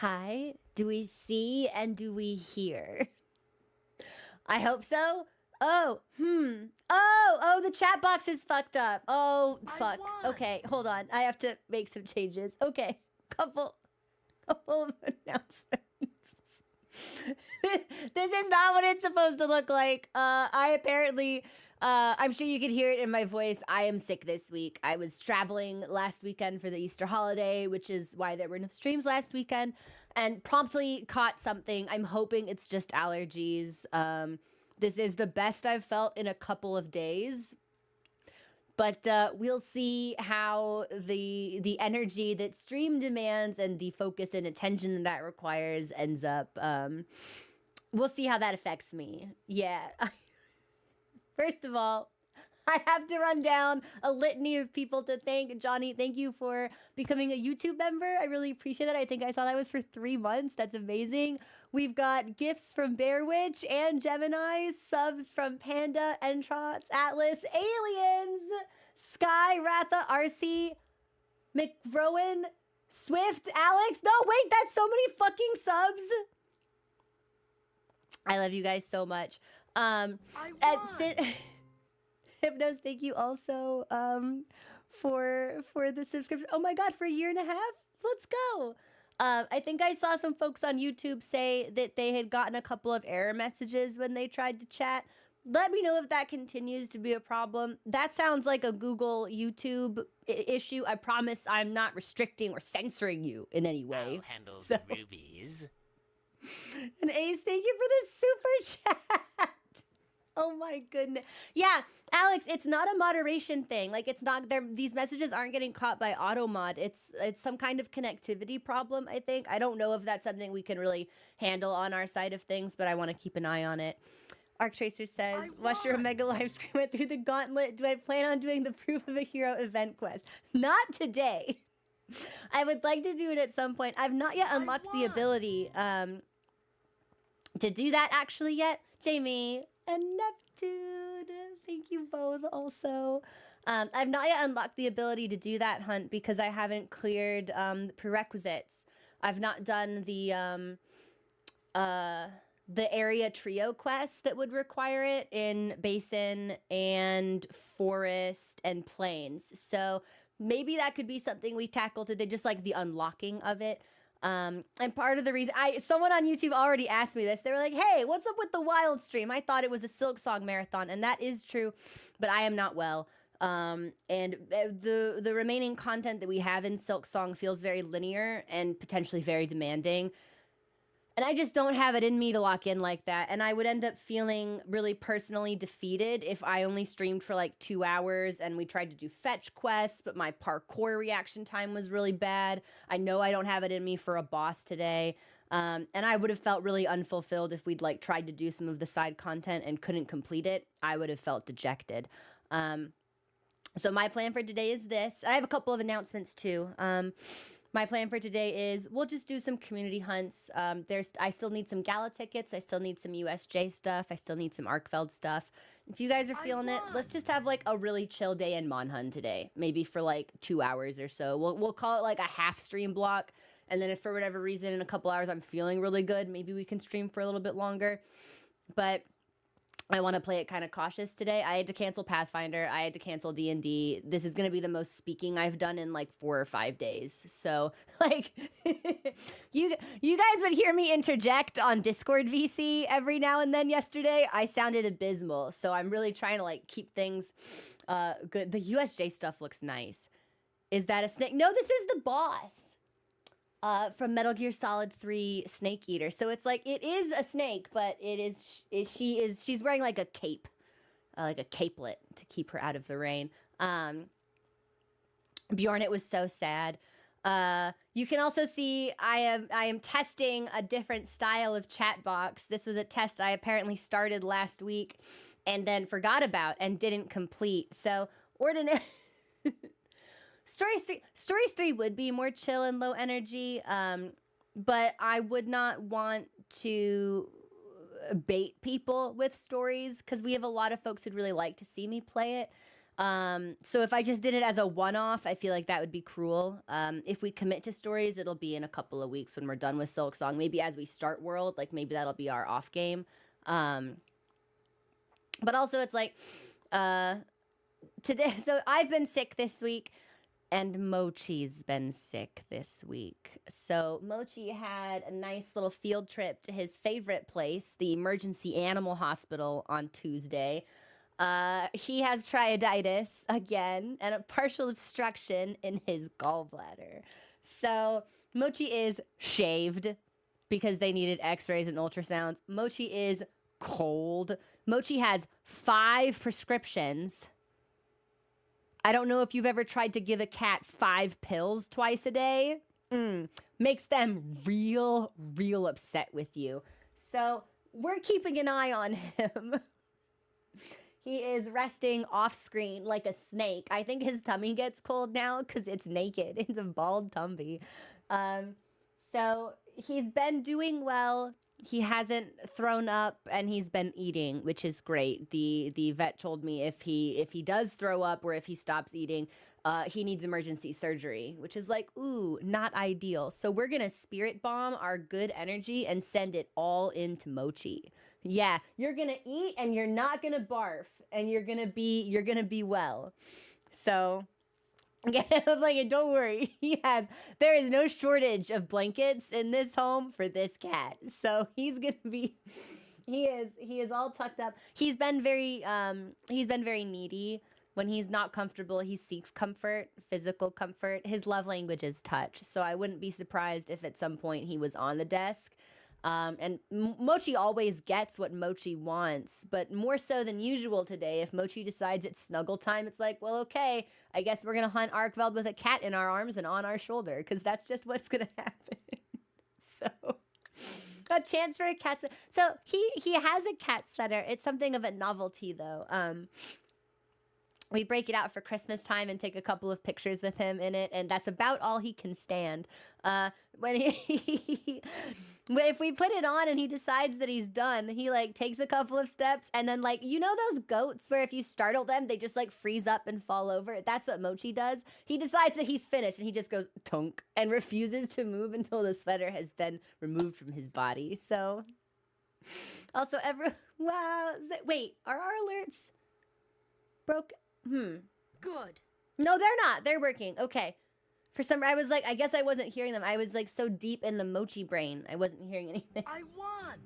Hi, do we see and do we hear? I hope so. Oh, the chat box is fucked up. Oh, fuck. Okay, hold on. I have to make some changes. Okay, couple of announcements. This is not what it's supposed to look like. I apparently, I'm sure you can hear it in my voice. I am sick this week. I was traveling last weekend for the Easter holiday, which is why there were no streams last weekend, and promptly caught something. I'm hoping it's just allergies. This is the best I've felt in a couple of days. But we'll see how the energy that stream demands and the focus and attention that requires ends up. We'll see how that affects me. Yeah. First of all, I have to run down a litany of people to thank. Johnny, thank you for becoming a YouTube member. I really appreciate that. I think I saw that was for 3 months. That's amazing. We've got gifts from Bear Witch and Gemini, subs from Panda, Entrots, Atlas, Aliens, Sky, Ratha, RC, McRowan, Swift, Alex. No, wait, that's so many fucking subs. I love you guys so much. Hypnos, thank you also for the subscription. Oh my god, for a year and a half? Let's go. I think I saw some folks on YouTube say that they had gotten a couple of error messages when they tried to chat. Let me know if that continues to be a problem. That sounds like a Google YouTube issue. I promise I'm not restricting or censoring you in any way. I'll handle the rubies. And Ace, thank you for the super chat. Oh my goodness. Yeah, Alex, it's not a moderation thing. Like, it's not there. These messages aren't getting caught by automod. It's some kind of connectivity problem, I think. I don't know if that's something we can really handle on our side of things, but I want to keep an eye on it. Arc Tracer says, watch your Omega live stream went through the gauntlet. Do I plan on doing the Proof of a Hero event quest? Not today. I would like to do it at some point. I've not yet unlocked the ability to do that actually yet. Jamie and Neptune, thank you both also. I've not yet unlocked the ability to do that hunt because I haven't cleared the prerequisites. I've not done the area trio quests that would require it in Basin and Forest and Plains. So maybe that could be something we tackle today, just like the unlocking of it. And part of the reason someone on YouTube already asked me this. They were like, hey, what's up with the wild stream? I thought it was a Silk Song marathon, and that is true, but I am not well. And the remaining content that we have in Silk Song feels very linear and potentially very demanding. And I just don't have it in me to lock in like that. And I would end up feeling really personally defeated if I only streamed for like 2 hours and we tried to do fetch quests, but my parkour reaction time was really bad. I know I don't have it in me for a boss today. And I would have felt really unfulfilled if we'd like tried to do some of the side content and couldn't complete it. I would have felt dejected. So my plan for today is this. I have a couple of announcements too. My plan for today is we'll just do some community hunts. I still need some Gala tickets. I still need some USJ stuff. I still need some Arkfeld stuff. If you guys are feeling it, let's just have like a really chill day in Monhun today. Maybe for like 2 hours or so. We'll call it like a half stream block. And then if for whatever reason in a couple hours I'm feeling really good, maybe we can stream for a little bit longer. But I want to play it kind of cautious today. I had to cancel Pathfinder. I had to cancel D&D. This is going to be the most speaking I've done in like 4 or 5 days. So like you guys would hear me interject on Discord VC every now and then. Yesterday I sounded abysmal. So I'm really trying to like keep things good. The USJ stuff looks nice. Is that a snake? No, this is the boss. From Metal Gear Solid 3 Snake Eater. So it's like, it is a snake, but she's wearing like a cape, like a capelet to keep her out of the rain. Bjorn, it was so sad. You can also see I am testing a different style of chat box. This was a test I apparently started last week and then forgot about and didn't complete. So ordinary... Stories 3 would be more chill and low energy, but I would not want to bait people with stories because we have a lot of folks who'd really like to see me play it. So if I just did it as a one-off, I feel like that would be cruel. If we commit to stories, it'll be in a couple of weeks when we're done with Silk Song. Maybe as we start World, like maybe that'll be our off game. But also it's like today. So I've been sick this week, and Mochi's been sick this week. So Mochi had a nice little field trip to his favorite place, the emergency animal hospital, on Tuesday. He has triaditis again and a partial obstruction in his gallbladder. So Mochi is shaved because they needed x-rays and ultrasounds. Mochi is cold. Mochi has 5 prescriptions. I don't know if you've ever tried to give a cat 5 pills twice a day. Makes them real upset with you. So we're keeping an eye on him. He is resting off screen like a snake. I think his tummy gets cold now because it's naked. It's a bald tummy. So he's been doing well. He hasn't thrown up, and he's been eating, which is great. The vet told me if he does throw up or if he stops eating, he needs emergency surgery, which is like, ooh, not ideal. So we're gonna spirit bomb our good energy and send it all into Mochi. Yeah, you're gonna eat and you're not gonna barf, and you're gonna be well. So yeah, I was like, don't worry. There is no shortage of blankets in this home for this cat. So he's gonna be, he is all tucked up. He's been very needy. When he's not comfortable, he seeks comfort, physical comfort. His love language is touch. So I wouldn't be surprised if at some point he was on the desk. And Mochi always gets what Mochi wants, but more so than usual today. If Mochi decides it's snuggle time, it's like, well, okay, I guess we're gonna hunt Arkveld with a cat in our arms and on our shoulder, because that's just what's gonna happen. So, a chance for a cat. So he has a cat sweater. It's something of a novelty, though. We break it out for Christmas time and take a couple of pictures with him in it, and that's about all he can stand. If we put it on and he decides that he's done, he like takes a couple of steps, and then like, you know those goats where if you startle them, they just like freeze up and fall over? That's what Mochi does. He decides that he's finished, and he just goes tunk and refuses to move until the sweater has been removed from his body. So also wow, wait, are our alerts broke? Good. No, they're not. They're working. Okay. For some, I was like, I guess I wasn't hearing them. I was like so deep in the Mochi brain, I wasn't hearing anything. I won.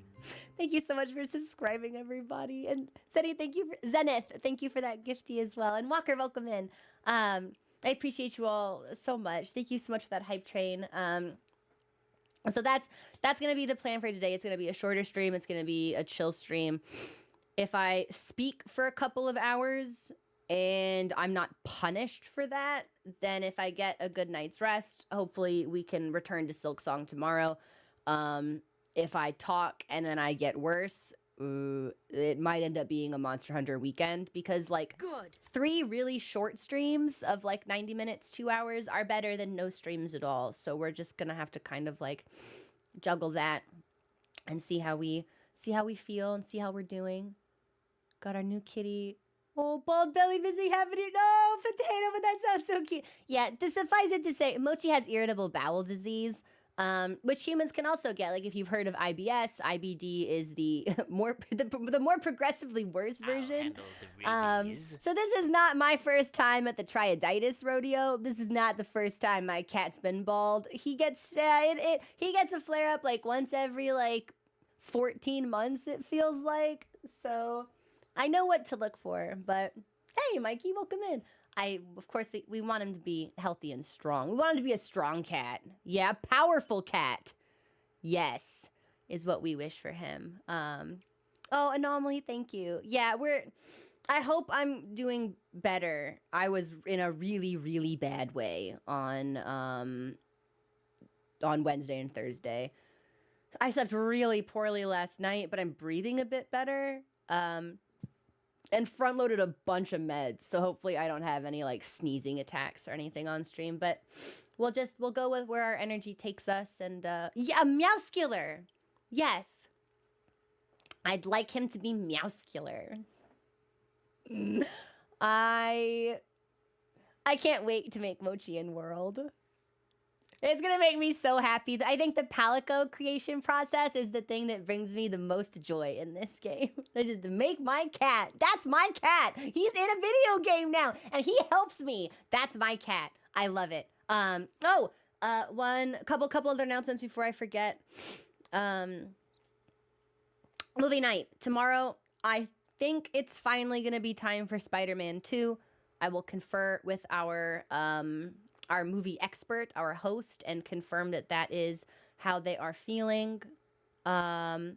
Thank you so much for subscribing, everybody. And Seti, thank you for Zenith. Thank you for that gifty as well. And Walker, welcome in. I appreciate you all so much. Thank you so much for that hype train. So that's gonna be the plan for today. It's gonna be a shorter stream. It's gonna be a chill stream. If I speak for a couple of hours and I'm not punished for that, then if I get a good night's rest, hopefully we can return to Silk Song tomorrow. If I talk and then I get worse, it might end up being a Monster Hunter weekend, because like Good. 3 really short streams of like 90 minutes, 2 hours are better than no streams at all. So we're just gonna have to kind of like juggle that and see how we feel and see how we're doing. Got our new kitty. Oh, bald belly busy having it. No, potato, but that sounds so cute. Yeah, to suffice it to say, Mochi has irritable bowel disease, which humans can also get. Like if you've heard of IBS, IBD is the more progressively worse version. So this is not my first time at the triaditis rodeo. This is not the first time my cat's been bald. He gets he gets a flare up like once every like 14 months, it feels like. So I know what to look for, but hey, Mikey, welcome in. Of course, we want him to be healthy and strong. We want him to be a strong cat. Yeah, powerful cat. Yes, is what we wish for him. Oh, Anomaly, thank you. Yeah, I hope I'm doing better. I was in a really, really bad way on Wednesday and Thursday. I slept really poorly last night, but I'm breathing a bit better. And front-loaded a bunch of meds, so hopefully I don't have any like sneezing attacks or anything on stream. But we'll go with where our energy takes us. And yeah, Meowscular. Yes, I'd like him to be Meowscular. I can't wait to make Mochi in World. It's gonna make me so happy. I think the Palico creation process is the thing that brings me the most joy in this game. I just make my cat. That's my cat. He's in a video game now, and he helps me. That's my cat. I love it. Couple other announcements before I forget. Movie night tomorrow. I think it's finally gonna be time for Spider-Man 2. I will confer with our movie expert, our host, and confirm that that is how they are feeling. And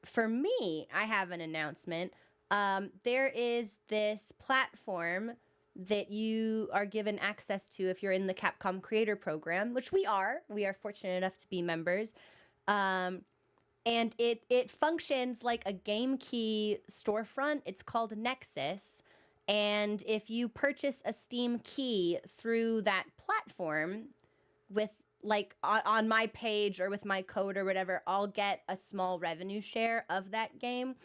for me, I have an announcement. There is this platform that you are given access to if you're in the Capcom Creator Program, which we are. We are fortunate enough to be members. And it functions like a game key storefront. It's called Nexus. And if you purchase a Steam key through that platform with like on my page or with my code or whatever, I'll get a small revenue share of that game.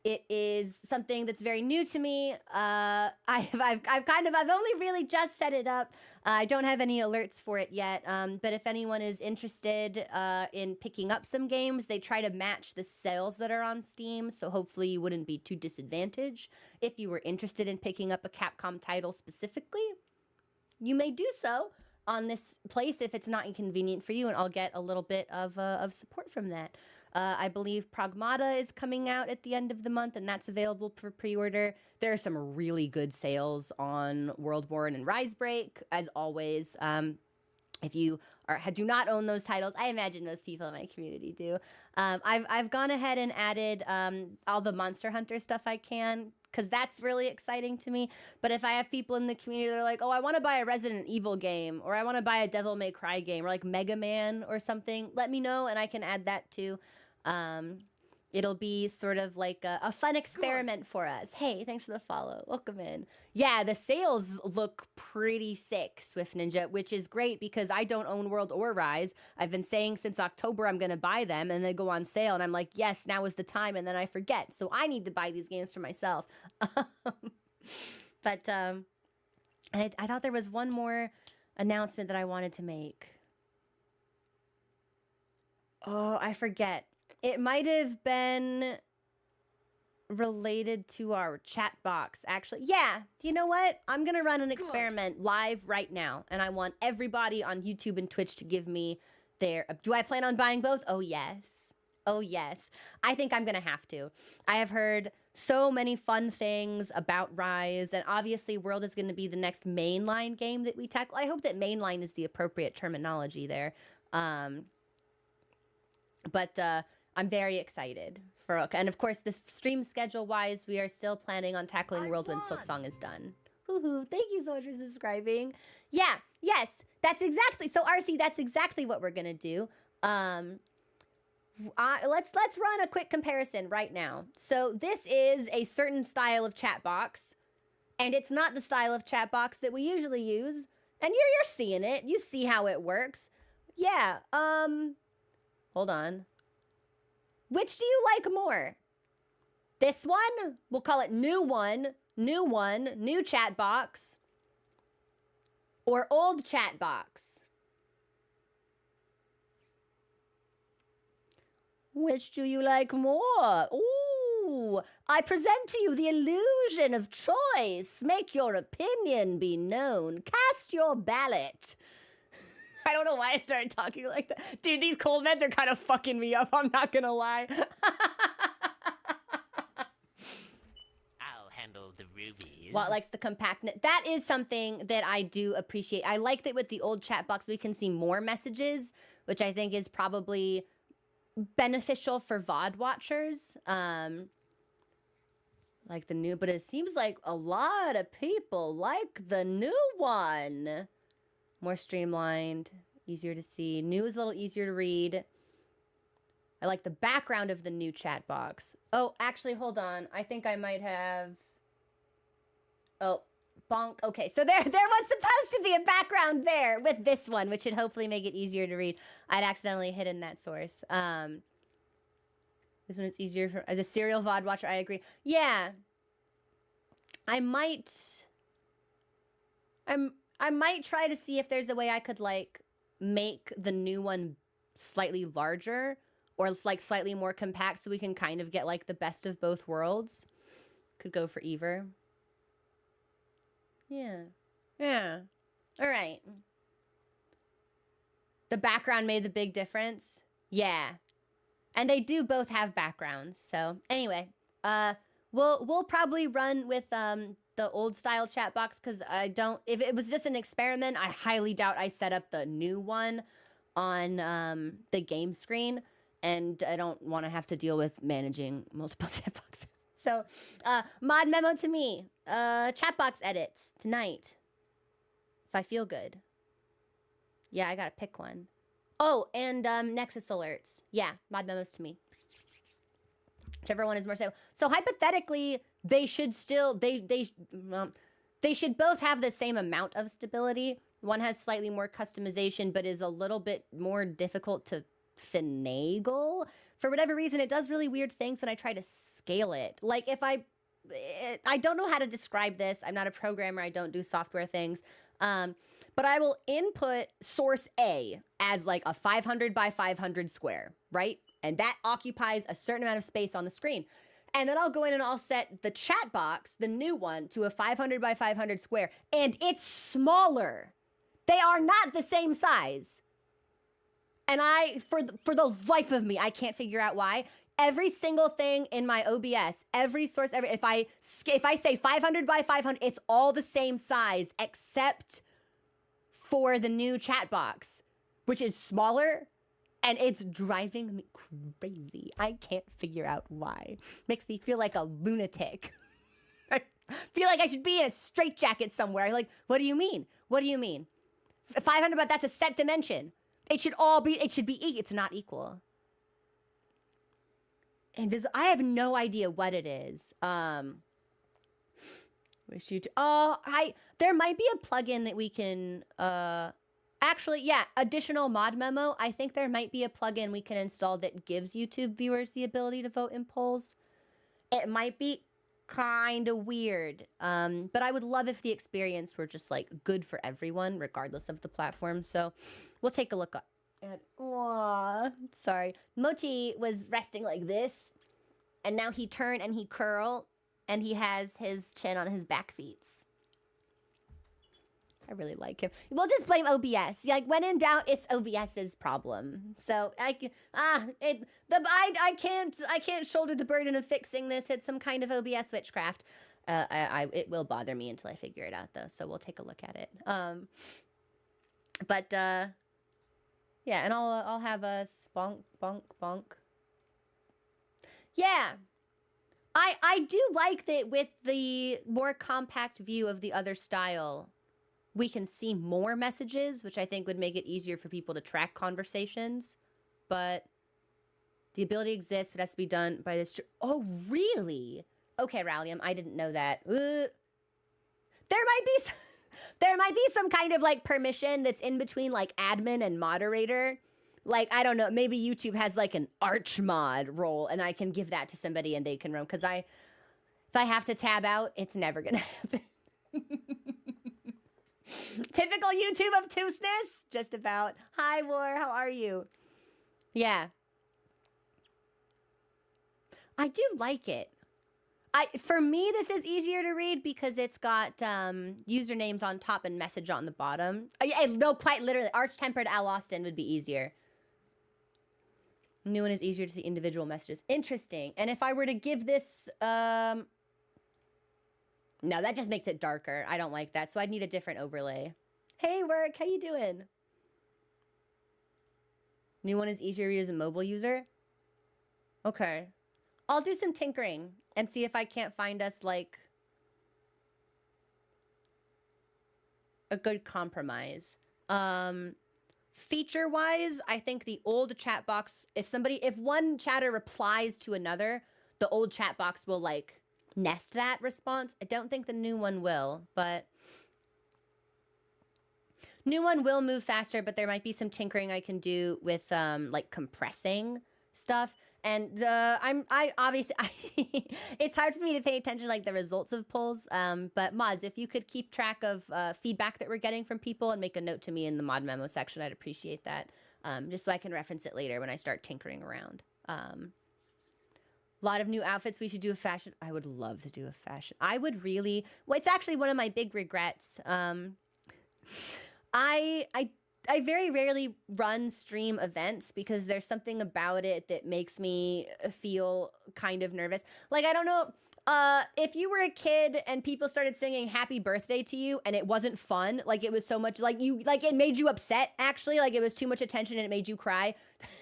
It is something that's very new to me. I've only really just set it up. I don't have any alerts for it yet. But if anyone is interested in picking up some games, they try to match the sales that are on Steam. So hopefully you wouldn't be too disadvantaged. If you were interested in picking up a Capcom title specifically, you may do so on this place if it's not inconvenient for you, and I'll get a little bit of support from that. I believe Pragmata is coming out at the end of the month, and that's available for pre-order. There are some really good sales on Worldborn and Risebreak, as always. If you do not own those titles, I imagine most people in my community do. I've gone ahead and added all the Monster Hunter stuff I can, because that's really exciting to me. But if I have people in the community that are like, oh, I want to buy a Resident Evil game, or I want to buy a Devil May Cry game, or like Mega Man or something, let me know and I can add that too. It'll be sort of like a fun experiment for us. Hey, thanks for the follow. Welcome in. Yeah, the sales look pretty sick, Swift Ninja, which is great because I don't own World or Rise. I've been saying since October I'm going to buy them, and they go on sale, and I'm like, yes, now is the time, and then I forget. So I need to buy these games for myself. But I thought there was one more announcement that I wanted to make. Oh, I forget. It might have been related to our chat box, actually. Yeah, you know what? I'm going to run an experiment live right now, and I want everybody on YouTube and Twitch to give me their... Do I plan on buying both? Oh, yes. Oh, yes. I think I'm going to have to. I have heard so many fun things about Rise, and obviously World is going to be the next mainline game that we tackle. I hope that mainline is the appropriate terminology there. But I'm very excited for, and of course, this stream schedule-wise, we are still planning on tackling World when Silksong is done. Woohoo! Thank you so much for subscribing. Yeah, yes, that's exactly. So RC, that's exactly what we're gonna do. Let's run a quick comparison right now. So this is a certain style of chat box, and it's not the style of chat box that we usually use. And you're seeing it. You see how it works. Yeah. Hold on. Which do you like more? This one? We'll call it new chat box. Or old chat box. Which do you like more? Ooh, I present to you the illusion of choice. Make your opinion be known. Cast your ballot. I don't know why I started talking like that. Dude, these cold meds are kind of fucking me up. I'm not gonna lie. I'll handle the rubies. What likes the compactness? That is something that I do appreciate. I like that with the old chat box, we can see more messages, which I think is probably beneficial for VOD watchers. Like the new, but it seems like a lot of people like the new one. More streamlined, easier to see. New is a little easier to read. I like the background of the new chat box. Oh, actually, hold on. I think I might have... Oh, bonk. Okay, so there was supposed to be a background there with this one, which should hopefully make it easier to read. I'd accidentally hidden that source. This one is easier for, as a serial VOD watcher, I agree. Yeah. I might try to see if there's a way I could like make the new one slightly larger or like slightly more compact so we can kind of get like the best of both worlds. Could go for either. Yeah. Yeah. All right. The background made the big difference. Yeah. And they do both have backgrounds. So anyway, we'll probably run with the old style chat box because I don't, if it was just an experiment, I highly doubt I set up the new one on the game screen, and I don't want to have to deal with managing multiple chat boxes. So mod memo to me, chat box edits tonight if I feel good. Yeah, I gotta pick one. Oh, and nexus alerts. Yeah, mod memos to me. Whichever one is more stable. So hypothetically, they should still they should both have the same amount of stability. One has slightly more customization, but is a little bit more difficult to finagle. For whatever reason, it does really weird things when I try to scale it. Like if I don't know how to describe this. I'm not a programmer. I don't do software things. But I will input source A as like a 500 by 500 square, right? And that occupies a certain amount of space on the screen. And then I'll go in and I'll set the chat box, the new one, to a 500 by 500 square. And it's smaller. They are not the same size. And for the life of me, I can't figure out why. Every single thing in my OBS, every source, if I say 500 by 500, it's all the same size except for the new chat box, which is smaller, and it's driving me crazy. I can't figure out why. Makes me feel like a lunatic. I feel like I should be in a straitjacket somewhere. Like, what do you mean? What do you mean? 500, but that's a set dimension. It should be, it's not equal. I have no idea what it is. There might be a plugin that we can, actually, yeah, additional mod memo. I think there might be a plugin we can install that gives YouTube viewers the ability to vote in polls. It might be kind of weird, but I would love if the experience were just like good for everyone, regardless of the platform. So we'll take a look at. Sorry, Mochi was resting like this, and now he turn and he curl, and he has his chin on his back feet. I really like him. We'll just blame OBS. Like when in doubt, it's OBS's problem. So I can't shoulder the burden of fixing this. It's some kind of OBS witchcraft. It will bother me until I figure it out though. So we'll take a look at it. Yeah, and I'll have a bonk bonk bonk. Yeah. I do like that with the more compact view of the other style, we can see more messages, which I think would make it easier for people to track conversations. But the ability exists, but it has to be done by this. Oh, really? Okay, Rallium, I didn't know that. There might be some kind of like permission that's in between like admin and moderator. Like, I don't know, maybe YouTube has like an arch mod role and I can give that to somebody and they can roam. Because if I have to tab out, it's never going to happen. Typical YouTube obtuseness, just about. Hi, War, how are you? Yeah. I do like it. For me, this is easier to read because it's got usernames on top and message on the bottom. No, quite literally. Arch-tempered Al Austin would be easier. New one is easier to see individual messages. Interesting. And if I were to give this... No, that just makes it darker. I don't like that, so I'd need a different overlay. Hey, Work, how you doing? New one is easier to use as a mobile user? Okay. I'll do some tinkering and see if I can't find us, like, a good compromise. Feature-wise, I think the old chat box, if one chatter replies to another, the old chat box will, like, nest that response. I don't think the new one will, but new one will move faster, but there might be some tinkering I can do with like compressing stuff. And I obviously it's hard for me to pay attention to like the results of polls. But mods, if you could keep track of feedback that we're getting from people and make a note to me in the mod memo section, I'd appreciate that. Just so I can reference it later when I start tinkering around. A lot of new outfits. We should do a fashion. I would love to do a fashion. I would really. Well, it's actually one of my big regrets. I very rarely run stream events because there's something about it that makes me feel kind of nervous. Like, I don't know, if you were a kid and people started singing happy birthday to you and it wasn't fun, like it was so much like it made you upset, actually, like it was too much attention and it made you cry.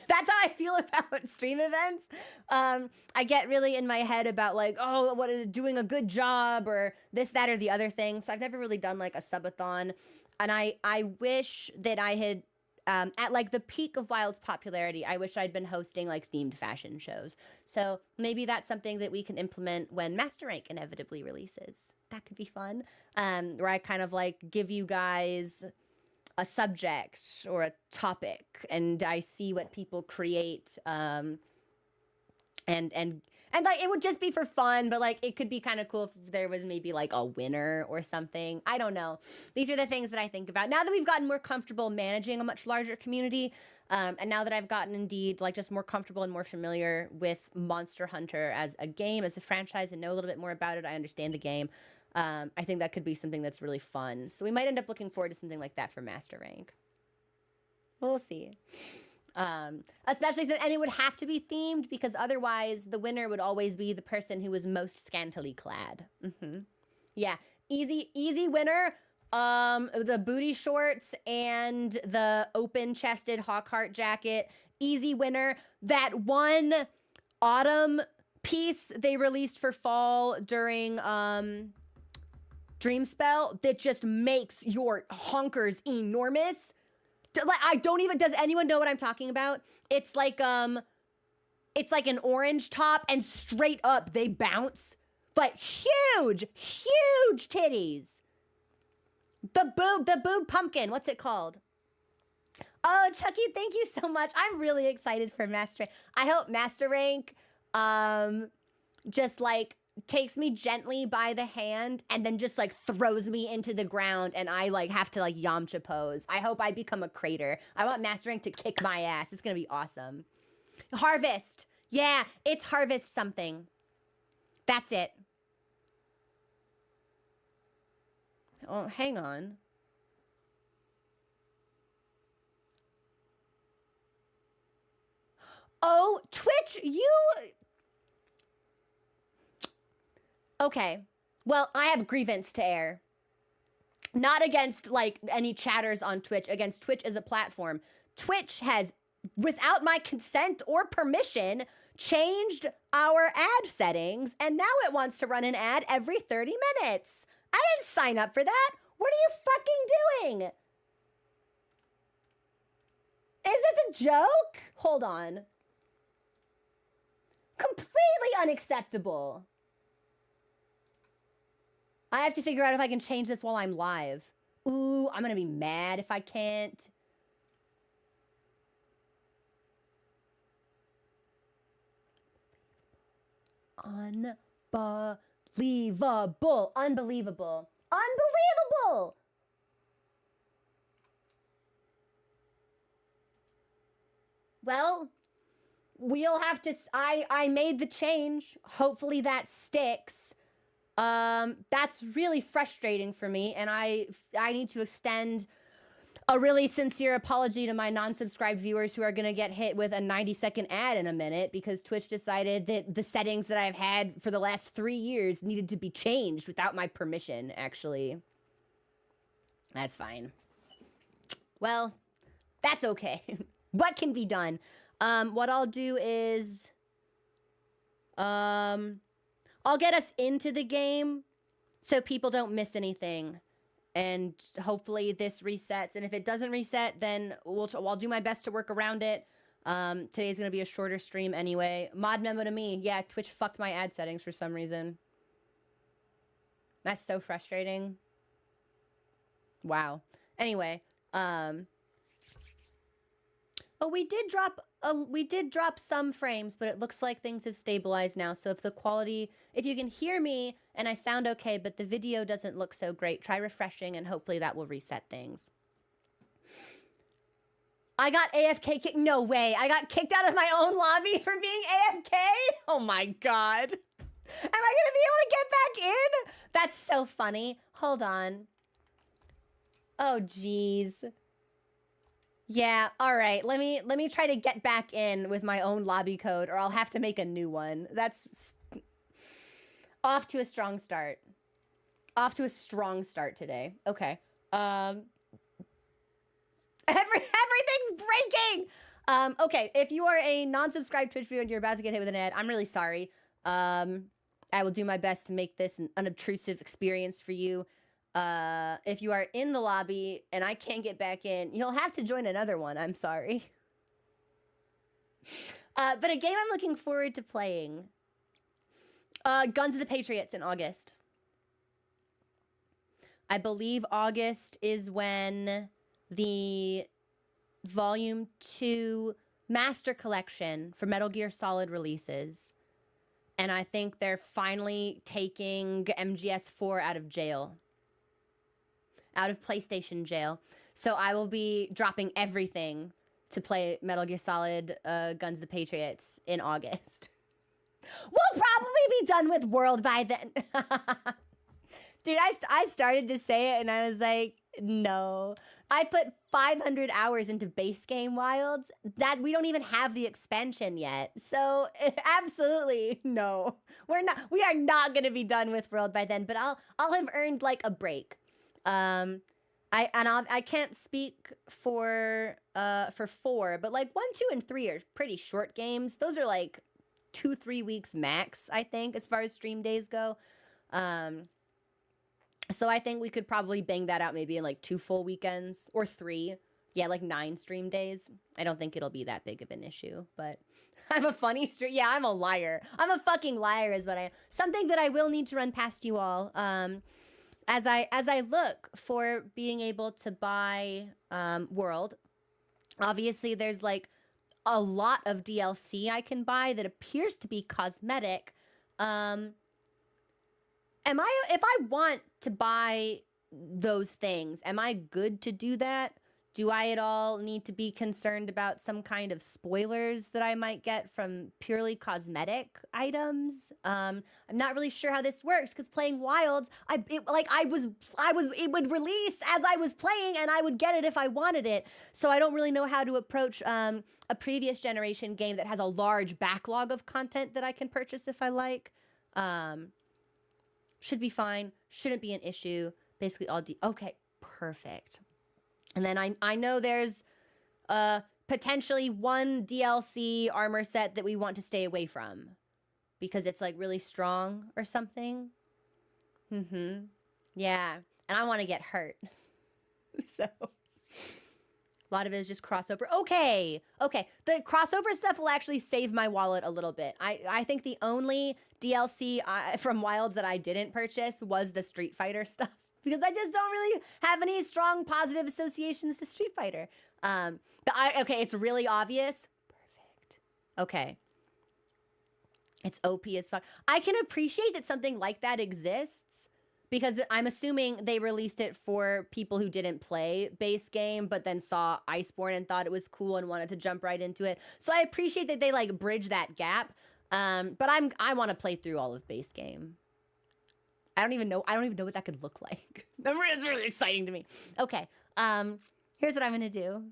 That's how I feel about stream events. I get really in my head about like, oh, what is doing a good job or this, that, or the other thing. So I've never really done like a subathon. And I wish that I had, at like the peak of Wild's popularity, I wish I'd been hosting like themed fashion shows. So maybe that's something that we can implement when Master Rank inevitably releases. That could be fun. Where I kind of like give you guys a subject or a topic and I see what people create. And like it would just be for fun, but like it could be kind of cool if there was maybe like a winner or something. I don't know. These are the things that I think about now that we've gotten more comfortable managing a much larger community, and now that I've gotten indeed like just more comfortable and more familiar with Monster Hunter as a game, as a franchise, and know a little bit more about it. I understand the game. I think that could be something that's really fun. So we might end up looking forward to something like that for Master Rank. We'll see. Especially since, and it would have to be themed because otherwise the winner would always be the person who was most scantily clad. Yeah, easy winner. The booty shorts and the open-chested Hawkheart jacket. Easy winner. That one autumn piece they released for fall during Dreamspell that just makes your honkers enormous. Like, I don't even, does anyone know what I'm talking about? It's like an orange top and straight up they bounce. But huge titties. The boob pumpkin, what's it called? Oh, Chucky, thank you so much. I'm really excited for Master Rank. I hope Master Rank just like takes me gently by the hand and then just like throws me into the ground and I like have to like Yamcha pose. I hope I become a crater. I want Master Rank to kick my ass. It's gonna be awesome. Harvest. Yeah, it's harvest something. That's it. Oh, hang on. Oh, Twitch, you... Okay, well, I have grievance to air. Not against, like, any chatters on Twitch, against Twitch as a platform. Twitch has, without my consent or permission, changed our ad settings, and now it wants to run an ad every 30 minutes. I didn't sign up for that. What are you fucking doing? Is this a joke? Hold on. Completely unacceptable. I have to figure out if I can change this while I'm live. Ooh, I'm gonna be mad if I can't. Unbelievable. Unbelievable. Unbelievable! Well, we'll have to... I made the change. Hopefully that sticks. That's really frustrating for me, and I need to extend a really sincere apology to my non-subscribed viewers who are going to get hit with a 90-second ad in a minute because Twitch decided that the settings that I've had for the last 3 years needed to be changed without my permission, actually. That's fine. Well, that's okay. What can be done? What I'll do is... I'll get us into the game so people don't miss anything. And hopefully this resets. And if it doesn't reset, then I'll do my best to work around it. Today's going to be a shorter stream anyway. Mod memo to me. Yeah, Twitch fucked my ad settings for some reason. That's so frustrating. Wow. Anyway. Oh, we did drop we did drop some frames, but it looks like things have stabilized now. So if the quality, if you can hear me and I sound okay, but the video doesn't look so great, try refreshing and hopefully that will reset things. I got AFK kicked. No way. I got kicked out of my own lobby for being AFK? Oh my God. Am I gonna be able to get back in? That's so funny. Hold on. Oh, geez. Yeah, all right. Let me try to get back in with my own lobby code, or I'll have to make a new one. That's off to a strong start. Off to a strong start today. Okay. Everything's breaking. Okay, if you are a non-subscribed Twitch viewer and you're about to get hit with an ad, I'm really sorry. I will do my best to make this an unobtrusive experience for you. If you are in the lobby and I can't get back in, you'll have to join another one. I'm sorry. But a game I'm looking forward to playing. Guns of the Patriots in August. I believe August is when the Volume 2 Master Collection for Metal Gear Solid releases. And I think they're finally taking MGS4 out of jail. Out of PlayStation jail. So I will be dropping everything to play Metal Gear Solid Guns of the Patriots in August. We'll probably be done with World by then. Dude, I started to say it and I was like, no. I put 500 hours into base game Wilds. That we don't even have the expansion yet. So absolutely no. We are not gonna be done with World by then, but I'll have earned like a break. I can't speak for 4, but like 1, 2, and 3 are pretty short games. Those are like 2-3 weeks max, I think, as far as stream days go. So I think we could probably bang that out maybe in like 2 full weekends or 3. Yeah, like 9 stream days. I don't think it'll be that big of an issue, but I'm a funny stream. Yeah, I'm a liar. I'm a fucking liar is what I am. Something that I will need to run past you all. As I look for being able to buy World, obviously there's like a lot of DLC I can buy that appears to be cosmetic. If I want to buy those things, am I good to do that? Do I at all need to be concerned about some kind of spoilers that I might get from purely cosmetic items? I'm not really sure how this works because playing Wilds, it would release as I was playing and I would get it if I wanted it. So I don't really know how to approach a previous generation game that has a large backlog of content that I can purchase if I like. Should be fine. Shouldn't be an issue. Basically all okay, perfect. And then I know there's potentially one DLC armor set that we want to stay away from because it's like really strong or something. Yeah, and I want to get hurt. So a lot of it is just crossover. Okay. The crossover stuff will actually save my wallet a little bit. I think the only DLC from Wilds that I didn't purchase was the Street Fighter stuff. Because I just don't really have any strong positive associations to Street Fighter. Okay, it's really obvious. Perfect. Okay. It's OP as fuck. I can appreciate that something like that exists because I'm assuming they released it for people who didn't play base game but then saw Iceborne and thought it was cool and wanted to jump right into it. So I appreciate that they like bridge that gap. But I want to play through all of base game. I don't even know what that could look like. It's really exciting to me. Okay. Here's what I'm gonna do.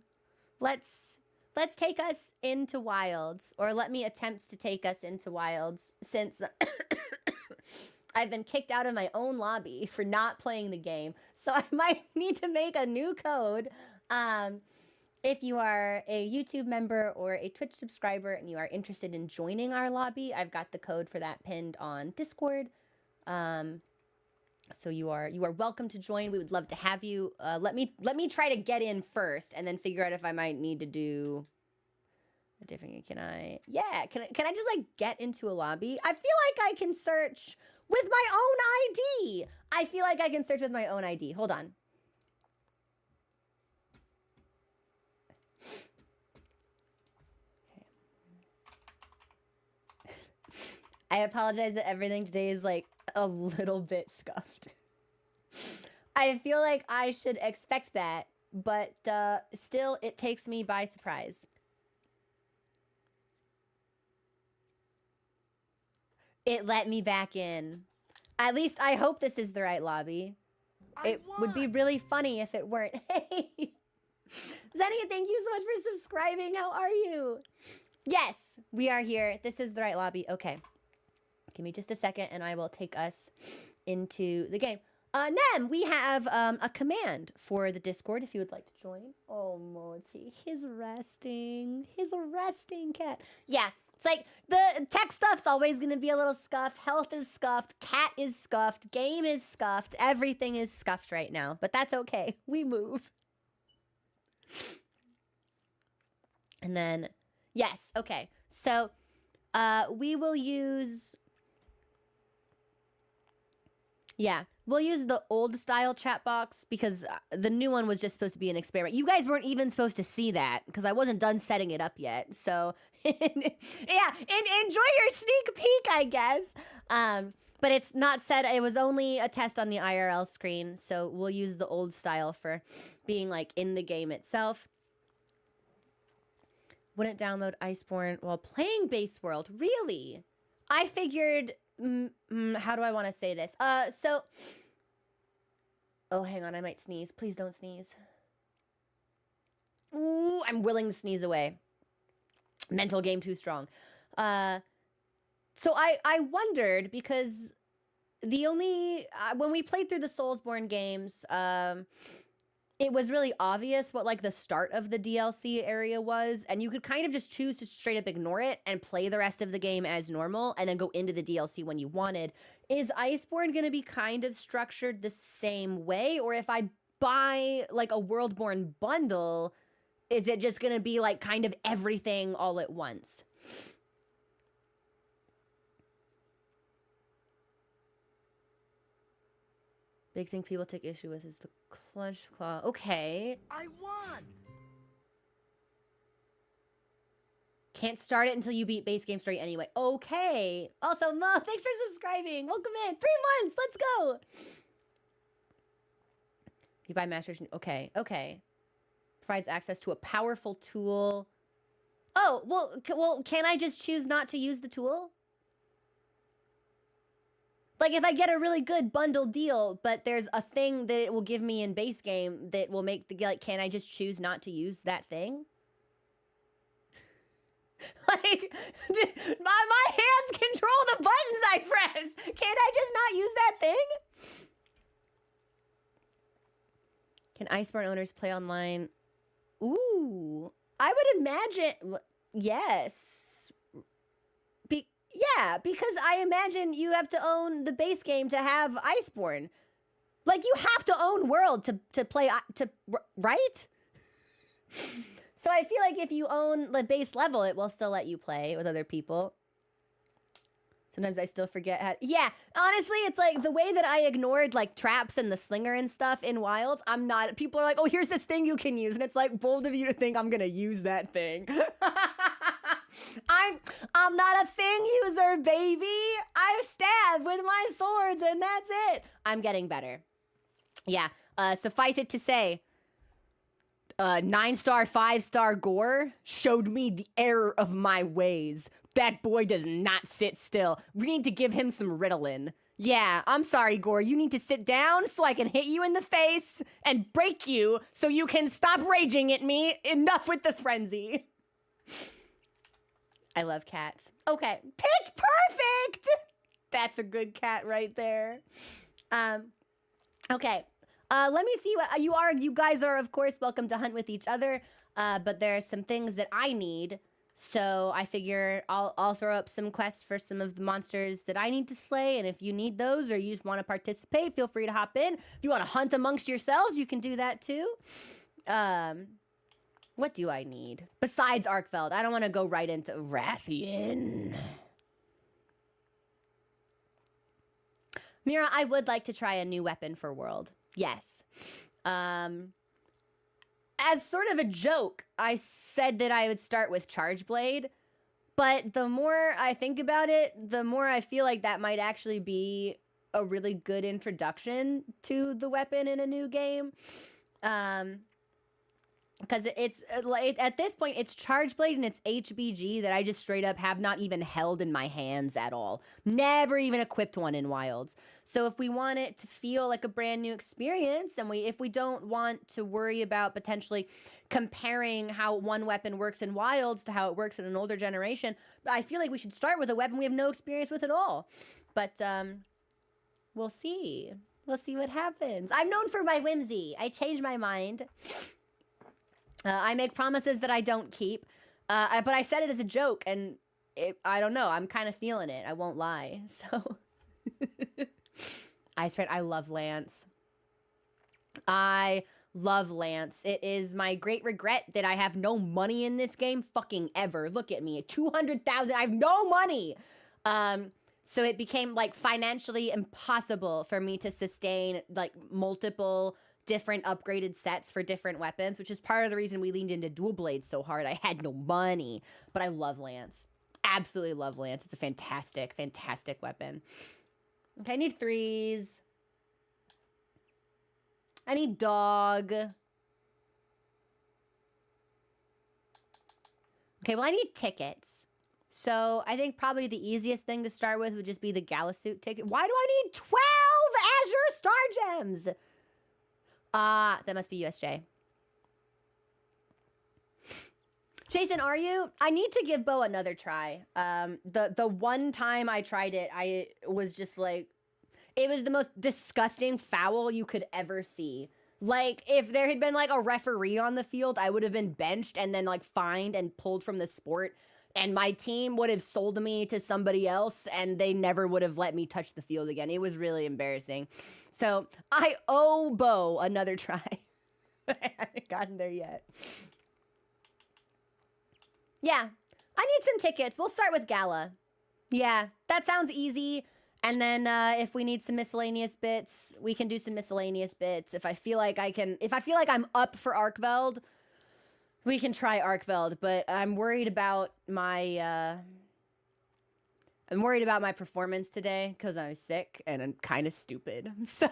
Let's take us into Wilds, or let me attempt to take us into Wilds, since I've been kicked out of my own lobby for not playing the game. So I might need to make a new code. If you are a YouTube member or a Twitch subscriber and you are interested in joining our lobby, I've got the code for that pinned on Discord. So you are welcome to join. We would love to have you. Let me try to get in first and then figure out if I might need to do a different. Can I just like get into a lobby? I feel like I can search with my own ID. I feel like I can search with my own ID. Hold on. Okay. I apologize that everything today is like a little bit scuffed. I feel like I should expect that, but still, it takes me by surprise. It let me back in. At least I hope this is the right lobby. It would be really funny if it weren't. Hey! Zenny, thank you so much for subscribing. How are you? Yes, we are here. This is the right lobby. Okay. Give me just a second and I will take us into the game. Nem, we have a command for the Discord if you would like to join. Oh, Mochi, he's resting. He's a resting cat. Yeah, it's like the tech stuff's always going to be a little scuffed. Health is scuffed. Cat is scuffed. Game is scuffed. Everything is scuffed right now, but that's okay. We move. And then, yes, okay. So we will use... Yeah, we'll use the old style chat box because the new one was just supposed to be an experiment. You guys weren't even supposed to see that because I wasn't done setting it up yet. So yeah, and enjoy your sneak peek, I guess. But it's not set. It was only a test on the IRL screen. So we'll use the old style for being like in the game itself. Wouldn't download Iceborne while playing Base World. Really? I figured... how do I want to say this? So... Oh, hang on. I might sneeze. Please don't sneeze. Ooh, I'm willing to sneeze away. Mental game too strong. So I wondered because the only... when we played through the Soulsborne games, it was really obvious what like the start of the DLC area was, and you could kind of just choose to straight up ignore it and play the rest of the game as normal and then go into the DLC when you wanted. Is Iceborne going to be kind of structured the same way? Or if I buy like a Worldborn bundle, is it just going to be like kind of everything all at once? Big thing people take issue with is the clutch claw. Okay. I won! Can't start it until you beat base game story anyway. Okay. Also, Mo, thanks for subscribing. Welcome in. 3 months. Let's go. You buy Masters. Okay. Okay. Provides access to a powerful tool. Oh, well, can I just choose not to use the tool? Like, if I get a really good bundle deal, but there's a thing that it will give me in base game that will make the... Like, can I just choose not to use that thing? Like, my hands control the buttons I press! Can't I just not use that thing? Can Iceborne owners play online? Ooh. I would imagine... Yes. Yeah, because I imagine you have to own the base game to have Iceborne. Like, you have to own World to play, right? So I feel like if you own the base level, it will still let you play with other people. Sometimes I still forget how... Yeah, honestly, it's like the way that I ignored, like, traps and the slinger and stuff in Wilds, I'm not... People are like, oh, here's this thing you can use. And it's like, bold of you to think I'm gonna use that thing. I'm not a thing user, baby. I stab with my swords and that's it. I'm getting better. Yeah, suffice it to say, 9-star, 5-star Gore showed me the error of my ways. That boy does not sit still. We need to give him some Ritalin. Yeah, I'm sorry, Gore. You need to sit down so I can hit you in the face and break you so you can stop raging at me. Enough with the frenzy. I love cats. Okay, pitch perfect! That's a good cat right there. Okay, let me see what you are. You guys are, of course, welcome to hunt with each other, but there are some things that I need, so I figure I'll throw up some quests for some of the monsters that I need to slay, and if you need those or you just want to participate, feel free to hop in. If you want to hunt amongst yourselves, you can do that too. What do I need? Besides Arkfeld, I don't want to go right into Rathian. Mira, I would like to try a new weapon for World. Yes. As sort of a joke, I said that I would start with Charge Blade, But the more I think about it, the more I feel like that might actually be a really good introduction to the weapon in a new game. Because it's like at this point it's Charge Blade and it's HBG that I just straight up have not even held in my hands at all. Never even equipped one in Wilds. So if we want it to feel like a brand new experience, and if we don't want to worry about potentially comparing how one weapon works in Wilds to how it works in an older generation, I feel like we should start with a weapon we have no experience with at all. But we'll see. We'll see what happens. I'm known for my whimsy. I change my mind. I make promises that I don't keep, but I said it as a joke, and I don't know. I'm kind of feeling it. I won't lie. So, Ice Friend, I love Lance. I love Lance. It is my great regret that I have no money in this game fucking ever. Look at me, 200,000. I have no money. So it became like financially impossible for me to sustain like multiple different upgraded sets for different weapons, which is part of the reason we leaned into dual blades so hard. I had no money, but I love Lance. Absolutely love Lance. It's a fantastic, fantastic weapon. Okay, I need 3s. I need dog. Okay, well, I need tickets. So I think probably the easiest thing to start with would just be the Gala suit ticket. Why do I need 12 Azure Star Gems? That must be USJ. Jason, are you? I need to give Bo another try. The one time I tried it, I was just like, it was the most disgusting foul you could ever see. Like, if there had been like a referee on the field, I would have been benched and then like fined and pulled from the sport. And my team would have sold me to somebody else, and they never would have let me touch the field again. It was really embarrassing. So I owe Bo another try. I haven't gotten there yet. Yeah, I need some tickets. We'll start with Gala. Yeah, that sounds easy. And then if we need some miscellaneous bits, we can do some miscellaneous bits. If I feel like I'm up for Arkveld, we can try Arkveld, but I'm worried about my performance today because I'm sick and I'm kind of stupid. So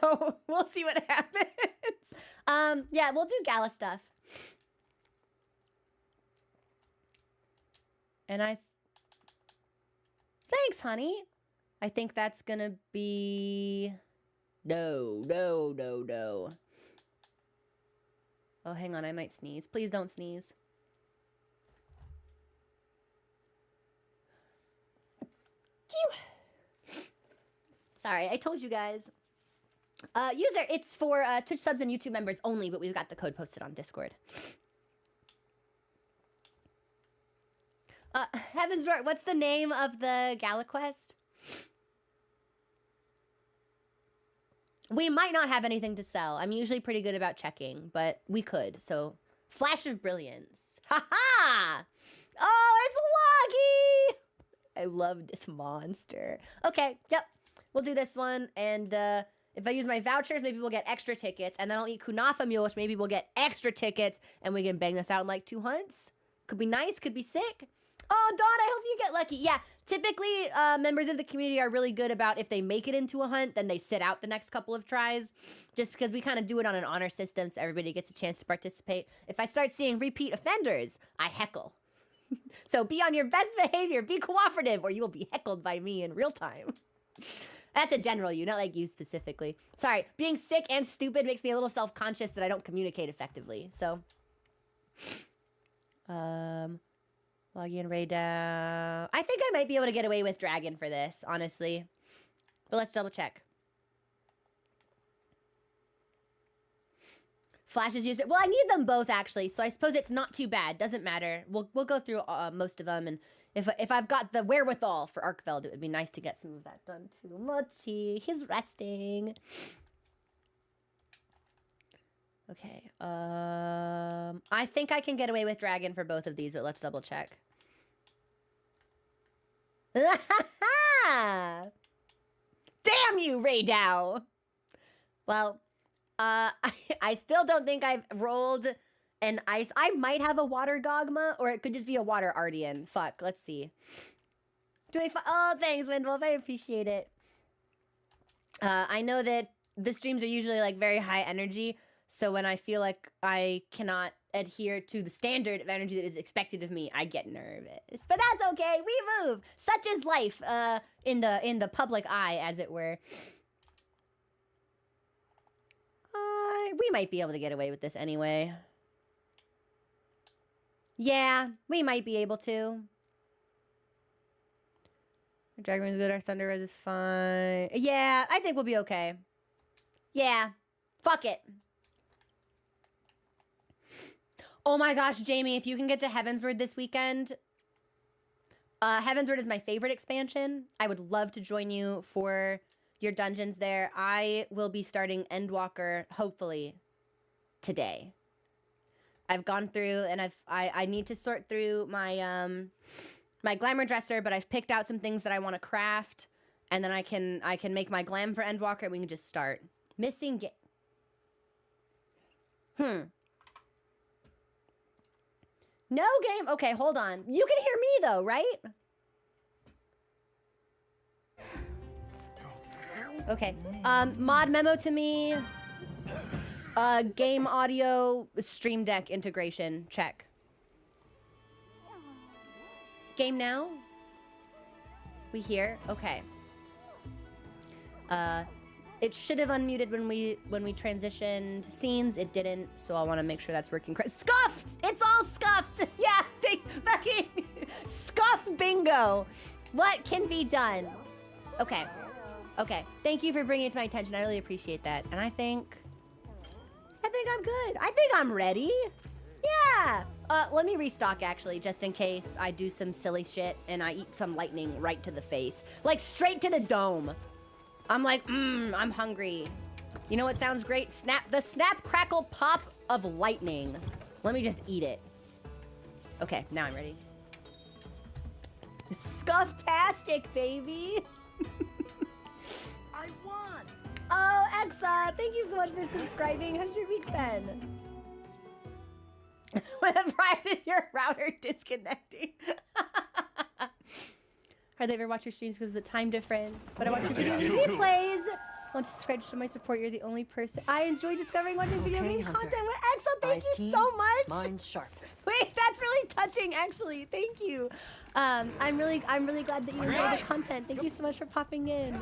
we'll see what happens. Yeah, we'll do Gala stuff. And thanks, honey. I think that's gonna be no. Oh, hang on, I might sneeze. Please don't sneeze. Sorry, I told you guys. User, it's for Twitch subs and YouTube members only, but we've got the code posted on Discord. Heaven's Roar, what's the name of the Gala quest? We might not have anything to sell. I'm usually pretty good about checking, but we could. So, Flash of Brilliance. Ha-ha! Oh, it's Lucky! I love this monster. Okay, yep. We'll do this one. And if I use my vouchers, maybe we'll get extra tickets. And then I'll eat Kunafa Mule, which maybe we'll get extra tickets. And we can bang this out in like 2 hunts. Could be nice, could be sick. Oh, Dawn, I hope you get lucky. Yeah, typically members of the community are really good about if they make it into a hunt, then they sit out the next couple of tries, just because we kind of do it on an honor system so everybody gets a chance to participate. If I start seeing repeat offenders, I heckle. So be on your best behavior, be cooperative, or you will be heckled by me in real time. That's a general you, not like you specifically. Sorry, being sick and stupid makes me a little self-conscious that I don't communicate effectively, so... Login Ray down. I think I might be able to get away with Dragon for this, honestly. But let's double check. Flash is used. Well, I need them both actually, so I suppose it's not too bad. Doesn't matter. We'll go through most of them, and if I've got the wherewithal for Arkveld, it would be nice to get some of that done too. Mochi, he's resting. Okay. I think I can get away with Dragon for both of these, but let's double check. Damn you, Raydow! Well, I still don't think I've rolled and ice. I might have a water Gogma, or it could just be a water Ardian. Fuck, let's see. Oh, thanks, Windwolf. I appreciate it. I know that the streams are usually like very high energy, so when I feel like I cannot adhere to the standard of energy that is expected of me, I get nervous. But that's okay. We move. Such is life. In the public eye, as it were. We might be able to get away with this anyway. Yeah, we might be able to. Our Dragon is good. Our Thunder Res is fine. Yeah, I think we'll be okay. Yeah, fuck it. Oh my gosh, Jamie, if you can get to Heavensward this weekend, Heavensward is my favorite expansion. I would love to join you for your dungeons there. I will be starting Endwalker, hopefully, today. I've gone through and I need to sort through my my glamour dresser, but I've picked out some things that I want to craft, and then I can make my glam for Endwalker, and we can just start. Missing No game. Okay, hold on. You can hear me though, right? Okay. Mod memo to me. Game audio Stream Deck integration. Check. Game now? We hear? Okay. It should have unmuted when we transitioned scenes. It didn't, so I want to make sure that's working correct. Scuffed! It's all scuffed! Yeah, fucking scuff bingo! What can be done? Okay. Okay. Thank you for bringing it to my attention. I really appreciate that. And I think I'm good. I think I'm ready. Yeah. Let me restock, actually, just in case I do some silly shit and I eat some lightning right to the face. Like, straight to the dome. I'm like, I'm hungry. You know what sounds great? The snap, crackle, pop of lightning. Let me just eat it. Okay, now I'm ready. Scufftastic, baby. I won. Oh, Exa, thank you so much for subscribing. How's your week been? When the prize is your router disconnecting. Hardly ever watch your streams because of the time difference, but I watch your replays. I want to subscribe to show my support. You're the only person. I enjoy discovering watching video game content with Exa. Thank you so much. Mine's sharp. Wait, that's really touching, actually. Thank you. I'm really glad that you enjoy the content. Thank you so much for popping in.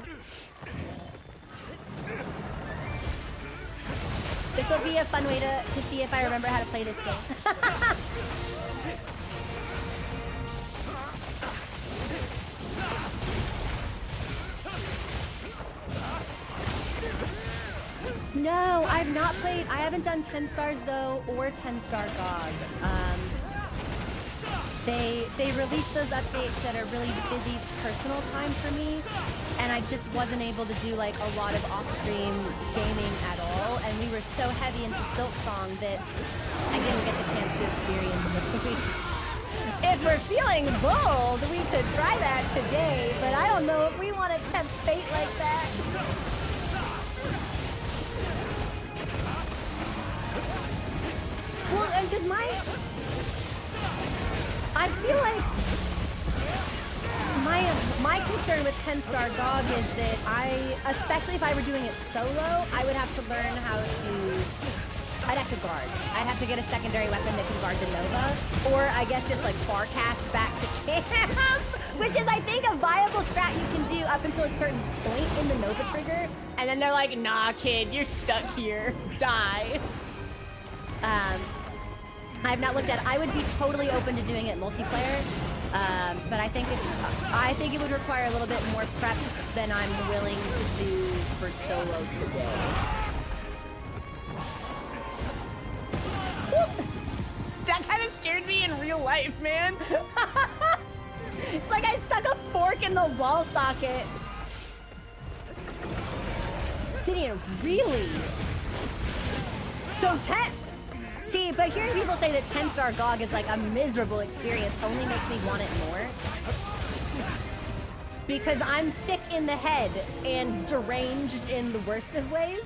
This will be a fun way to see if I remember how to play this game. No, I've not played. I haven't done 10 Stars Zoe or 10 Star GOG. They released those updates at a really busy personal time for me, and I just wasn't able to do like a lot of off-stream gaming at all. And we were so heavy into Silk Song that I didn't get the chance to experience it. If we're feeling bold, we could try that today, but I don't know if we want to tempt fate like that. Well, and because I feel like my concern with 10 Star GOG is that especially if I were doing it solo, I would have to learn how to, I'd have to guard. I'd have to get a secondary weapon that can guard the Nova, or I guess just like farcast back to camp, which is I think a viable strat you can do up until a certain point in the Nova trigger, and then they're like, nah kid, you're stuck here, die. I've not looked at it. I would be totally open to doing it multiplayer, but I think it would require a little bit more prep than I'm willing to do for solo today. That kind of scared me in real life, man. It's like I stuck a fork in the wall socket. Sidian, really? So 10. See, but hearing people say that 10 Star GOG is like a miserable experience only makes me want it more. Because I'm sick in the head and deranged in the worst of ways.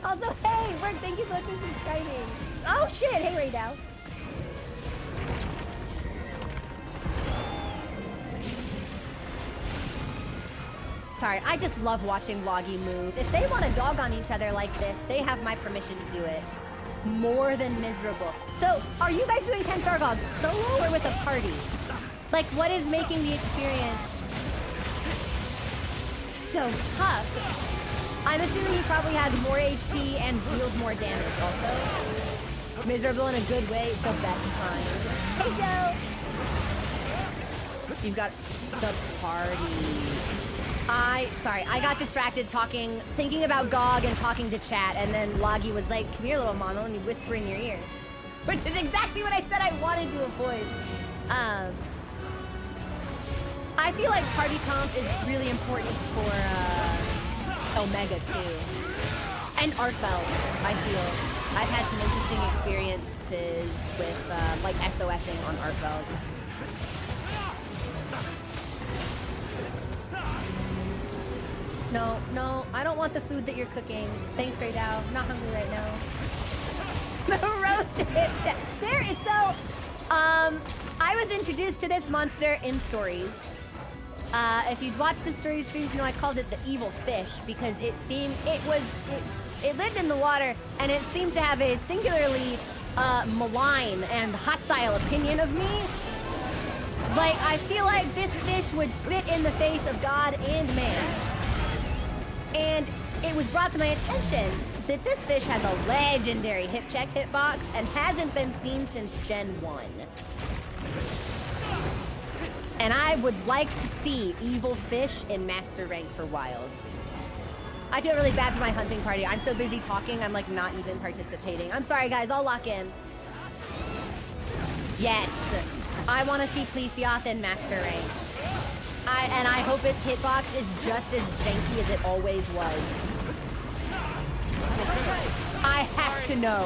Also, hey, Rick, thank you so much for subscribing. Oh shit, hey right now. Sorry, I just love watching Loggy move. If they want to dog on each other like this, they have my permission to do it. More than miserable. So, are you guys doing 10 Star Vlogs solo or with a party? Like, what is making the experience so tough? I'm assuming he probably has more HP and deals more damage also. Miserable in a good way, the best kind. Hey, Joe! You've got the party. Sorry, I got distracted thinking about GOG and talking to chat, and then Loggy was like, come here, little mama, and you whisper in your ear. Which is exactly what I said I wanted to avoid. I feel like party comp is really important for, Omega, too. And Artfelt, I feel. I've had some interesting experiences with, like, SOSing on Artfelt. No, I don't want the food that you're cooking. Thanks, Ray Dow. I'm not hungry right now. The roasted chat. There is so, I was introduced to this monster in stories. If you'd watched the story streams, you know I called it the evil fish because it lived in the water and it seemed to have a singularly malign and hostile opinion of me. Like, I feel like this fish would spit in the face of God and man. And it was brought to my attention that this fish has a legendary hip check hitbox and hasn't been seen since Gen 1. And I would like to see evil fish in Master Rank for Wilds. I feel really bad for my hunting party. I'm so busy talking, I'm like not even participating. I'm sorry guys, I'll lock in. Yes, I want to see Plesioth in Master Rank. And I hope its hitbox is just as janky as it always was. I have to know.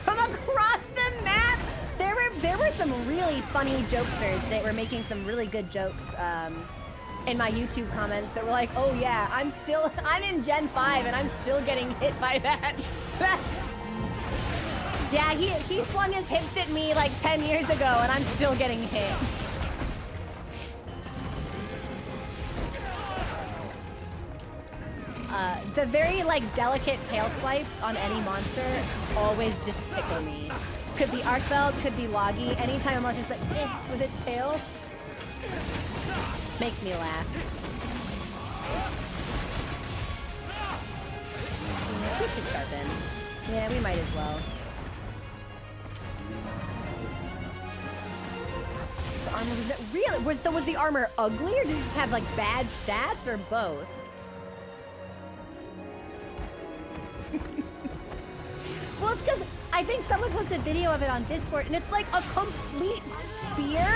From across the map, there were some really funny jokesters that were making some really good jokes in my YouTube comments that were like, oh yeah, I'm in Gen 5 and I'm still getting hit by that. Yeah, he flung his hips at me like 10 years ago and I'm still getting hit. The very like delicate tail swipes on any monster always just tickle me. Could be Arcbelt, could be Loggy. Anytime a monster's like, with its tail, makes me laugh. We should sharpen. Yeah, we might as well. The armor was really? So was the armor ugly, or did it just have like bad stats, or both? Well, it's because I think someone posted a video of it on Discord, and it's like a complete spear.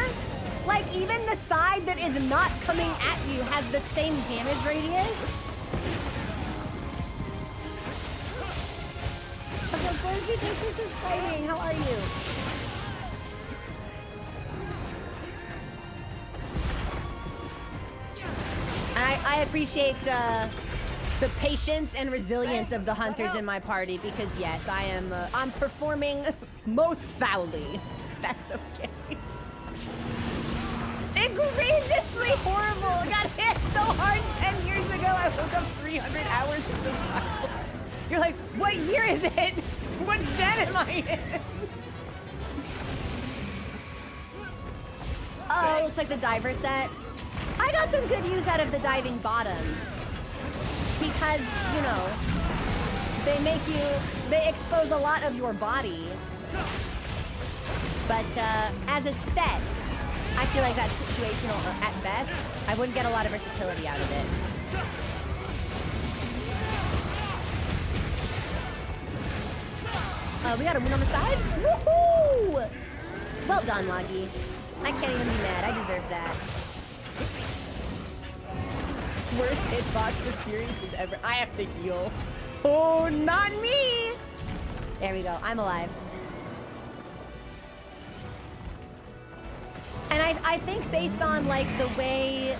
Like even the side that is not coming at you has the same damage radius. Okay, Bursby, thanks for subscribing. How are you? I appreciate the patience and resilience of the hunters in my party because yes, I'm performing most foully. That's okay. Egregiously horrible. I got hit so hard 10 years ago. I woke up 300 hours into the You're like, what year is it? What gen am I in? Oh, looks like the diver set. I got some good use out of the diving bottoms. Because, you know, they expose a lot of your body. But as a set, I feel like that's situational at best. I wouldn't get a lot of versatility out of it. We got a win on the side. Woohoo! Well done, Loggy. I can't even be mad. I deserve that. Worst hitbox the series has ever. I have to heal. Oh, not me! There we go. I'm alive. And I think based on like the way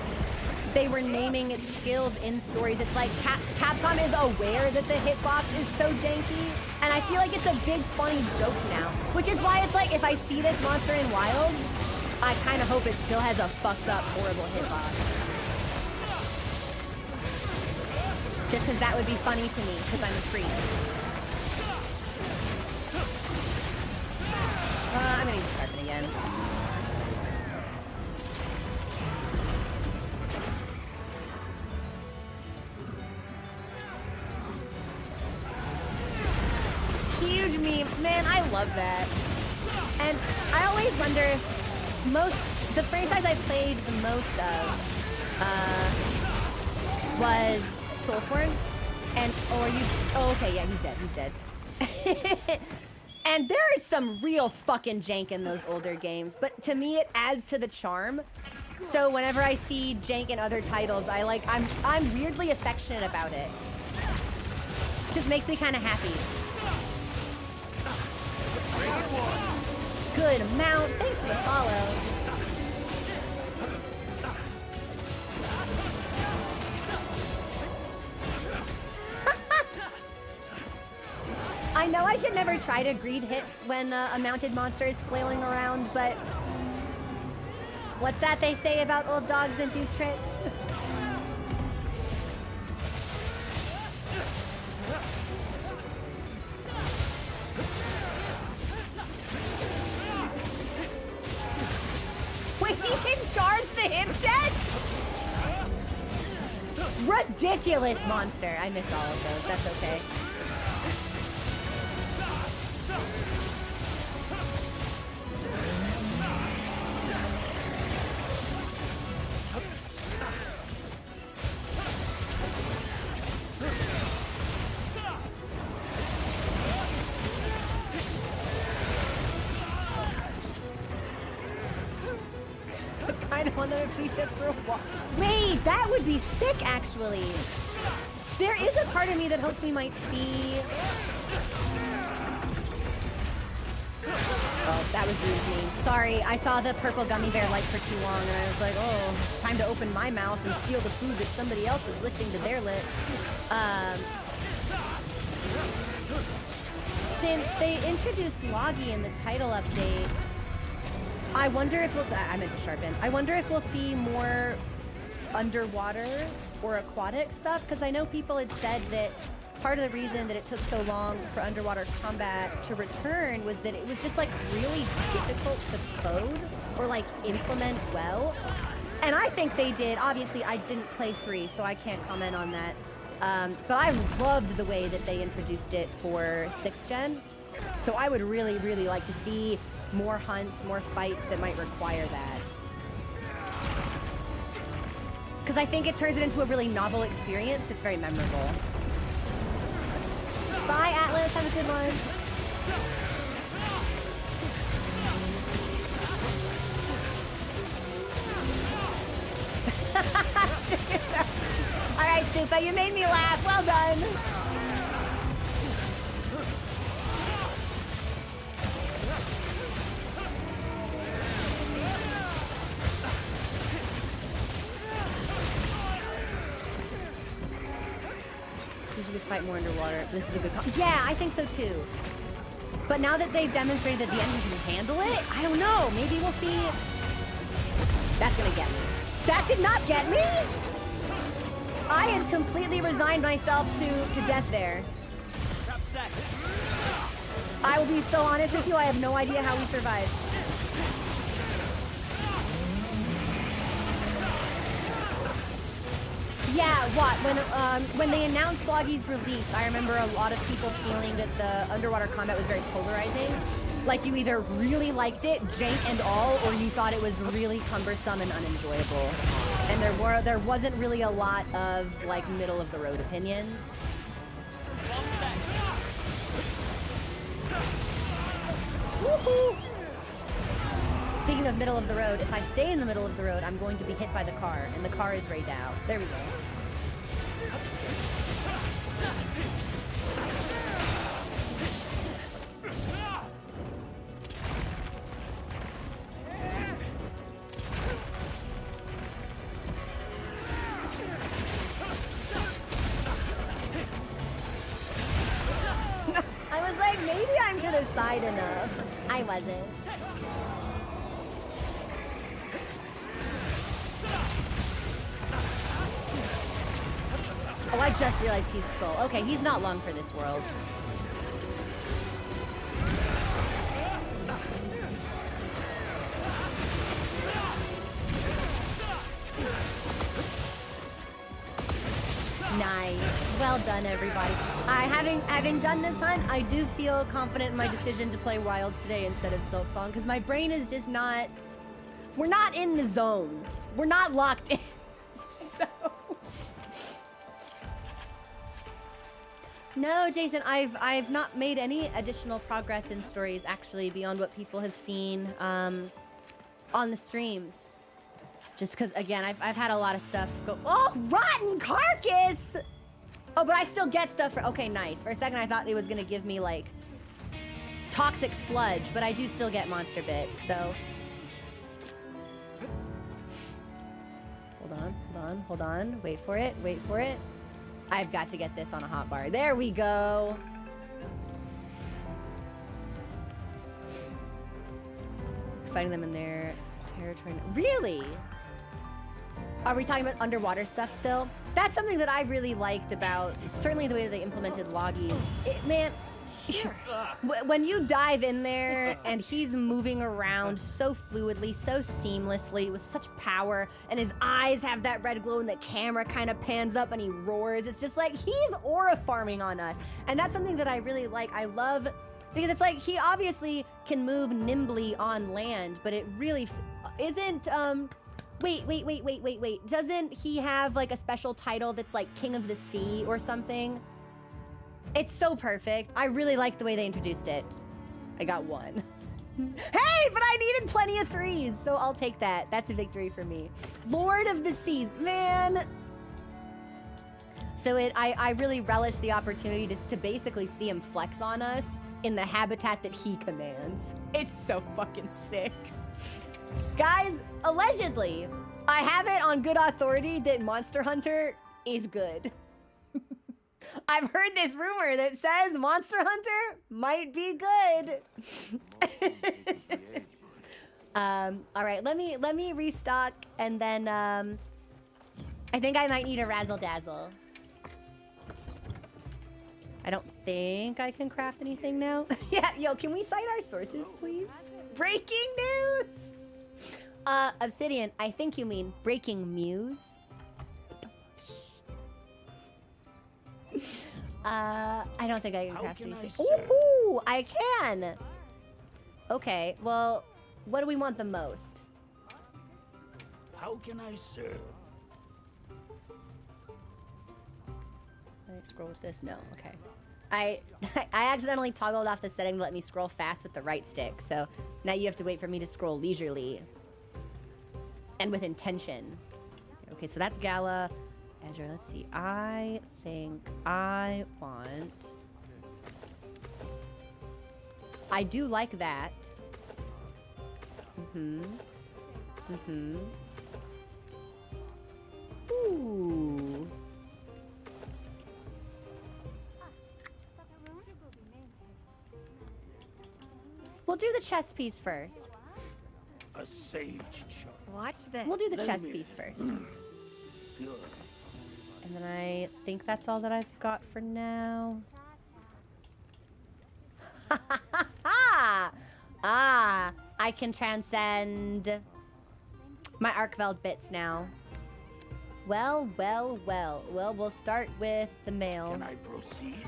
they were naming its skills in stories. It's like Capcom is aware that the hitbox is so janky, and I feel like it's a big funny joke now. Which is why it's like, if I see this monster in Wild, I kind of hope it still has a fucked up, horrible hitbox. Just because that would be funny to me, because I'm a freak. I'm gonna use Sharpen again. Huge meme. Man, I love that. And I always wonder if the franchise I played the most of was Soulsborne. And, oh, okay, yeah, he's dead. And there is some real fucking jank in those older games, but to me it adds to the charm. So whenever I see jank in other titles, I'm weirdly affectionate about it. Just makes me kind of happy. Good amount. Thanks for the follow. I know I should never try to greed hits when a mounted monster is flailing around, but what's that they say about old dogs and do tricks? Wait, he can charge the hip check? Ridiculous monster. I missed all of those. That's okay. I don't want to repeat it for a while. Wait, that would be sick, actually. There is a part of me that hopes we might see... Oh, that was rude of me. Sorry, I saw the purple gummy bear light for too long, and I was like, oh, time to open my mouth and steal the food that somebody else is lifting to their lips. Since they introduced Logi in the title update, I wonder if we'll... I meant to sharpen. I wonder if we'll see more underwater or aquatic stuff, because I know people had said that part of the reason that it took so long for underwater combat to return was that it was just, like, really difficult to code or, like, implement well. And I think they did. Obviously, I didn't play 3, so I can't comment on that. But I loved the way that they introduced it for 6th gen. So I would really, really like to see more hunts, more fights that might require that. Because I think it turns it into a really novel experience that's very memorable. Bye, Atlas. Have a good one. All right, Supa, you made me laugh. Well done. You could fight more underwater. This is a good yeah, I think so too. But now that they've demonstrated that the enemy can handle it, I don't know. Maybe we'll see. That's gonna get me. That did not get me! I had completely resigned myself to death there. I will be so honest with you, I have no idea how we survived. Yeah, what? When they announced Logi's release, I remember a lot of people feeling that the underwater combat was very polarizing. Like, you either really liked it, jank and all, or you thought it was really cumbersome and unenjoyable. And there wasn't really a lot of, like, middle-of-the-road opinions. Woohoo! Speaking of middle of the road, if I stay in the middle of the road, I'm going to be hit by the car, and the car is raised out. There we go. maybe I'm to the side enough. I wasn't. Oh, I just realized he's Skull. Okay, he's not long for this world. Nice. Well done, everybody. Having done this hunt, I do feel confident in my decision to play Wilds today instead of Silksong, because my brain is just not... We're not in the zone. We're not locked in. So... No, Jason, I've not made any additional progress in stories, actually, beyond what people have seen on the streams. Just because, again, I've had a lot of stuff go... Oh, rotten carcass! Oh, but I still get stuff for... Okay, nice. For a second, I thought it was going to give me, like, toxic sludge, but I do still get monster bits, so... Hold on. Wait for it. I've got to get this on a hotbar. There we go. Fighting them in their territory. Really? Are we talking about underwater stuff still? That's something that I really liked about, certainly the way that they implemented loggies. Man, when you dive in there and he's moving around so fluidly, so seamlessly, with such power, and his eyes have that red glow and the camera kind of pans up and he roars, it's just like, he's aura farming on us. And that's something that I really like. I love, because it's like, he obviously can move nimbly on land, but it really isn't, Wait. Doesn't he have like a special title that's like King of the Sea or something? It's so perfect. I really like the way they introduced it. I got one. Hey, but I needed plenty of 3s, so I'll take that. That's a victory for me. Lord of the Seas, man. So I really relish the opportunity to basically see him flex on us in the habitat that he commands. It's so fucking sick. Guys, allegedly, I have it on good authority that Monster Hunter is good. I've heard this rumor that says Monster Hunter might be good. All right, let me restock, and then I think I might need a razzle dazzle. I don't think I can craft anything now. Yeah, yo, can we cite our sources, please? Breaking news! Obsidian, I think you mean breaking muse. I don't think I can craft anything. Ooh, I can! Okay, well, what do we want the most? How can I serve? Can I scroll with this? No, okay. I accidentally toggled off the setting to let me scroll fast with the right stick, so now you have to wait for me to scroll leisurely. And with intention. Okay, so that's Gala. Edger, let's see. I think I want... I do like that. Ooh. We'll do the chess piece first. A sage shot. Watch this. We'll do the chess piece first. And then I think that's all that I've got for now. I can transcend my Arkveld bits now. Well, we'll start with the mail. Can I proceed?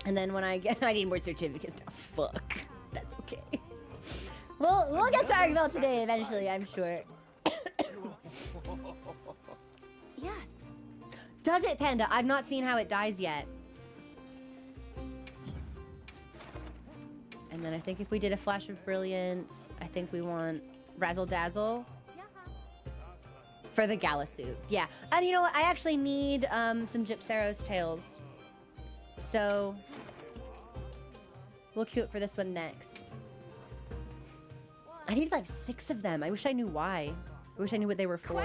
And then when I need more certificates now. Fuck. That's okay. We'll get to Arkveld today eventually, I'm sure. Yes. Does it, Panda? I've not seen how it dies yet. And then I think if we did a Flash of Brilliance, I think we want Razzle Dazzle for the Gala suit. Yeah. And you know what? I actually need some Gypceros tails. So we'll queue it for this one next. I need like 6 of them. I wish I knew why. I wish I knew what they were for.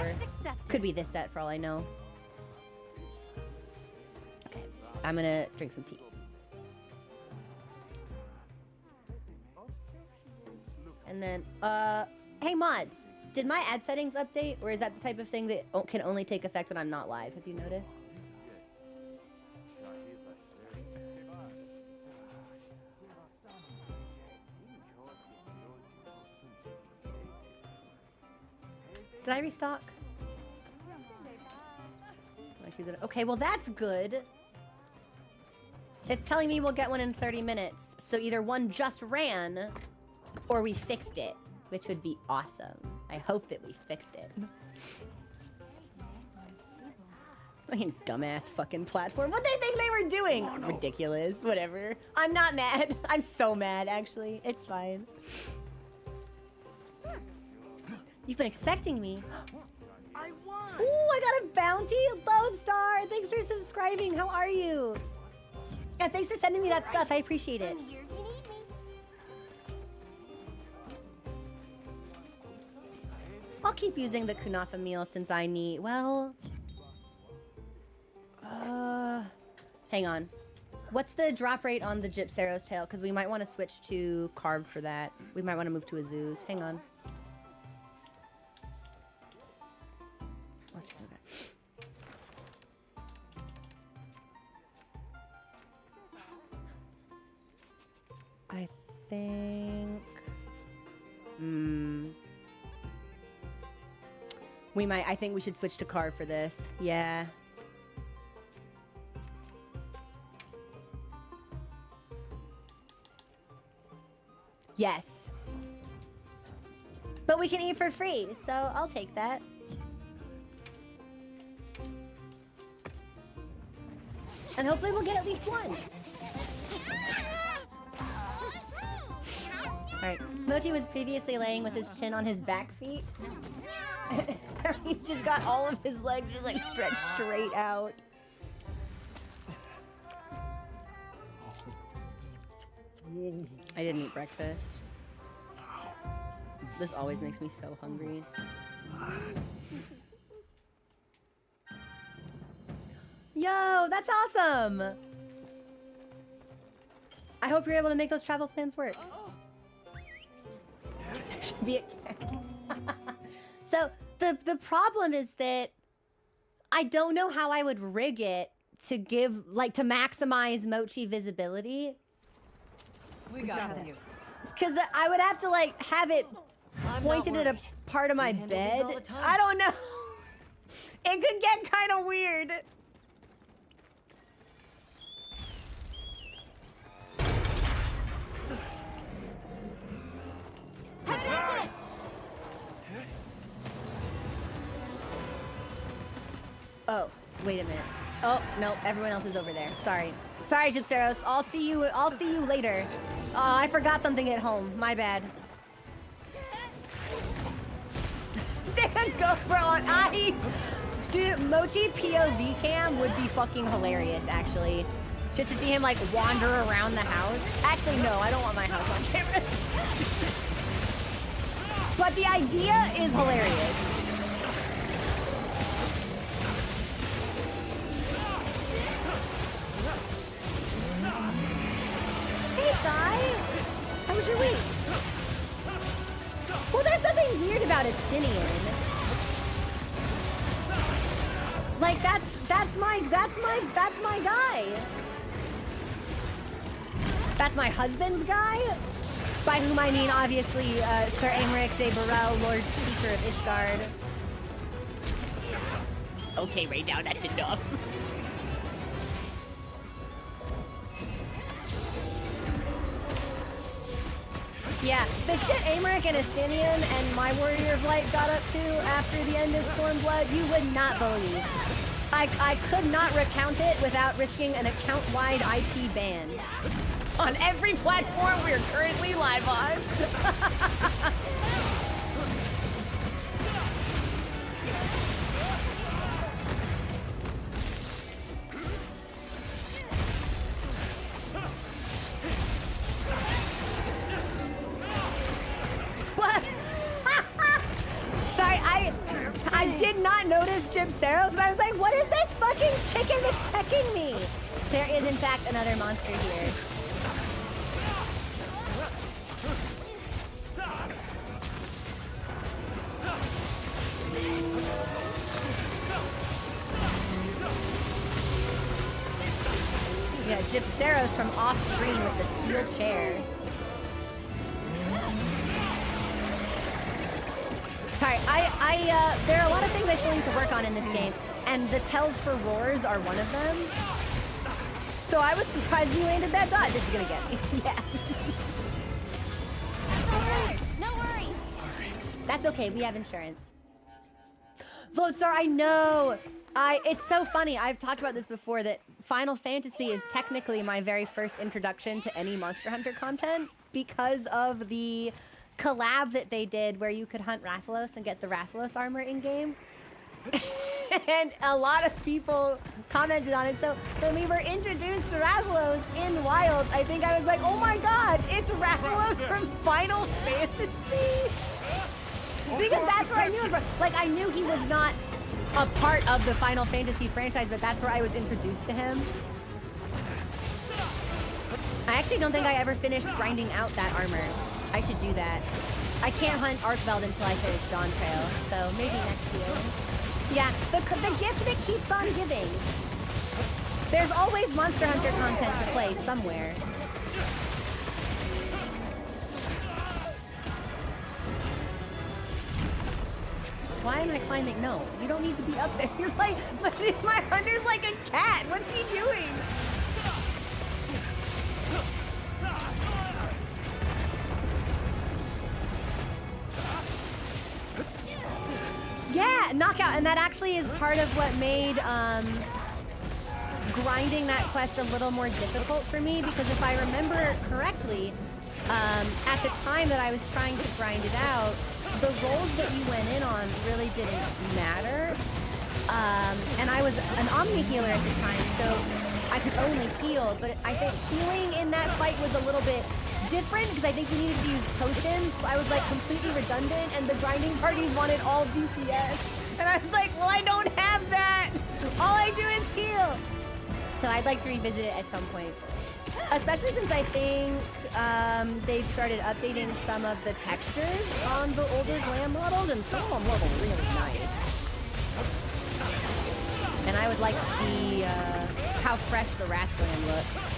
Could be this set for all I know. Okay, I'm gonna drink some tea. And then, hey mods, did my ad settings update, or is that the type of thing that can only take effect when I'm not live? Have you noticed? Did I restock? Okay, well that's good. It's telling me we'll get one in 30 minutes. So either one just ran, or we fixed it, which would be awesome. I hope that we fixed it. Fucking dumbass fucking platform. What they think they were doing? Oh, no. Ridiculous. Whatever. I'm not mad. I'm so mad, actually. It's fine. You've been expecting me. I won. Ooh, I got a bounty. Lone Star. Thanks for subscribing. How are you? Yeah, thanks for sending me that stuff. I appreciate it. I'm here if you need me. I'll keep using the kunafa meal since I need, well... hang on. What's the drop rate on the Gypceros tail? Because we might want to switch to carb for that. We might want to move to Azus. Hang on. Let's do that. I think... I think we should switch to carb for this. Yeah. Yes. But we can eat for free, so I'll take that. And hopefully we'll get at least one. Alright. Mochi was previously laying with his chin on his back feet. He's just got all of his legs just like stretched straight out. I didn't eat breakfast. This always makes me so hungry. Yo, that's awesome! I hope you're able to make those travel plans work. So, the problem is that I don't know how I would rig it to give, like, to maximize Mochi visibility. We got this. Because I would have to, like, have it pointed at a part of my bed. I don't know. It could get kind of weird. Oh, wait a minute. Oh, no, everyone else is over there. Sorry. Sorry, Gypceros. I'll see you later. I forgot something at home. My bad. Stand GoPro on Dude, Mochi POV cam would be fucking hilarious, actually. Just to see him, like, wander around the house. Actually, no, I don't want my house on camera. But the idea is hilarious. Hey, Sai! How was your week? Well, there's nothing weird about Estinian. Like, that's my guy. That's my husband's guy. By whom I mean, obviously, Sir Aymeric de Burrell, Lord Speaker of Ishgard. Okay, right now that's enough. Yeah, the shit Aymeric and Estinian and my Warrior of Light got up to after the end of Stormblood, you would not believe. I could not recount it without risking an account-wide IP ban. On every platform we're currently live on. What? Sorry, I did not notice Gypceros, and I was like, what is this fucking chicken that's pecking me? There is, in fact, another monster here. Yeah, Gypceros from off screen with the steel chair. Sorry, there are a lot of things I still need to work on in this game, and the tells for roars are one of them. So I was surprised you landed that dodge. This is gonna get me. Yeah. No worries. That's okay, we have insurance. Volstar, I know! It's so funny, I've talked about this before, that Final Fantasy is technically my very first introduction to any Monster Hunter content because of the collab that they did where you could hunt Rathalos and get the Rathalos armor in-game. And a lot of people commented on it, so when we were introduced to Rathalos in Wilds, I think I was like, oh my god, it's Rathalos from Final Fantasy! Because that's where I knew him from. Like, I knew he was not a part of the Final Fantasy franchise, but that's where I was introduced to him. I actually don't think I ever finished grinding out that armor. I should do that. I can't hunt Arkveld until I finish Dawn Trail, so maybe next year. Yeah, the gift that keeps on giving. There's always Monster Hunter content to play somewhere. Why am I climbing? No, you don't need to be up there. You're like, my hunter's like a cat. What's he doing? Yeah, knockout, and that actually is part of what made grinding that quest a little more difficult for me, because if I remember correctly, at the time that I was trying to grind it out, the rolls that you went in on really didn't matter. And I was an Omni healer at the time, so I could only heal, but I think healing in that fight was a little bit different because I think you needed to use potions. So I was like completely redundant, and the grinding parties wanted all DPS. And I was like, well, I don't have that. All I do is heal. So I'd like to revisit it at some point. Especially since I think they've started updating some of the textures on the older glam models, and some of them look really nice. And I would like to see how fresh the Wrath Glam looks.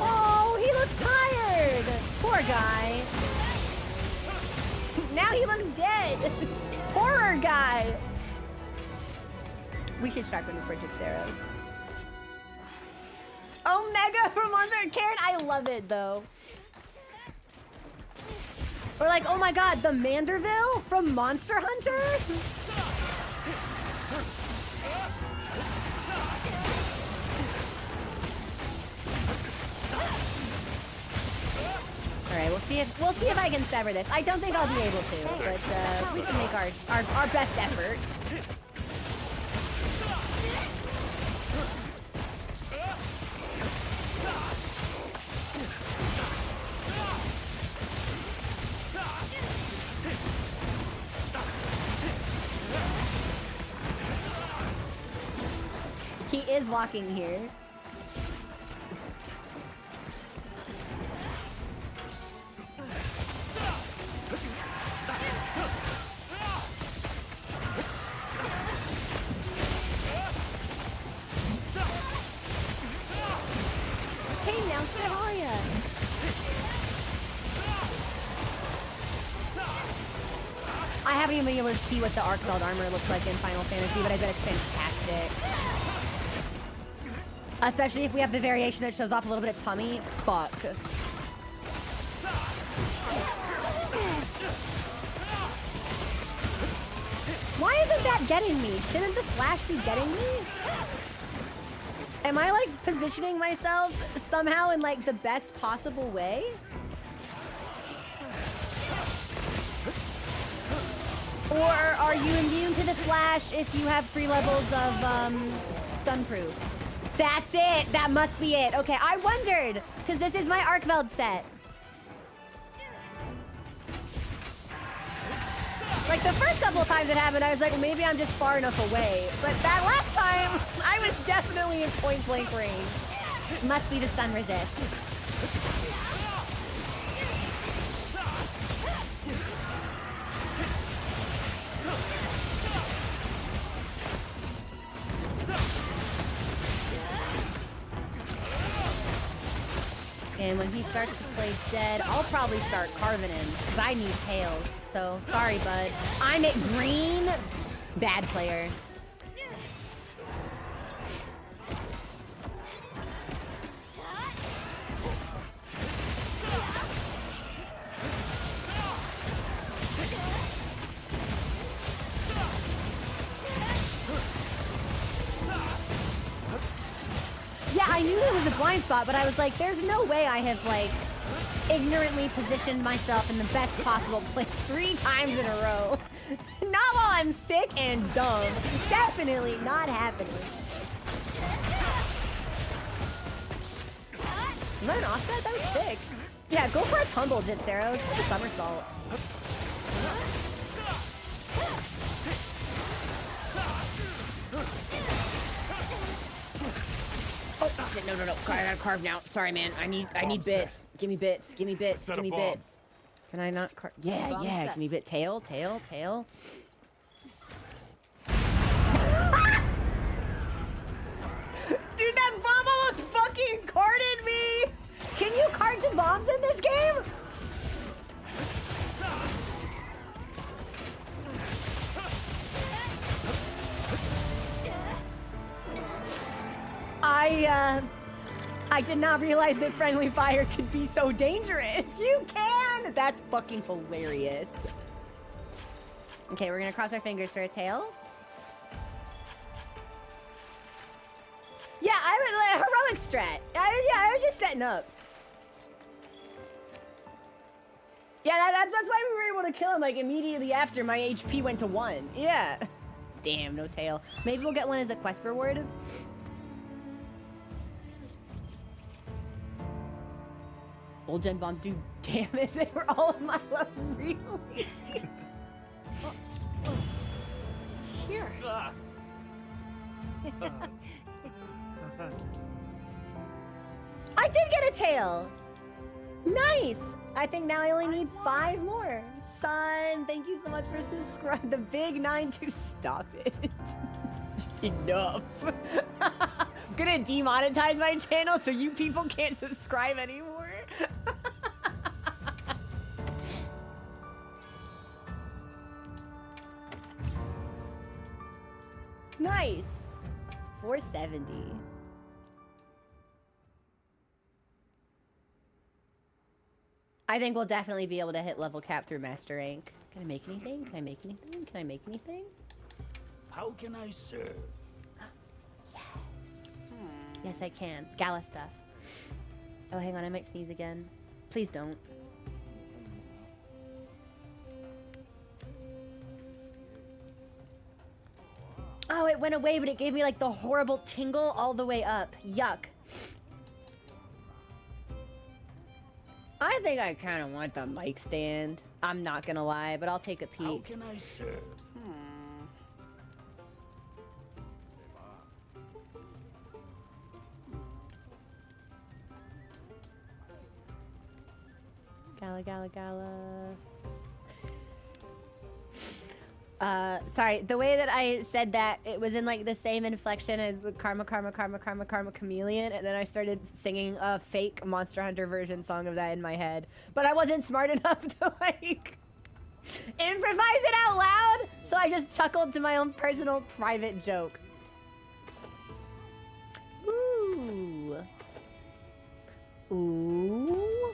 Oh, he looks tired! Poor guy. Now he looks dead! Horror guy! We should start going for Gypceros. Omega from Monster Karen! I love it though. Or like, oh my god, the Manderville from Monster Hunter? All right, we'll see if I can sever this. I don't think I'll be able to, but we can make our best effort. He is walking here. I haven't even been able to see what the Arkveld armor looks like in Final Fantasy, but I bet it's fantastic. Especially if we have the variation that shows off a little bit of tummy. Fuck. Why isn't that getting me? Shouldn't the flash be getting me? Am I like positioning myself somehow in like the best possible way? Or are you immune to the flash if you have 3 levels of stun proof? That's it! That must be it. Okay, I wondered, because this is my Arkveld set. Like the first couple of times it happened, I was like, well, maybe I'm just far enough away. But that last time, I was definitely in point blank range. Must be the stun resist. And when he starts to play dead, I'll probably start carving him because I need tails. So sorry, bud. I'm at green. Bad player. Yeah, I knew it was a blind spot, but I was like, there's no way I have, like, ignorantly positioned myself in the best possible place 3 times in a row. Not while I'm sick and dumb. Definitely not happening. Is that an offset? That was sick. Yeah, go for a tumble, Gypceros. It's a somersault. Oh shit, no. I gotta carve now. Sorry, man. I need bits. Give me bits. Give me bits. Give me bits. Can I not carve? Yeah. Give me a bit. Tail. Dude, that bomb almost fucking carded me! Can you card to bombs in this game? I did not realize that friendly fire could be so dangerous. You can! That's fucking hilarious. Okay, we're gonna cross our fingers for a tail. Yeah, I was like, heroic strat. I was just setting up. Yeah, that's why we were able to kill him like immediately after my HP went to 1. Yeah. Damn, no tail. Maybe we'll get one as a quest reward. Old gen bombs do damage. They were all on my level, really. Here. I did get a tail. Nice. I think now I only need 5 more. Son, thank you so much for subscribing. The big 9-2. Stop it. Enough. I'm gonna demonetize my channel so you people can't subscribe anymore. Nice. 470. I think we'll definitely be able to hit level cap through master rank. Can I make anything? Can I make anything? Can I make anything? How can I serve? Yes. Yes, I can. Gala stuff. Oh, hang on. I might sneeze again. Please don't. Oh, it went away, but it gave me like the horrible tingle all the way up. Yuck. I think I kind of want the mic stand. I'm not gonna lie, but I'll take a peek. How can I serve? Gala. Sorry, the way that I said that, it was in like the same inflection as the Karma Chameleon, and then I started singing a fake Monster Hunter version song of that in my head. But I wasn't smart enough to like improvise it out loud, so I just chuckled to my own personal private joke. Ooh. Ooh.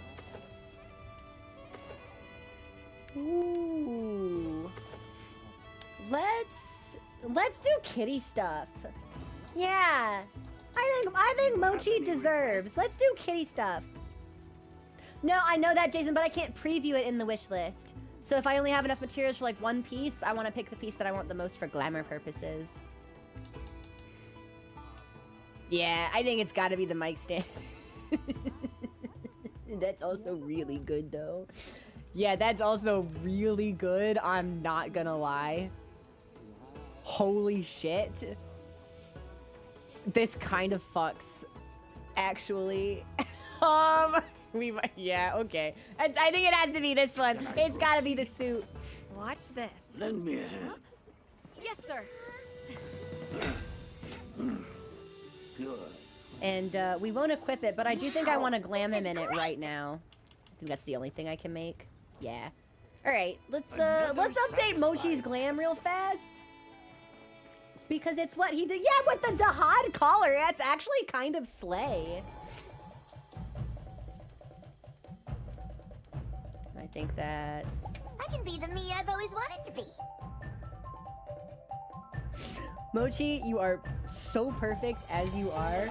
Ooh. Let's do kitty stuff. Yeah. I think Mochi deserves. Let's do kitty stuff. No, I know that, Jason, but I can't preview it in the wish list. So if I only have enough materials for like one piece, I want to pick the piece that I want the most for glamour purposes. Yeah, I think it's got to be the mic stand. That's also really good, though. Yeah, that's also really good. I'm not gonna lie. Holy shit. This kind of fucks, actually. Yeah, okay. I think it has to be this one. It's gotta be the suit. Watch this. Lend me a hand. Yes, sir. Good. And we won't equip it, but I do think I want to glam him in it right now. I think that's the only thing I can make. Yeah. All right, let's update Mochi's glam real fast. Because it's what he did. Yeah, with the Dahad collar. That's actually kind of slay. I think that's... I can be the me I've always wanted to be. Mochi, you are so perfect as you are.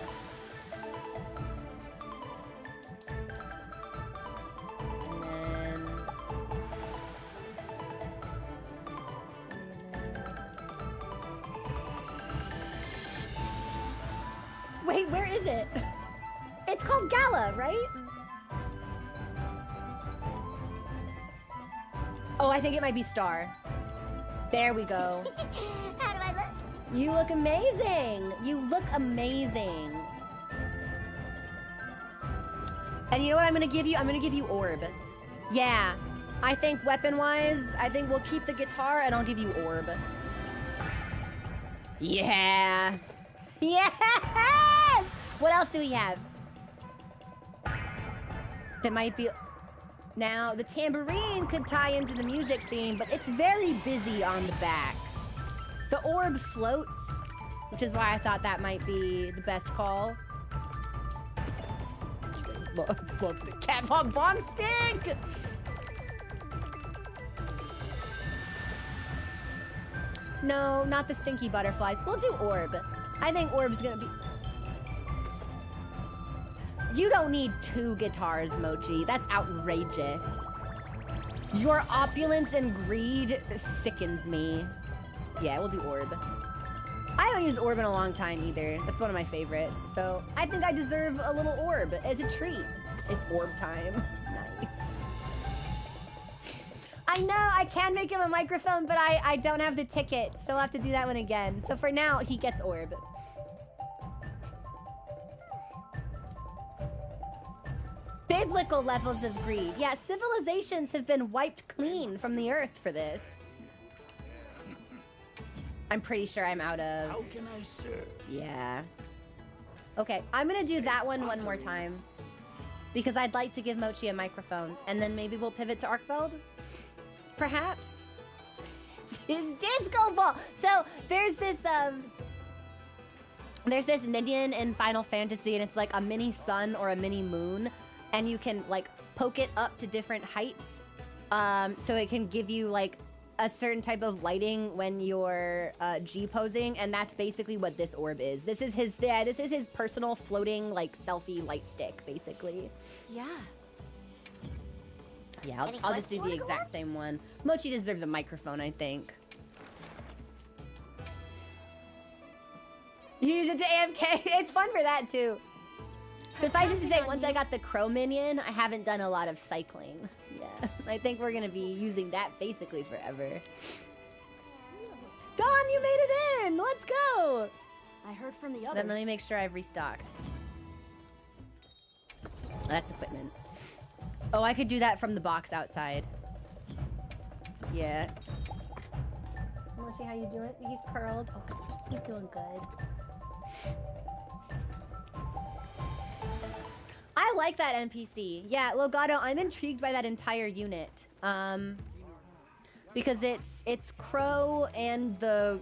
And then... Wait, where is it? It's called Gala, right? Oh, I think it might be Star. There we go. How do I look? You look amazing. You look amazing. And you know what I'm gonna give you? I'm gonna give you Orb. Yeah. I think weapon-wise, I think we'll keep the guitar and I'll give you Orb. Yeah. Yes! What else do we have? That might be... Now, the tambourine could tie into the music theme, but it's very busy on the back. The orb floats, which is why I thought that might be the best call. Fuck the Capcom bomb stick! No, not the stinky butterflies. We'll do orb. I think orb's gonna be... You don't need 2 guitars, Mochi. That's outrageous. Your opulence and greed sickens me. Yeah, we'll do orb. I haven't used orb in a long time either. That's one of my favorites. So I think I deserve a little orb as a treat. It's orb time. Nice. I know, I can make him a microphone, but I don't have the ticket. So I'll have to do that one again. So for now, he gets orb. Biblical levels of greed. Yeah, civilizations have been wiped clean from the earth for this. I'm pretty sure I'm out of... How can I serve? Yeah. Okay, I'm gonna do that one more time. Because I'd like to give Mochi a microphone. And then maybe we'll pivot to Arkfeld? Perhaps? It's his disco ball! So, there's this minion in Final Fantasy, and it's like a mini sun or a mini moon. And you can, like, poke it up to different heights. So it can give you, like, a certain type of lighting when you're G-posing. And that's basically what this orb is. This is his personal floating, like, selfie light stick, basically. Yeah. Yeah, I'll just do the exact same one. Mochi deserves a microphone, I think. Use it to AFK. It's fun for that, too. Suffice it to say, once I got the crow minion, I haven't done a lot of cycling. Yeah, I think we're gonna be using that basically forever. Dawn, you made it in! Let's go! I heard from the others. Then let me make sure I've restocked. That's equipment. Oh, I could do that from the box outside. Yeah. Mochi, how you doing? He's curled. Okay, he's doing good. I like that NPC. Yeah, Logado, I'm intrigued by that entire unit. Because it's Crow and the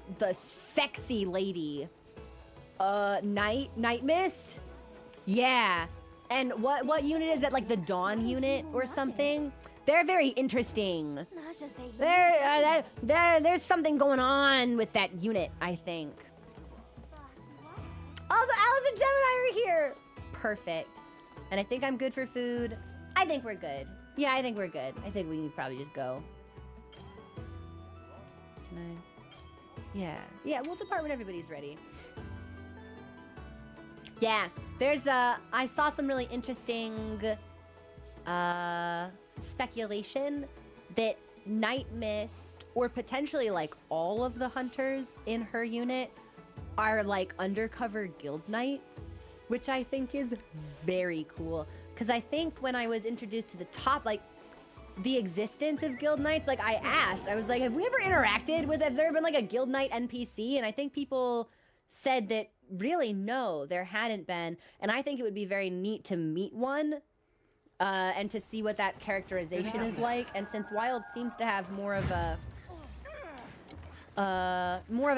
sexy lady. Night Mist? Yeah. And what unit is it? Like the Dawn unit or something? They're very interesting. There's something going on with that unit, I think. Also, Alice and Gemini are here. Perfect. And I think I'm good for food. I think we're good. Yeah, I think we're good. I think we can probably just go. Can I? Yeah, we'll depart when everybody's ready. Yeah, there's I saw some really interesting speculation that Night Mist, or potentially like all of the hunters in her unit, are like undercover guild knights, which I think is very cool. Because I think when I was introduced to the top, like, the existence of guild knights, like, I asked, I was like, have we ever interacted with, has there been like a guild knight NPC? And I think people said that really no, there hadn't been, and I think it would be very neat to meet one and to see what that characterization is like. And since Wild seems to have more of a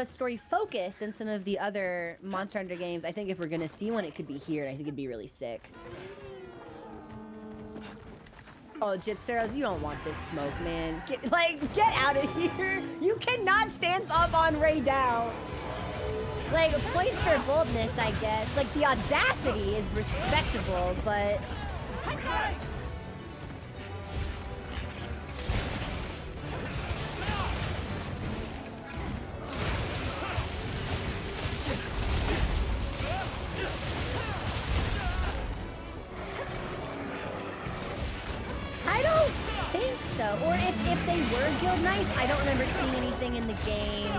story focus than some of the other Monster Hunter games, I think if we're gonna see one, it could be here. I think it'd be really sick. Oh, Gypceros, you don't want this smoke, man. Get out of here. You cannot stance up on Ray Dow. Like, points for boldness, I guess. Like, the audacity is respectable, but... I don't think so. Or if they were Guild Knights, I don't remember seeing anything in the game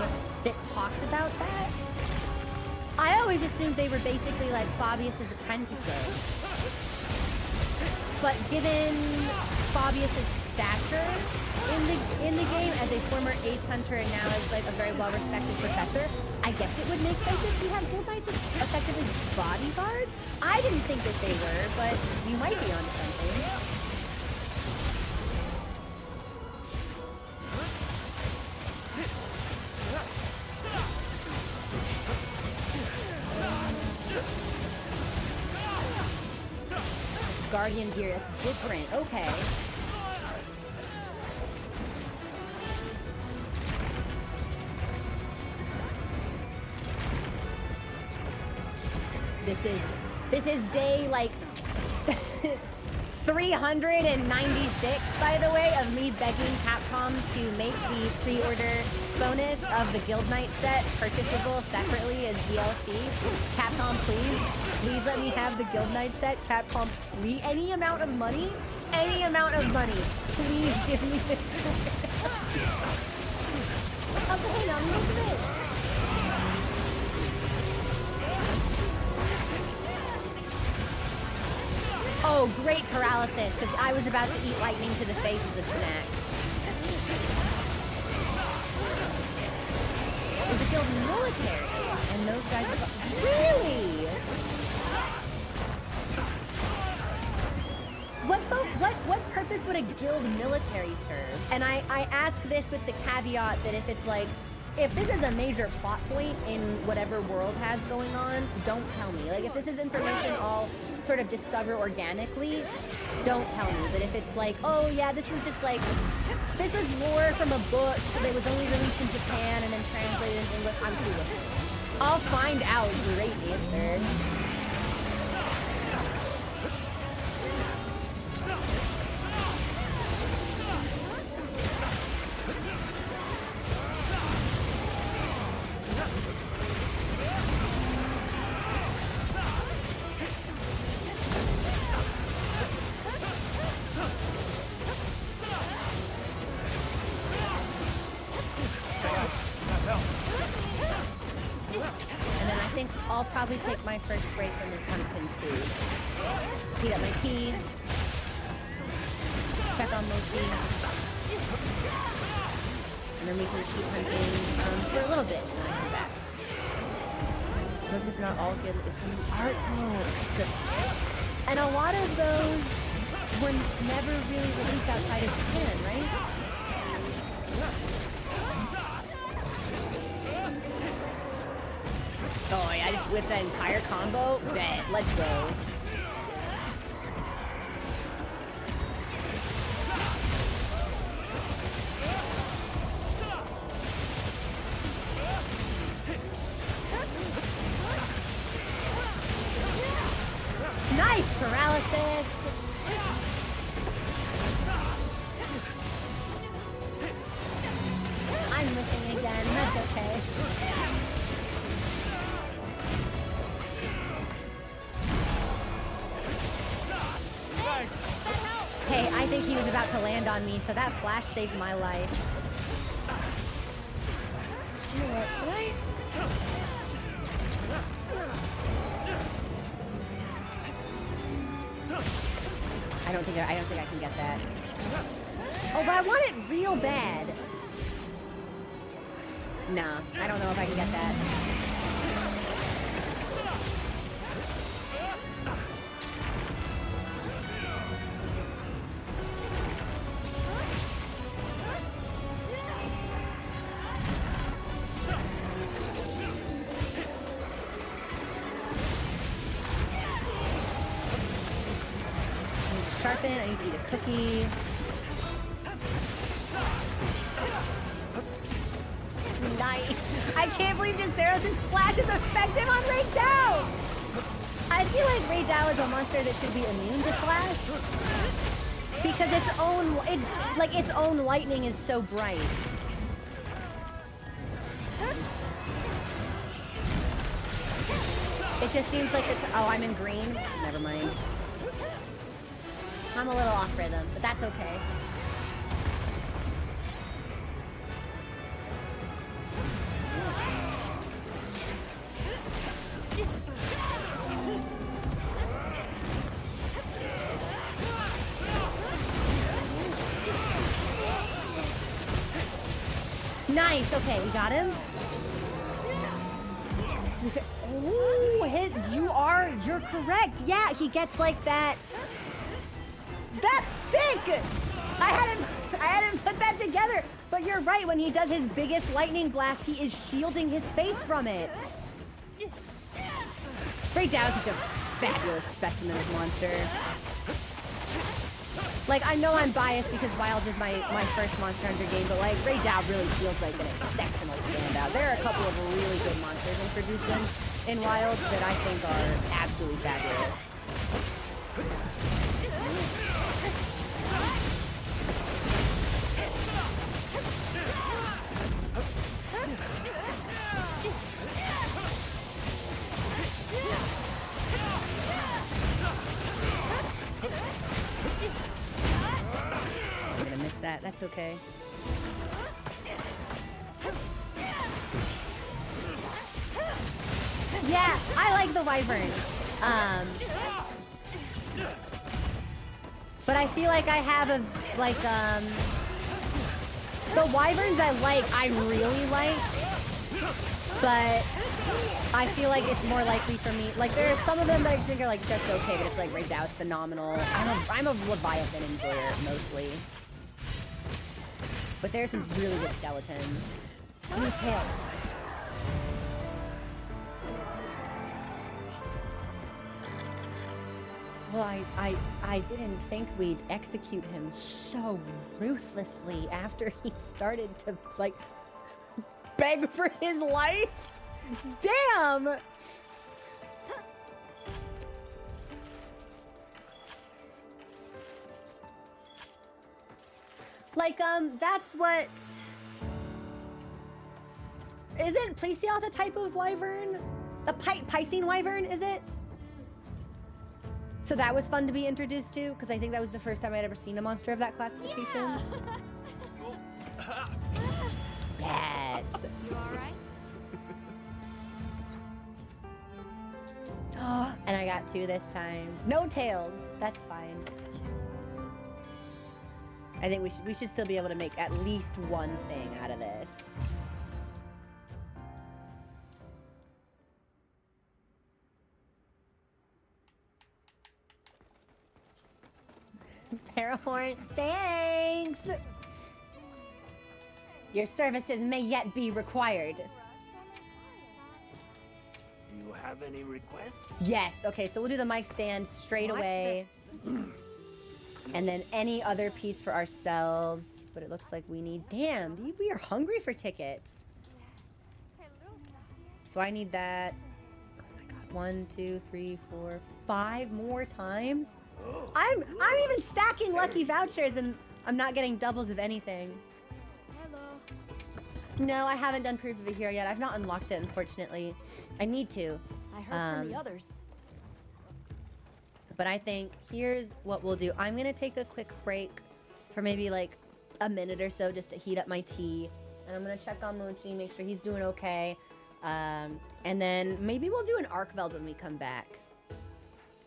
that talked about that. I always assumed they were basically like Fabius's apprentices. But given Fabius's stature in the game as a former ace hunter and now as like a very well-respected professor, I guess it would make sense if you have Guild Knights as effectively bodyguards. I didn't think that they were, but you might be onto something. Guardian gear, that's different. Okay. This is day like 396, by the way, of me begging Capcom to make the pre-order bonus of the Guild Knight set purchasable separately as DLC. Capcom, please let me have the Guild Knight set. Capcom, please, any amount of money, please give me this. Okay, now move it. Oh, great paralysis, because I was about to eat lightning to the face as a snack. It's a guild military, and those guys are... Really? What purpose would a guild military serve? And I ask this with the caveat that if it's like, if this is a major plot point in whatever world has going on, don't tell me. Like, if this is information I'll sort of discover organically, don't tell me. But if it's like, oh yeah, this was just like, this was lore from a book that was only released in Japan and then translated in English, I'm cool with it. I'll find out. Great answer. I'll probably take my first break when this hunt concludes. Heat up my tea. Check on Mochi. And then we can keep hunting for a little bit and then I come back. Most if not all good is from art books. And a lot of those were never really released outside of Japan, right? Oh yeah, I just whipped that entire combo. Bet, let's go. Nice paralysis. I'm missing again, that's okay. Hey, I think he was about to land on me, so that flash saved my life. You know what, I don't think I can get that. Oh, but I want it real bad. Nah, I don't know if I can get that. sharpen. I need to eat a cookie. Nice. I can't believe Gypceros' flash is effective on Ray Dow. I feel like Ray Dow is a monster that should be immune to flash because its own lightning is so bright. It just seems like it's. Oh, I'm in green. Never mind. I'm a little off rhythm, but that's okay. Nice. Okay, we got him. Oh, you're correct. Yeah, he gets like that. That's sick. I hadn't put that together. But you're right. When he does his biggest lightning blast, he is shielding his face from it. Ray Dow is such a fabulous specimen of monster. Like, I know I'm biased because Wild is my first Monster Hunter game, but like, Ray Dow really feels like an exceptional standout. There are a couple of really good monsters introduced in Wild that I think are absolutely fabulous. I'm gonna miss that. That's okay. Yeah, I like the Wyvern. But I feel like I have the Wyverns I really like. But I feel like it's more likely for me. Like, there are some of them that I think are like just okay, but it's like Ray Dow is phenomenal. I'm a Leviathan enjoyer mostly. But there's some really good skeletons. New tail. Well, I didn't think we'd execute him so ruthlessly after he started to, like, beg for his life. Damn! Like, that's what... Isn't Plesioth a type of wyvern? A Piscine wyvern, is it? So that was fun to be introduced to, because I think that was the first time I'd ever seen a monster of that classification. Yeah. Yes. You alright? Oh, and I got 2 this time. No tails. That's fine. I think we should still be able to make at least one thing out of this. Parahorn, thanks! Your services may yet be required. Do you have any requests? Yes, okay, so we'll do the mic stand straight Watch away. And then any other piece for ourselves. But it looks like we need... Damn, we are hungry for tickets. So I need that... Oh my god, 1, 2, 3, 4, 5 more times? I'm even stacking lucky vouchers and I'm not getting doubles of anything. Hello. No, I haven't done proof of a hero yet. I've not unlocked it, unfortunately. I need to. I heard from the others. But I think here's what we'll do. I'm gonna take a quick break for maybe like a minute or so just to heat up my tea. And I'm gonna check on Mochi, make sure he's doing okay. And then maybe we'll do an Arcveld when we come back.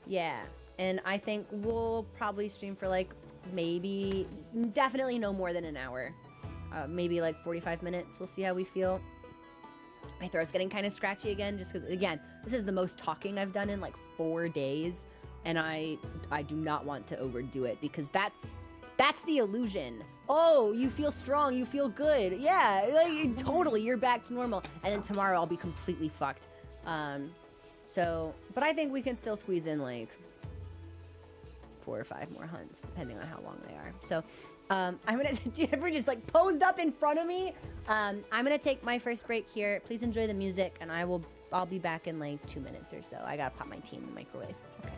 Yeah. And I think we'll probably stream for like maybe, definitely no more than an hour. Maybe like 45 minutes. We'll see how we feel. My throat's getting kind of scratchy again just because, again, this is the most talking I've done in like 4 days. And I do not want to overdo it because that's the illusion. Oh, you feel strong, you feel good. Yeah, like, totally, you're back to normal. And then tomorrow I'll be completely fucked. But I think we can still squeeze in like 4 or 5 more hunts, depending on how long they are. So I'm gonna, Jennifer just like posed up in front of me. I'm gonna take my first break here. Please enjoy the music, and I'll be back in like 2 minutes or so. I gotta pop my tea in the microwave. Okay.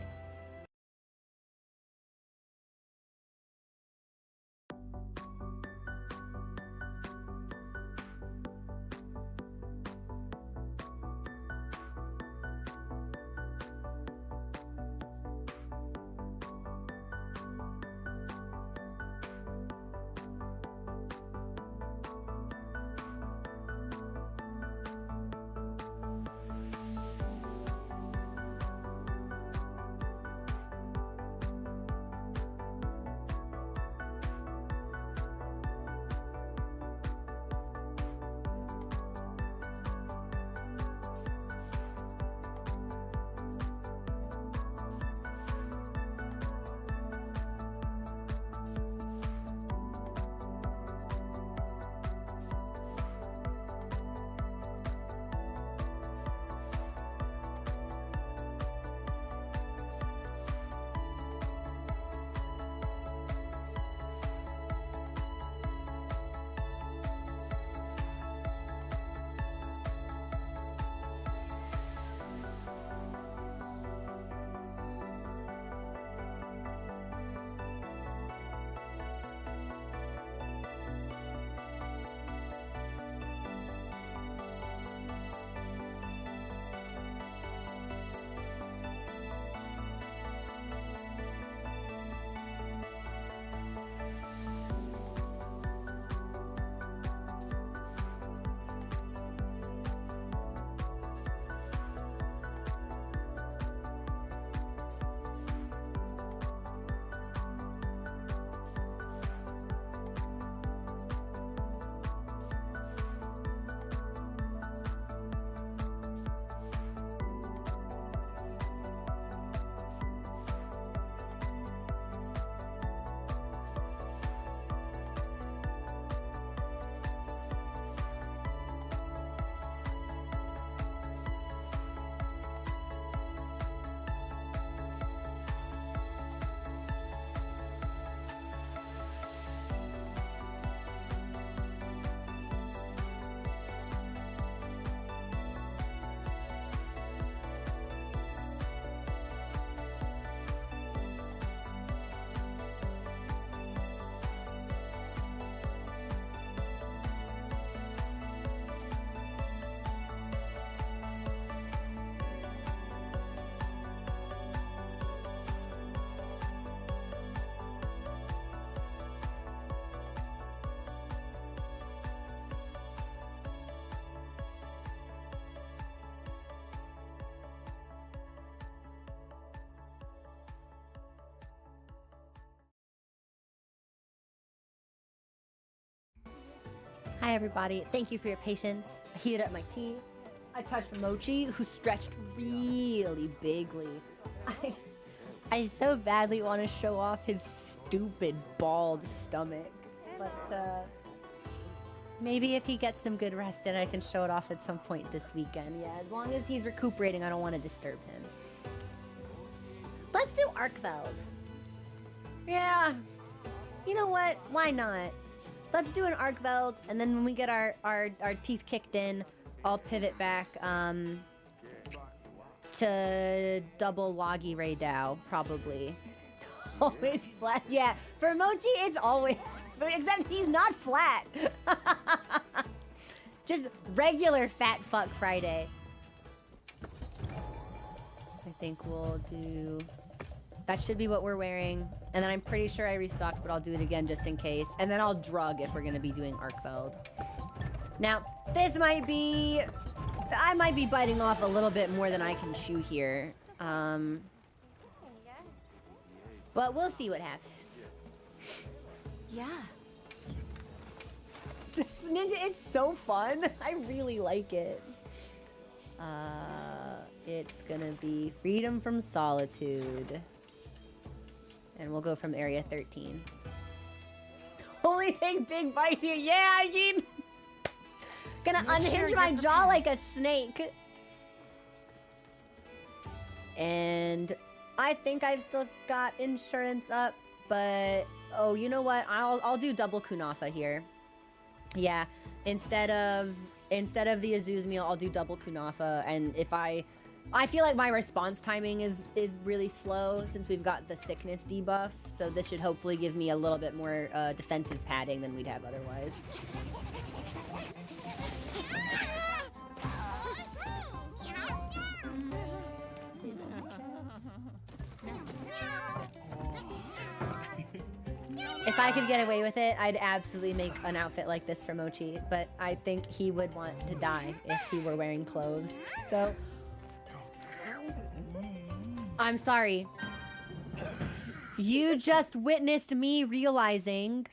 Hi everybody, thank you for your patience. I heated up my tea. I touched Mochi, who stretched really bigly. I so badly want to show off his stupid bald stomach, but maybe if he gets some good rest in, I can show it off at some point this weekend. Yeah, as long as he's recuperating, I don't want to disturb him. Let's do Arkveld. Yeah, you know what? Why not? Let's do an Arkveld, and then when we get our teeth kicked in, I'll pivot back to double Loggy Ray Dow, probably. Always flat. Yeah, for Mochi, it's always, except he's not flat. Just regular fat fuck Friday. I think we'll do... That should be what we're wearing. And then I'm pretty sure I restocked, but I'll do it again just in case. And then I'll drug if we're going to be doing Arkveld. Now, this might be... I might be biting off a little bit more than I can chew here. But we'll see what happens. Yeah. This Ninja, it's so fun. I really like it. It's gonna be Freedom from Solitude. And we'll go from Area 13. Only take big bites here. Yeah, I mean... Gonna unhinge my jaw like a snake. And I think I've still got insurance up, but oh, you know what? I'll do double kunafa here. Yeah, instead of the Azuz meal, I'll do double kunafa, and if I feel like my response timing is really slow since we've got the sickness debuff, so this should hopefully give me a little bit more defensive padding than we'd have otherwise. If I could get away with it, I'd absolutely make an outfit like this for Mochi, but I think he would want to die if he were wearing clothes, so... I'm sorry. You just witnessed me realizing,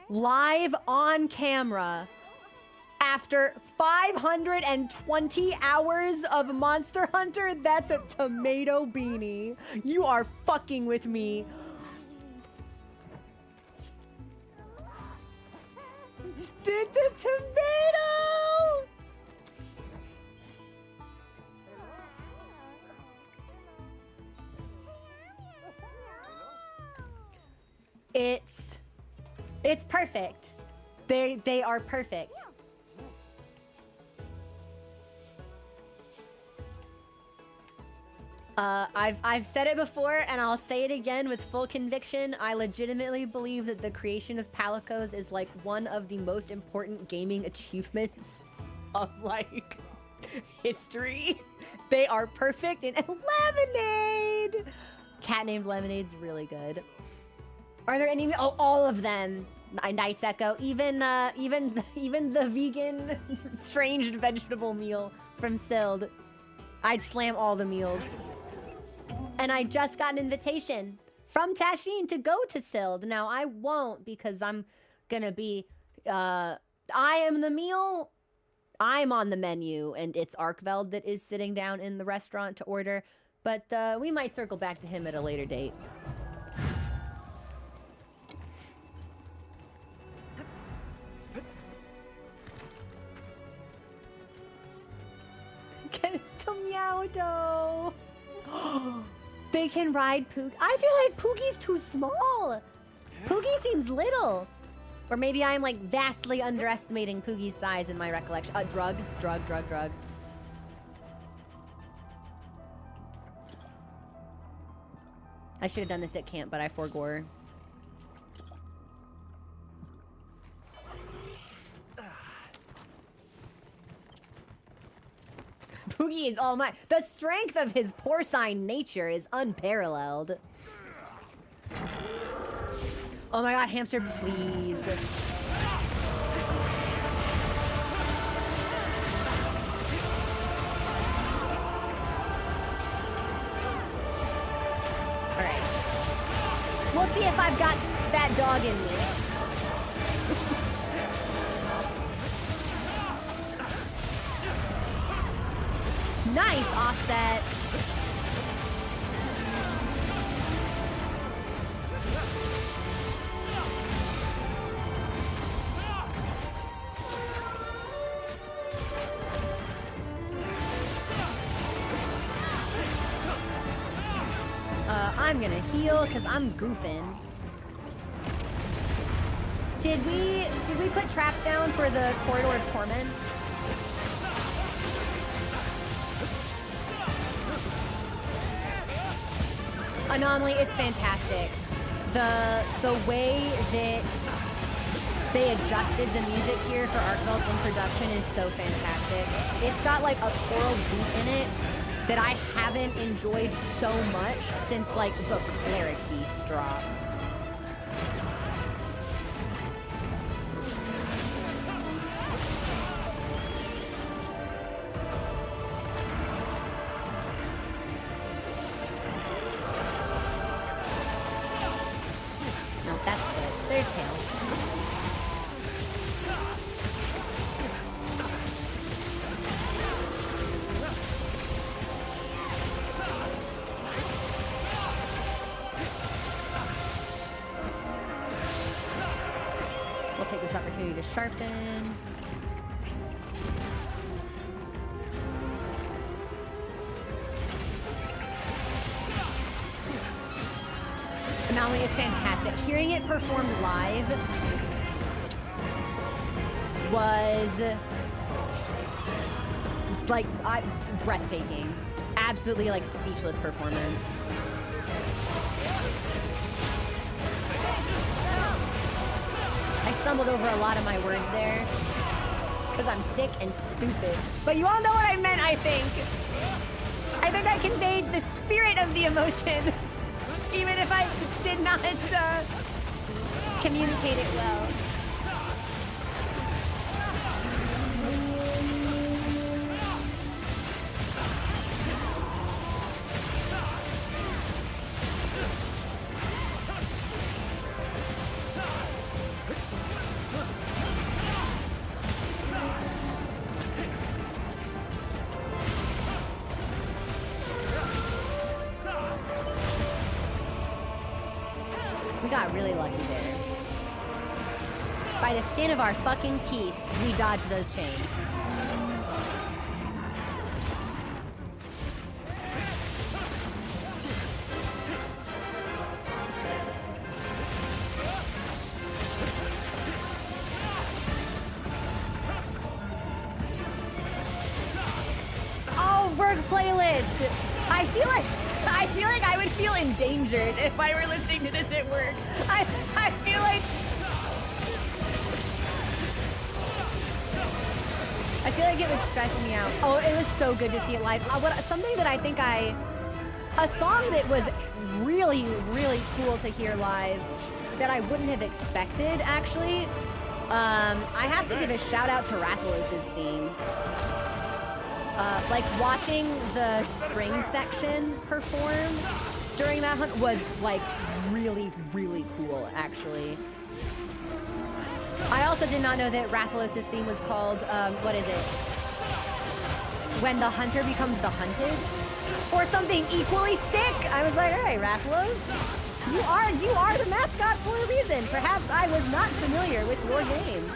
live on camera, after 520 hours of Monster Hunter, that's a tomato beanie. You are fucking with me. It's a tomato! It's perfect. They are perfect. I've said it before and I'll say it again with full conviction. I legitimately believe that the creation of palicos is like one of the most important gaming achievements of like history. They are perfect in Lemonade. Cat named Lemonade's really good. Are there any? Oh, all of them. Night's Echo, even the vegan strange vegetable meal from Sild. I'd slam all the meals. And I just got an invitation from Tashin to go to Sild. Now I won't because I'm gonna be. I am the meal. I'm on the menu, and it's Arkveld that is sitting down in the restaurant to order. But we might circle back to him at a later date. Get to Meowdo. They can ride Poogie. I feel like Poogie's too small. Poogie seems little. Or maybe I'm like vastly underestimating Poogie's size in my recollection. Drug. I should have done this at camp, but I forgore. Poogie is all mine. The strength of his porcine nature is unparalleled. Oh my god, hamster, please. Alright. We'll see if I've got that dog in me. Nice offset. I'm gonna heal because I'm goofing. Did we put traps down for the Corridor of Torment? Anomaly, it's fantastic. The way that they adjusted the music here for Arkveld's introduction is so fantastic. It's got like a choral beat in it that I haven't enjoyed so much since like the Cleric Beast drop. No, that's good. There's Hail. We'll take this opportunity to sharpen. Anomaly is fantastic. Hearing it performed live was like breathtaking. Absolutely like speechless performance. I stumbled over a lot of my words there because I'm sick and stupid. But you all know what I meant, I think. I think I conveyed the spirit of the emotion, even if I did not communicate it well. We got really lucky there. By the skin of our fucking teeth, we dodged those chains. Oh, work playlist! I feel like I would feel endangered if I were listening to this at work. I feel like it would stress me out. Oh, it was so good to see it live. Something that I think a song that was really, really cool to hear live that I wouldn't have expected, actually. I have to give a shout out to Rathalos' theme. Like watching the string section perform during that hunt was like really, really cool, actually. I also did not know that Rathalos' theme was called, what is it? When the hunter becomes the hunted? Or something equally sick! I was like, hey, Rathalos, you are the mascot for a reason. Perhaps I was not familiar with your game.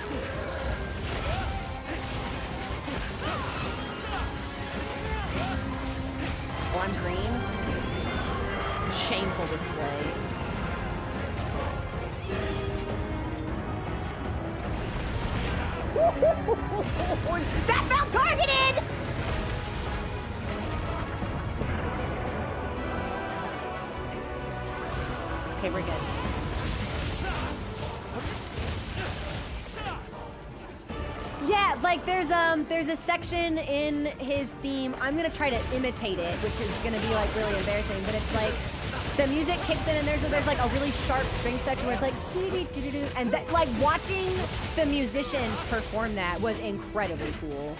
Oh, I'm green. Shameful display. That felt targeted! Okay, we're good. Yeah, like there's a section in his theme. I'm gonna try to imitate it, which is gonna be like really embarrassing. But it's like the music kicks in and there's like a really sharp string section where it's like doo-doo-doo-doo-doo, and that, like watching the musicians perform that was incredibly cool.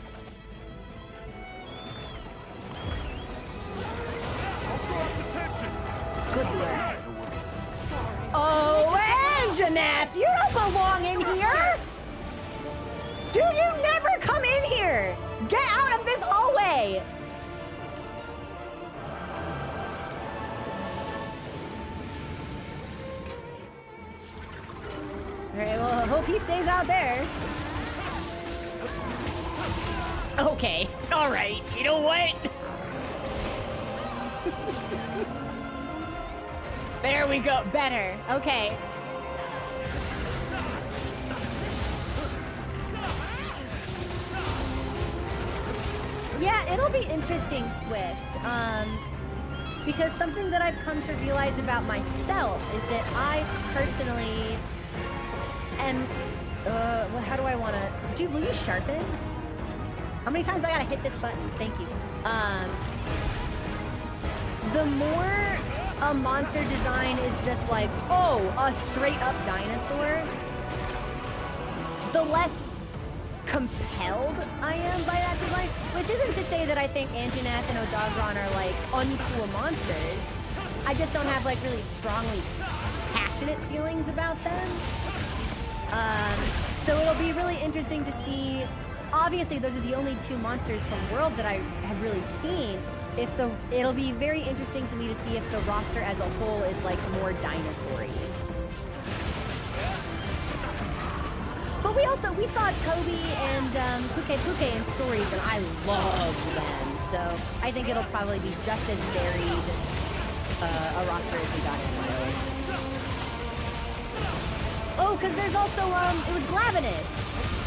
Good work. Oh, Anjanath, you don't belong in here! Dude, you never come in here! Get out of this hallway! Alright, well, I hope he stays out there. Okay, alright, you know what? There we go, better, okay. Yeah, it'll be interesting, Swift. Because something that I've come to realize about myself is that I personally am, well, how do I want to, dude, will you sharpen? How many times I gotta hit this button? Thank you. The more a monster design is just like, oh, a straight up dinosaur, the less compelled I am by that design, which isn't to say that I think Anjanath and Odagron are like uncool monsters. I just don't have like really strongly passionate feelings about them. So it'll be really interesting to see. Obviously, those are the only two monsters from World that I have really seen. It'll be very interesting to me to see if the roster as a whole is like more dinosaur-y. But we saw Toby and Puke in stories, and I loved them. So I think it'll probably be just as varied a roster as we got in Wilds. Oh, because there's also, it was Glavenus.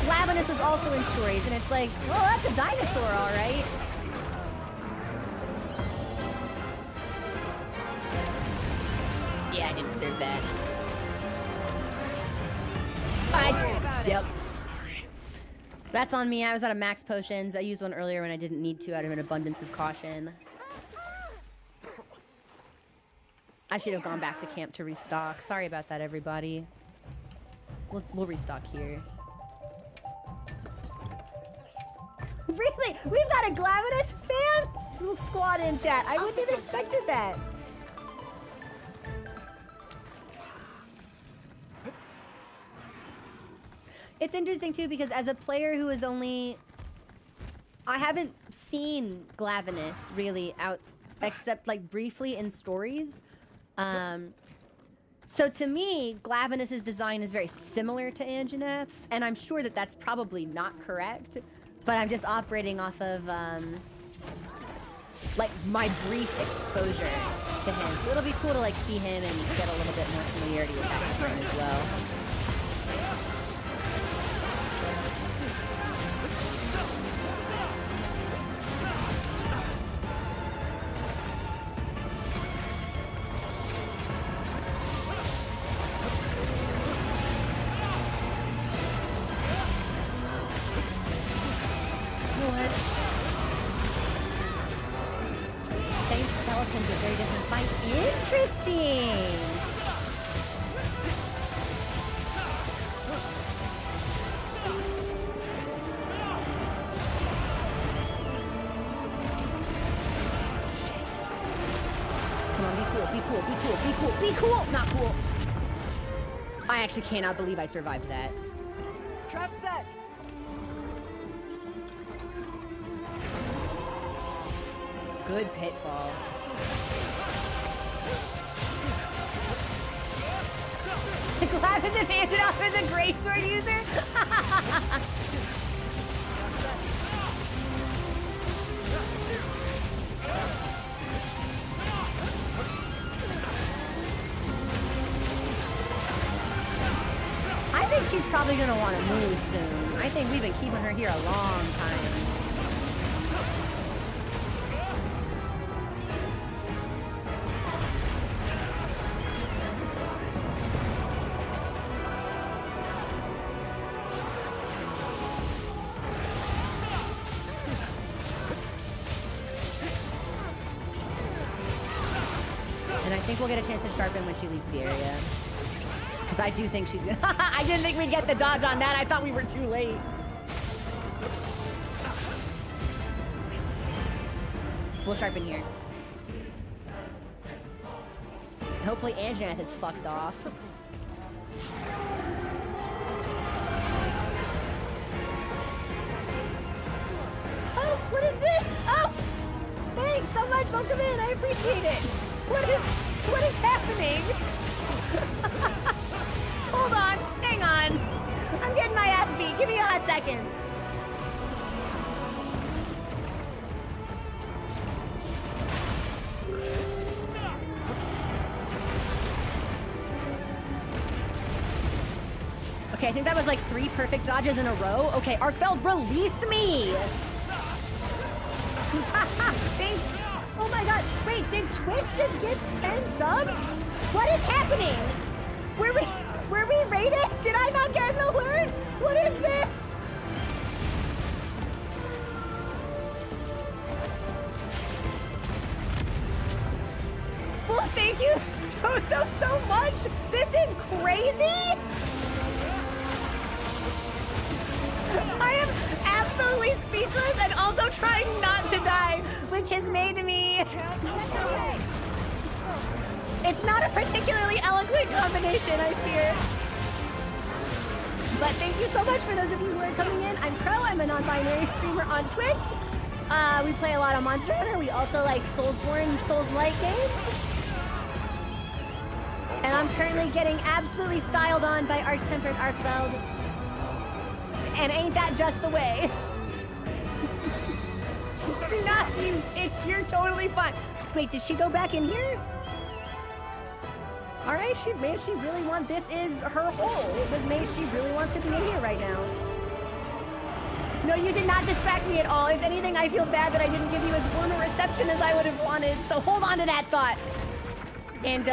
Glavenus was also in stories, and it's like, well, that's a dinosaur, all right. Yeah, I didn't deserve that. Yep. That's on me. I was out of max potions. I used one earlier when I didn't need to out of an abundance of caution. I should have gone back to camp to restock. Sorry about that, everybody. We'll restock here. Really? We've got a Glavenus fan squad in chat. I wouldn't have expected that. It's interesting too because as a player who is only... I haven't seen Glavenus really out except like briefly in stories. So to me, Glavenus's design is very similar to Anjanath's, and I'm sure that that's probably not correct, but I'm just operating off of like my brief exposure to him. So it'll be cool to like see him and get a little bit more familiarity with that design as well. I actually cannot believe I survived that. Trap set. Good pitfall. Glad as if Antonov is a greatsword user. I think she's probably gonna want to move soon. I think we've been keeping her here a long time. And I think we'll get a chance to sharpen when she leaves the area. Because I do think she's gonna... I didn't think we'd get the dodge on that. I thought we were too late. We'll sharpen here. Hopefully Anjanath is fucked off. Oh, what is this? Oh! Thanks so much. Welcome in. I appreciate it. What is happening? Hold on, hang on. I'm getting my ass beat. Give me a hot second. Okay, I think that was like 3 perfect dodges in a row. Okay, Arkfeld, release me! Oh my god, wait, did Twitch just get 10 subs? What is happening? Were we rated? Did I not get an alert? What is this? Well, thank you so much. This is crazy. I am absolutely speechless and also trying not to die, which has made me... It's not a particularly eloquent combination, I fear. But thank you so much for those of you who are coming in. I'm Pro. I'm a non-binary streamer on Twitch. We play a lot of Monster Hunter. We also like Soulsborne and Souls-like games. And I'm currently getting absolutely styled on by Arch-Tempered Arkfeld. And ain't that just the way? Do not, you're totally fine. Wait, did she go back in here? Alright, she really wants, this is her hole. It was made, she really wants to be in here right now. No, you did not distract me at all. If anything, I feel bad that I didn't give you as warm a reception as I would have wanted. So hold on to that thought. And,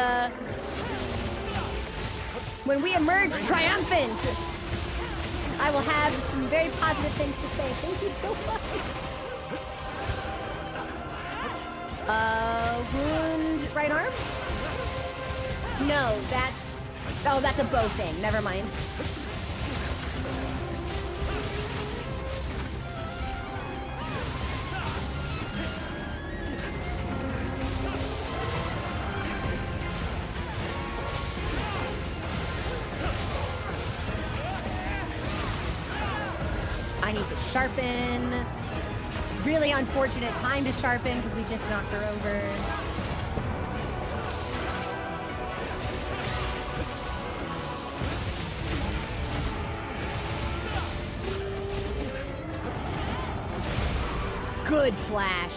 when we emerge triumphant, I will have some very positive things to say. Thank you so much. Wound right arm? No, that's... Oh, that's a bow thing. Never mind. I need to sharpen. Really unfortunate time to sharpen because we just knocked her over. Good flash.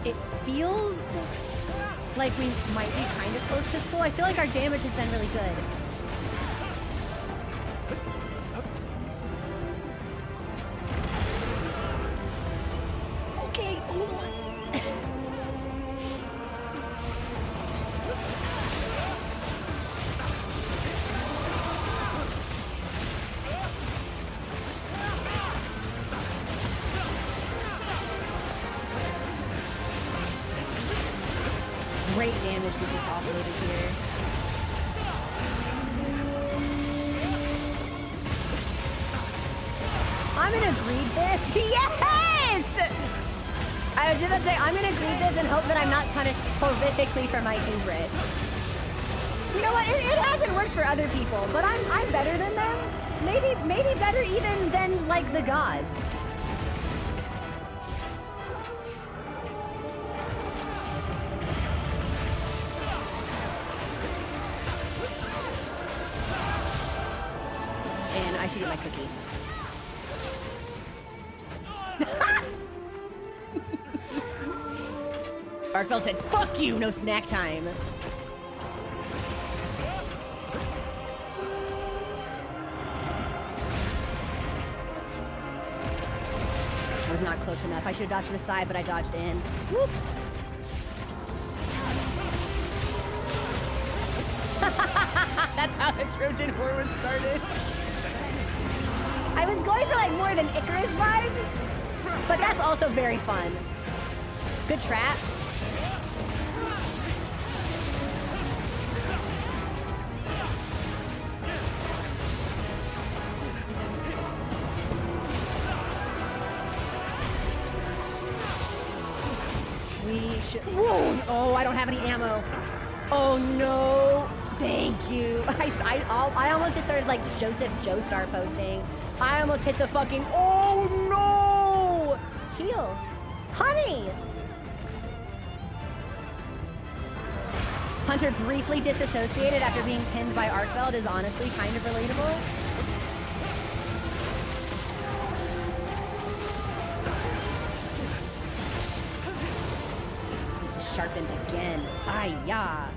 It feels like we might be kind of close to school. I feel like our damage has been really good. Okay, hold on. Great damage with this offloaded here. I'm gonna greed this. Yes! I was just gonna say, I'm gonna greed this and hope that I'm not punished horrifically for my hubris. You know what? It hasn't worked for other people, but I'm better than them. Maybe better even than like the gods. And I should get my cookie. Arkfell said, fuck you, no snack time. I was not close enough. I should have dodged to the side, but I dodged in. Whoops. That's how the Trojan War was started. I was going for like more of an Icarus vibe, but that's also very fun. Good trap. We should. Whoa! Oh, I don't have any ammo. Oh no! Thank you. I almost just started like Joseph Joestar posting. I almost hit the fucking. Oh no! Heal, honey. Hunter briefly disassociated after being pinned by Arkfell is honestly kind of relatable. Sharpened again. Ay-ya.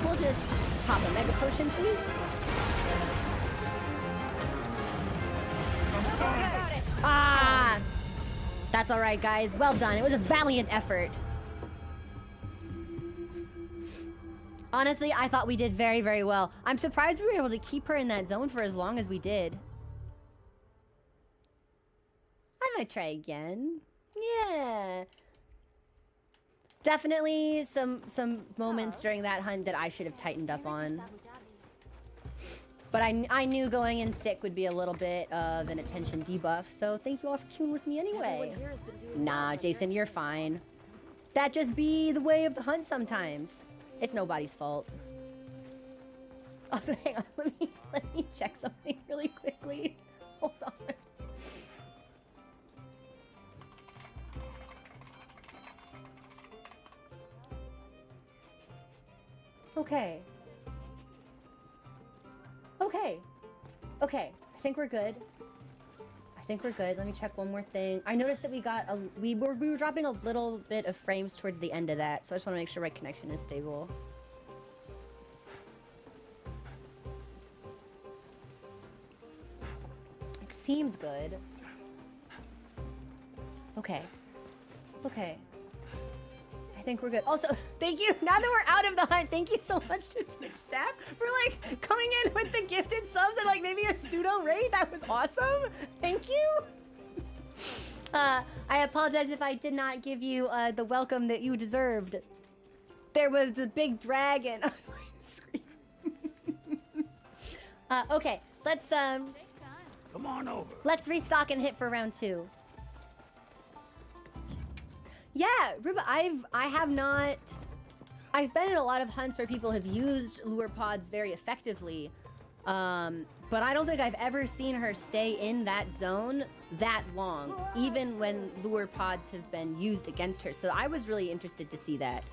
We'll just pop a mega potion, please. Ah! That's all right, guys. Well done. It was a valiant effort. Honestly, I thought we did very, very well. I'm surprised we were able to keep her in that zone for as long as we did. I might try again. Yeah. Definitely some moments during that hunt that I should have tightened up on. But I knew going in sick would be a little bit of an attention debuff, so thank you all for queuing with me anyway. Nah, Jason, you're fine. that just be the way of the hunt sometimes. It's nobody's fault. Also, hang on, let me check something really quickly. Hold on. Okay. Okay. Okay. I think we're good. I think we're good. Let me check one more thing. I noticed that we were dropping a little bit of frames towards the end of that, so I just want to make sure my connection is stable. It seems good. Okay. Okay. I think we're good. Also, thank you. Now that we're out of the hunt, thank you so much to Twitch staff for like coming in with the gifted subs and like maybe a pseudo raid. That was awesome. Thank you. I apologize if I did not give you the welcome that you deserved. There was a big dragon on my screen. Okay, let's Come on over. let's restock and hit for round 2. Yeah, Ruba, I've been in a lot of hunts where people have used lure pods very effectively, but I don't think I've ever seen her stay in that zone that long, even when lure pods have been used against her. So I was really interested to see that.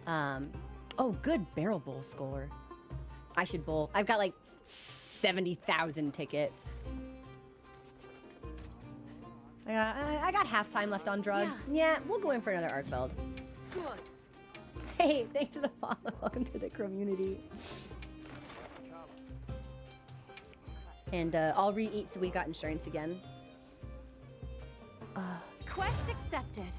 Oh, good barrel bowl score. I should bowl. I've got like 70,000 tickets. I got half time left on drugs. Yeah, we'll go in for another Arkfeld. Good. Hey, thanks for the follow. Welcome to the community. And I'll re-eat so we got insurance again. Quest accepted.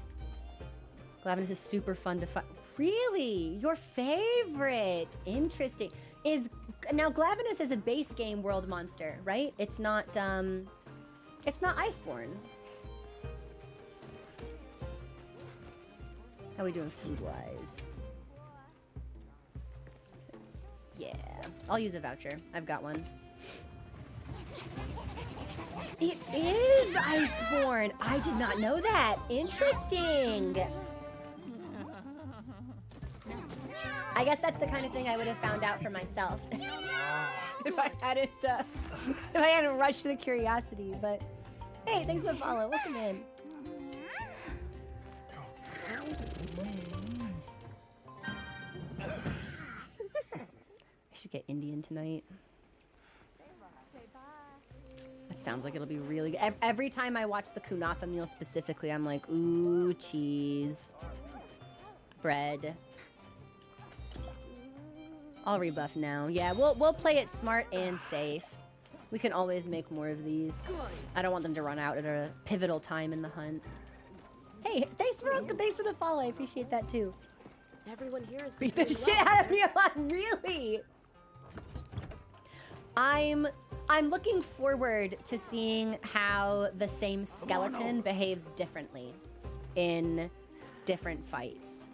Glavenus is super fun to fight. Really? Your favorite? Interesting. Now Glavenus is a base game world monster, right? It's not Iceborne. How we doing food-wise? Yeah, I'll use a voucher. I've got one. It is Iceborne. I did not know that. Interesting. I guess that's the kind of thing I would have found out for myself if I hadn't rushed the curiosity. But hey, thanks for the follow. Welcome in. I should get Indian tonight. That sounds like it'll be really good. Every time I watch the kunafa meal specifically, I'm like, ooh, cheese, bread. I'll rebuff now. Yeah, we'll play it smart and safe. We can always make more of these. I don't want them to run out at a pivotal time in the hunt. Hey, thanks for the follow. I appreciate that too. Everyone here is Beat the shit out of me a lot, really. I'm looking forward to seeing how the same skeleton behaves differently in different fights.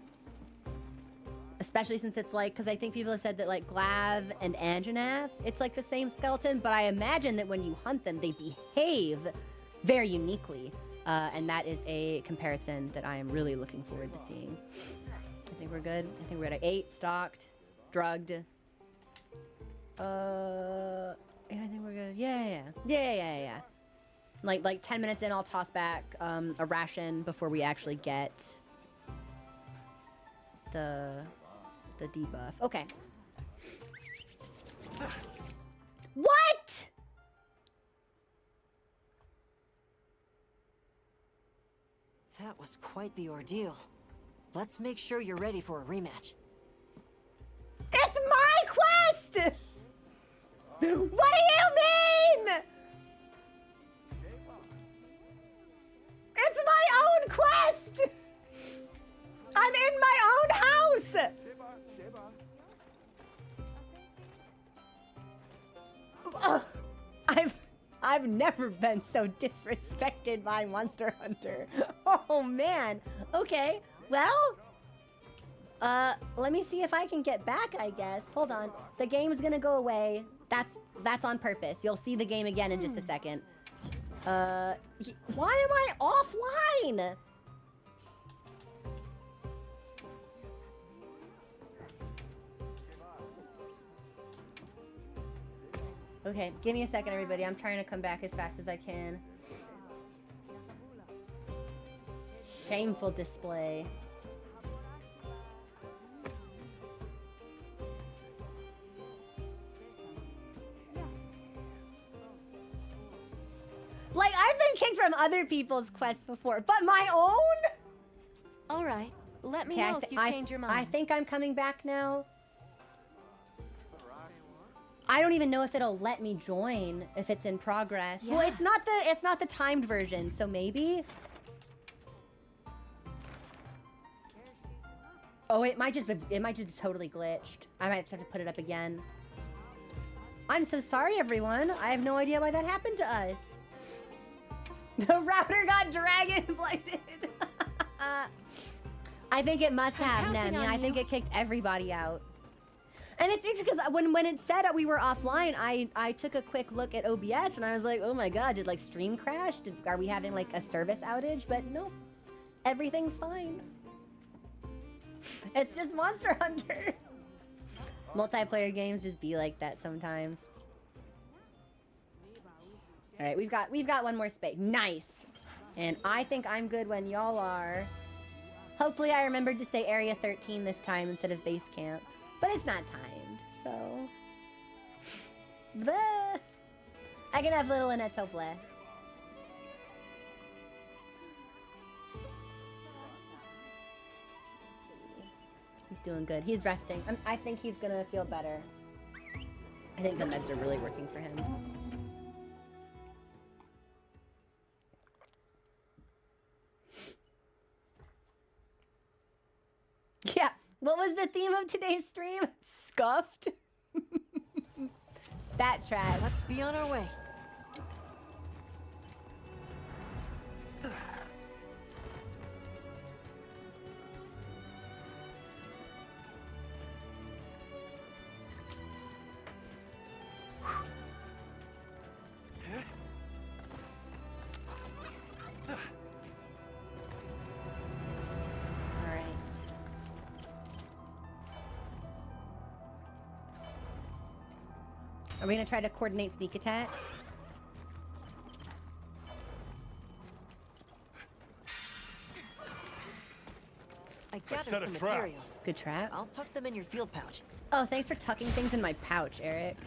Especially since it's like, because I think people have said that like Glav and Anjanath, it's like the same skeleton, but I imagine that when you hunt them, they behave very uniquely. And that is a comparison that I am really looking forward to seeing. I think we're good. I think we're at 8, stocked, drugged. Yeah, I think we're good. Yeah. Like 10 minutes in, I'll toss back a ration before we actually get the debuff. Okay. What? That was quite the ordeal. Let's make sure you're ready for a rematch. It's my quest! What do you mean? It's my own quest! I'm in my own house! Ugh, I've never been so disrespected by Monster Hunter. Oh man. Okay. Well, let me see if I can get back, I guess. Hold on. The game's gonna go away. That's on purpose. You'll see the game again in just a second. Why am I offline? Okay, give me a second, everybody. I'm trying to come back as fast as I can. Shameful display. Like, I've been kicked from other people's quests before, but my own? All right. Let me Okay, know if you change your mind. I think I'm coming back now. I don't even know if it'll let me join if it's in progress. Yeah. Well, it's not the timed version, so maybe. Oh, it might just totally glitched. I might just have to put it up again. I'm so sorry, everyone. I have no idea why that happened to us. The router got dragon blinded. I think it must have, counting Nemi. on I think you. it kicked everybody out. And it's interesting because when it said we were offline, I took a quick look at OBS and I was like, oh my god, did like stream crash? Are we having like a service outage? But no, everything's fine. It's just Monster Hunter. Multiplayer games just be like that sometimes. All right, we've got one more space. Nice. And I think I'm good when y'all are. Hopefully I remembered to say Area 13 this time instead of base camp. But it's not timed, so... Bleh. I can have little Annetto bleh. He's doing good. He's resting. I think he's gonna feel better. I think the meds are really working for him. Yeah. What was the theme of today's stream? Scuffed? That trash. Let's be on our way. Alright. Are we gonna try to coordinate sneak attacks? I gathered set a some trap. materials. Good trap. I'll tuck them in your field pouch. Oh, thanks for tucking things in my pouch, Eric.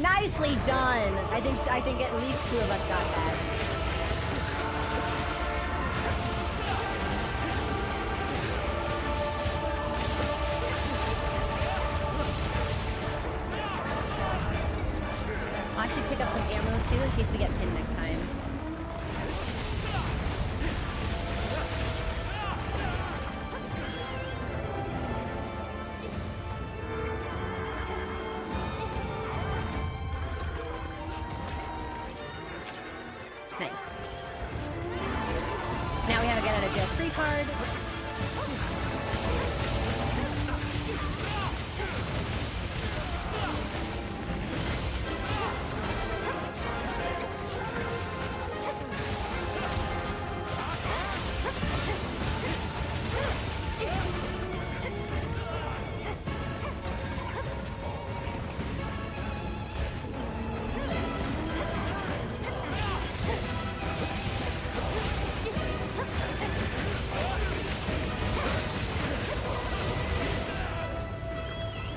Nicely done! I think at least 2 of us got that. I should pick up some ammo too in case we get pinned next time. Nice. Now we have a get out of jail free card.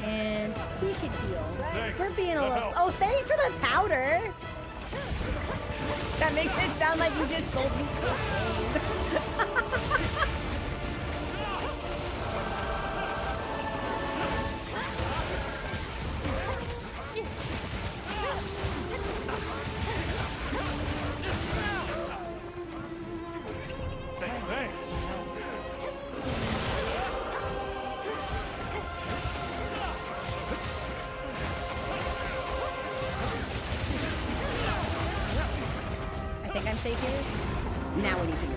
And we should heal. We're being a little... Oh, thanks for the powder! That makes it sound like you just sold me cocaine. Thanks. I think I'm safe here. Now we need to move.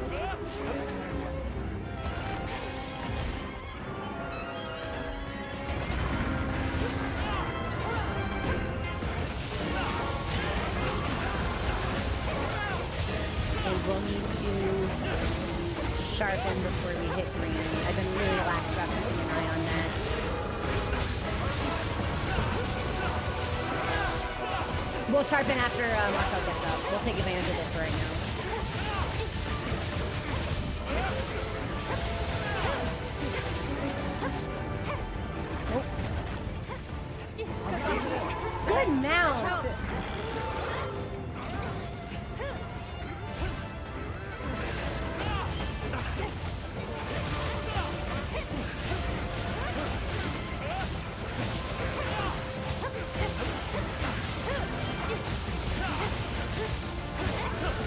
And we'll need to sharpen before we hit green. I've been really lax about keeping an eye on that. We'll sharpen after Marcel gets up. We'll take advantage of this for right now. Good mount!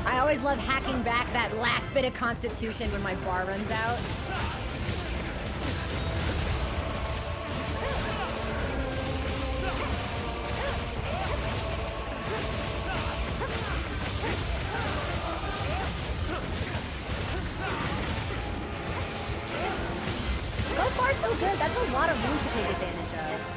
I always love hacking back that last bit of constitution when my bar runs out. So far, so good. That's a lot of room to take advantage of.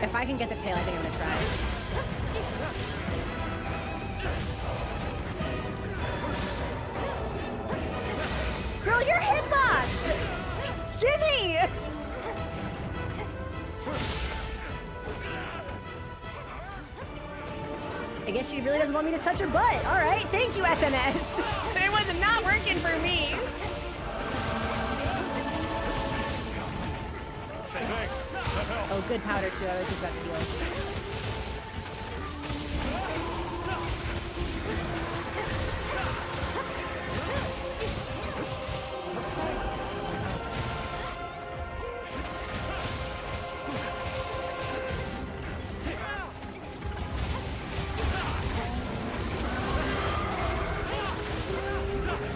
If I can get the tail, I think I'm gonna try. Girl, your hitbox! Gimme! I guess she really doesn't want me to touch her butt. All right, thank you, SMS. It was not working for me. Oh, good powder too. I was just about to heal.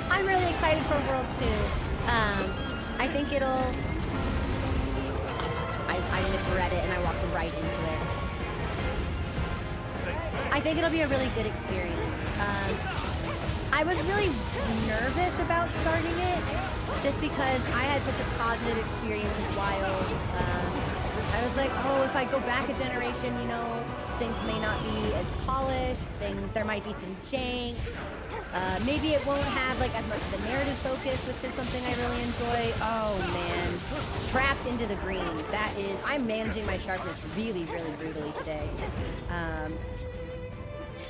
I'm really excited for World 2. I think it'll... I misread it and I walked right into it. I think it'll be a really good experience. I was really nervous about starting it just because I had such a positive experience with Wilds. I was like, oh, if I go back a generation, you know, things may not be as polished, there might be some jank. Maybe it won't have like as much of a narrative focus, which is something I really enjoy. Oh man, trapped into the green. That is, I'm managing my sharpness really, really brutally today.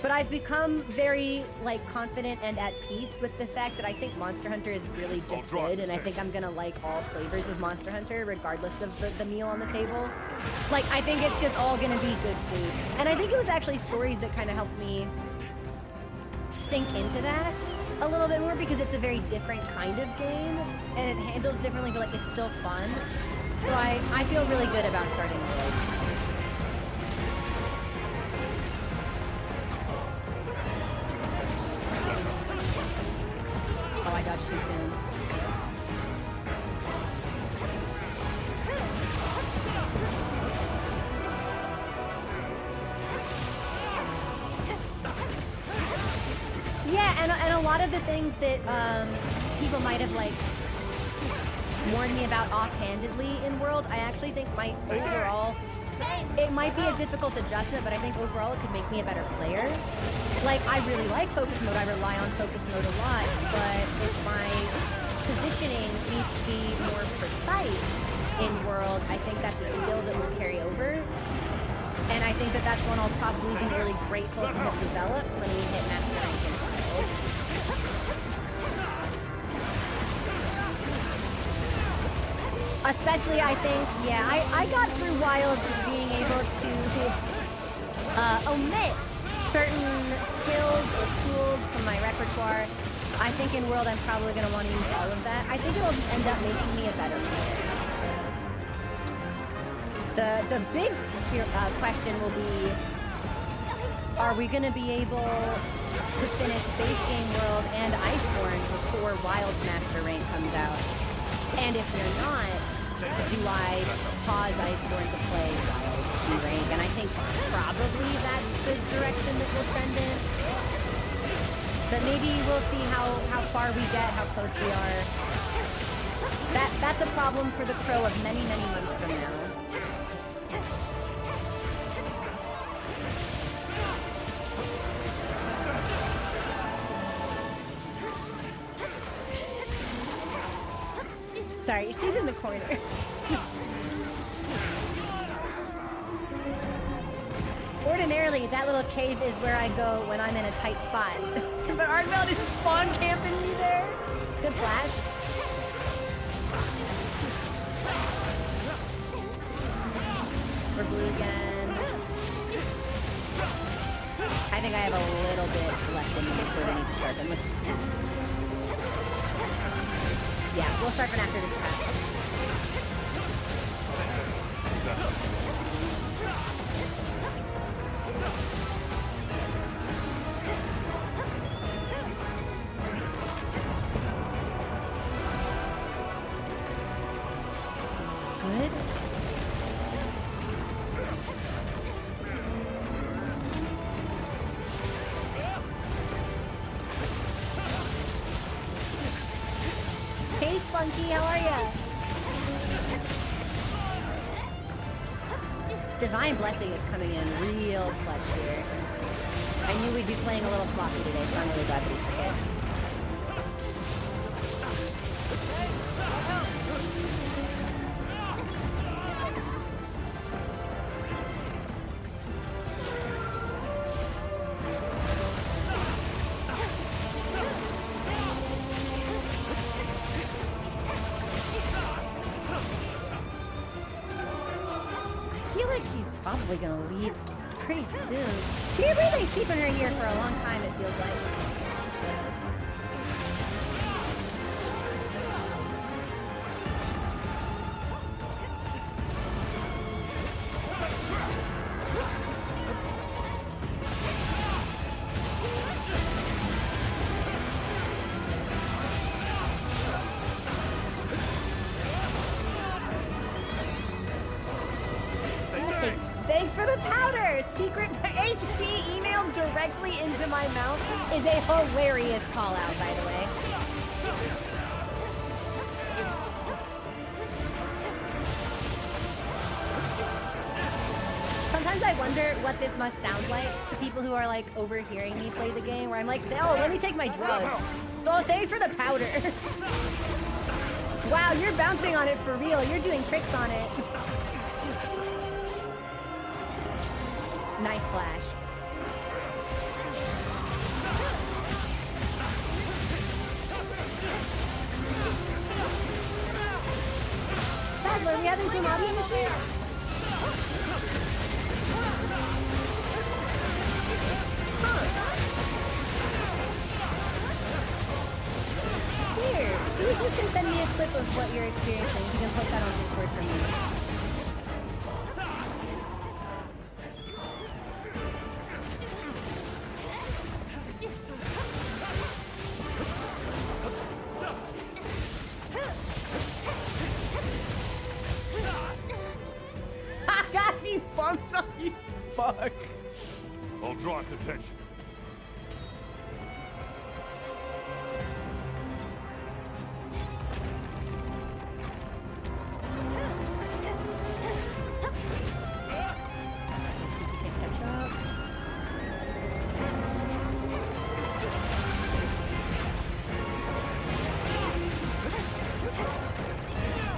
But I've become very like confident and at peace with the fact that I think Monster Hunter is really just good, and I think I'm gonna like all flavors of Monster Hunter regardless of the meal on the table. Like, I think it's just all gonna be good food. And I think it was actually stories that kind of helped me sink into that a little bit more, because it's a very different kind of game and it handles differently, but like it's still fun. So I feel really good about starting World. Oh, I dodged too soon. Yeah, and a lot of the things that people might have like warned me about offhandedly in World, I actually think might overall, it might be a difficult adjustment, but I think overall it could make me a better player. Like, I really like focus mode, I rely on focus mode a lot, but if my positioning needs to be more precise in World, I think that's a skill that will carry over. And I think that that's one I'll probably be really grateful to have developed when we hit Master Rank in Wilds. Especially, I think, yeah, I got through Wilds being able to omit certain skills or tools from my repertoire. I think in World I'm probably going to want to use all of that. I think it'll end up making me a better player. The big question will be, are we going to be able to finish base game World and Iceborne before Wild's Master Rank comes out? And if we're not, do I pause Iceborne to play Wild's rank? And I think probably that's the direction that we'll trend in. But maybe we'll see how far we get, how close we are. That's a problem for the Crow of many, many months from now. Sorry, she's in the corner. Ordinarily, that little cave is where I go when I'm in a tight spot. But Argmeld is spawn camping me there. Good flash. We're blue again. I think I have a little bit left in me before I need to sharpen. Yeah, we'll sharpen after this trap. Good. Hey, Spunky, how are ya? Divine Blessing is coming in real clutch here. I knew we'd be playing a little floppy today, so I'm really glad that he took it. Probably gonna leave pretty soon. We've been keeping her here for a long time, it feels like. Thanks for the powder! Secret HP emailed directly into my mouth is a hilarious call out, by the way. Sometimes I wonder what this must sound like to people who are like overhearing me play the game, where I'm like, oh, let me take my drugs. Oh, thanks for the powder. Wow, you're bouncing on it for real. You're doing tricks on it. Nice flash. Basil, are we having some audio issues? Here, see if you can send me a clip of what you're experiencing. You can post that on Discord for me. Fuck. I'll draw its attention.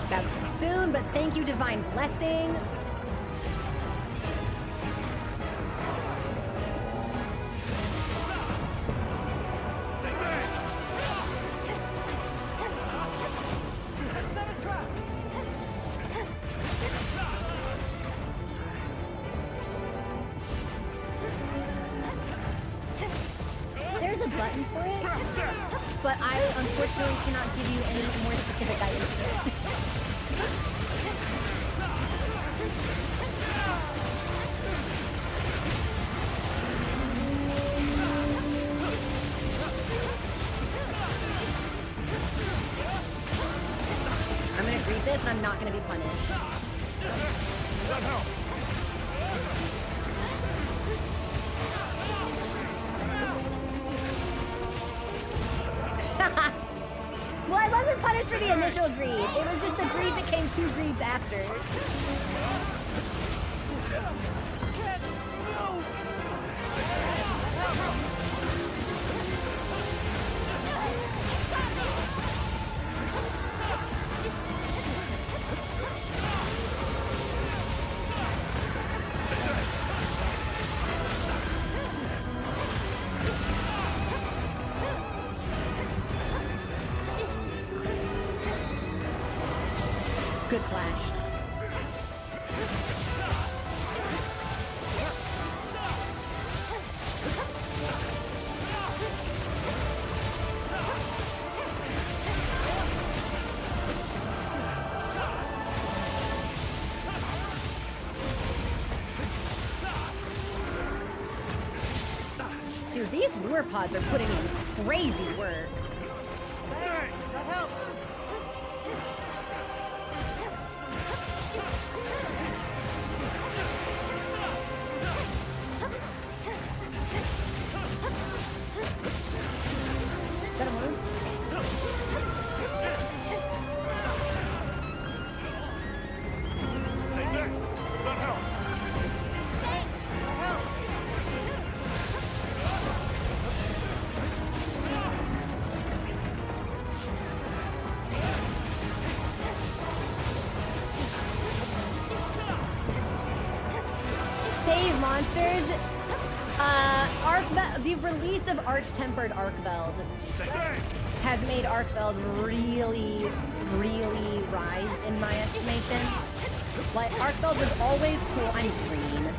That's soon, but thank you, Divine Blessing. Button for it, but I unfortunately cannot give you any more specific guidance for it. I'm gonna greet this and I'm not gonna be punished. That helps. Well, I wasn't punished for the initial greed. It was just the greed that came 2 greeds after. Good flash. Dude, these lure pods are putting in crazy work. Thanks, that helped. Is that a move? Hey, this! That helps! Thanks. That helped. Save monsters. The release of Arch-Tempered Arkveld has made Arkveld really, really rise in my estimation. Like, Arkveld was always cool. I'm green.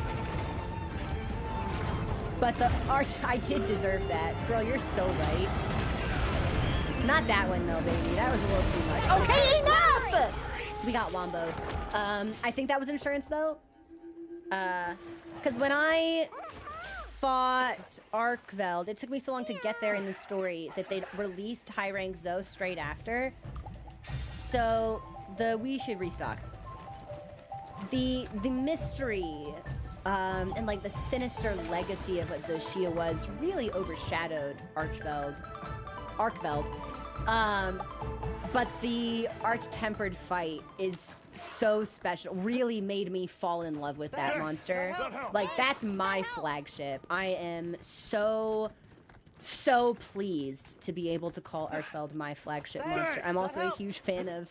But the Arch, I did deserve that. Girl, you're so right. Not that one though, baby. That was a little too much. Okay, enough! We got Wombo. I think that was insurance though. Because when I fought Arkveld, it took me so long to get there in the story that they'd released high rank Zoe straight after. So we should restock. The mystery and like the sinister legacy of what Zoshia was really overshadowed Arkveld. But the Arch-Tempered fight is so special. Really made me fall in love with that monster. Like, that's my flagship. I am so pleased to be able to call Arkveld my flagship monster. I'm also a huge fan of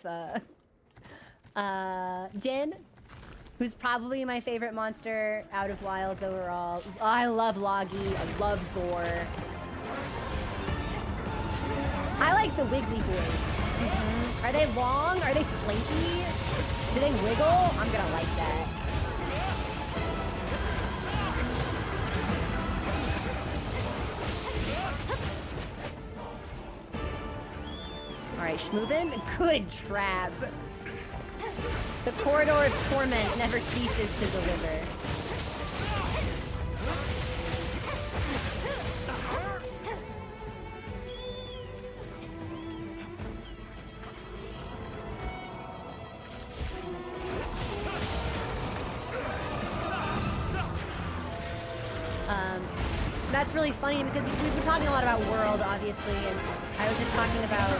Jin, who's probably my favorite monster out of Wilds overall. I love Logi. I love Gore. I like the wiggly boys. Are they long? Are they slinky? Do they wiggle? I'm gonna like that. Alright, Schmoovin. Good trap. The corridor of torment never ceases to deliver. That's really funny because we've been talking a lot about World, obviously, and I was just talking about